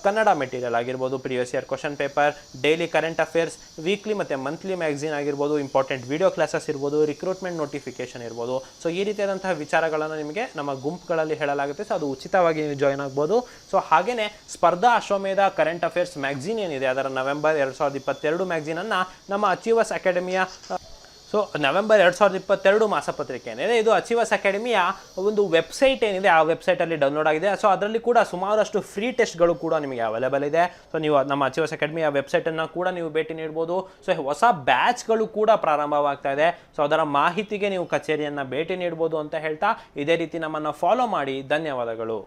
[SPEAKER 1] ಕನ್ನಡ ಮೆಟೀರಿಯಲ್ ಆಗಿರ್ಬೋದು, previous year question paper, daily current affairs, weekly ಮತ್ತು ಮಂತ್ಲಿ ಮ್ಯಾಗಝೀನ್ ಆಗಿರ್ಬೋದು, ಇಂಪಾರ್ಟೆಂಟ್ ವಿಡಿಯೋ ಕ್ಲಾಸಸ್ ಇರ್ಬೋದು, ರಿಕ್ರೂಟ್ಮೆಂಟ್ ನೋಟಿಫಿಕೇಶನ್ ಇರ್ಬೋದು. ಸೊ ಈ ರೀತಿಯಾದಂತಹ ವಿಚಾರಗಳನ್ನು ನಿಮಗೆ ನಮ್ಮ ಗುಂಪುಗಳಲ್ಲಿ ಹೇಳಲಾಗುತ್ತೆ. ಸೊ ಅದು ಉಚಿತವಾಗಿ ನೀವು ಜಾಯ್ನ್ ಆಗ್ಬೋದು. ಸೊ ಹಾಗೆಯೇ ಸ್ಪರ್ಧಾ ಅಶ್ವಮೇಧ ಕರೆಂಟ್ ಅಫೇರ್ಸ್ ಮ್ಯಾಗಝೀನ್ ಏನಿದೆ ಅದರ ನವೆಂಬರ್ 2022 ಮ್ಯಾಗಝೀನನ್ನು ನಮ್ಮ ಅಚೀವರ್ಸ್ ಅಕಾಡೆಮಿಯ ನವೆಂಬರ್ 2022 ಮಾಸಪತ್ರಿಕೆ ಏನಿದೆ ಇದು ಅಚೀವರ್ಸ್ ಅಕಾಡೆಮಿಯ ಒಂದು ವೆಬ್ಸೈಟ್ ಏನಿದೆ ಆ ವೆಬ್ಸೈಟಲ್ಲಿ ಡೌನ್ಲೋಡ್ ಆಗಿದೆ. ಸೊ ಅದರಲ್ಲಿ ಕೂಡ ಸುಮಾರಷ್ಟು ಫ್ರೀ ಟೆಸ್ಟ್ಗಳು ಕೂಡ ನಿಮಗೆ ಅವೈಲೇಬಲ್ ಇದೆ. ಸೊ ನೀವು ನಮ್ಮ ಅಚೀವರ್ಸ್ ಅಕಾಡೆಮಿಯ ವೆಬ್ಸೈಟನ್ನು ಕೂಡ ನೀವು ಭೇಟಿ ನೀಡ್ಬೋದು. ಸೊ ಹೊಸ ಬ್ಯಾಚ್ಗಳು ಕೂಡ ಪ್ರಾರಂಭವಾಗ್ತಾ ಇದೆ. ಸೊ ಅದರ ಮಾಹಿತಿಗೆ ನೀವು ಕಚೇರಿಯನ್ನು ಭೇಟಿ ನೀಡ್ಬೋದು ಅಂತ ಹೇಳ್ತಾ ಇದೇ ರೀತಿ ನಮ್ಮನ್ನು ಫಾಲೋ ಮಾಡಿ. ಧನ್ಯವಾದಗಳು.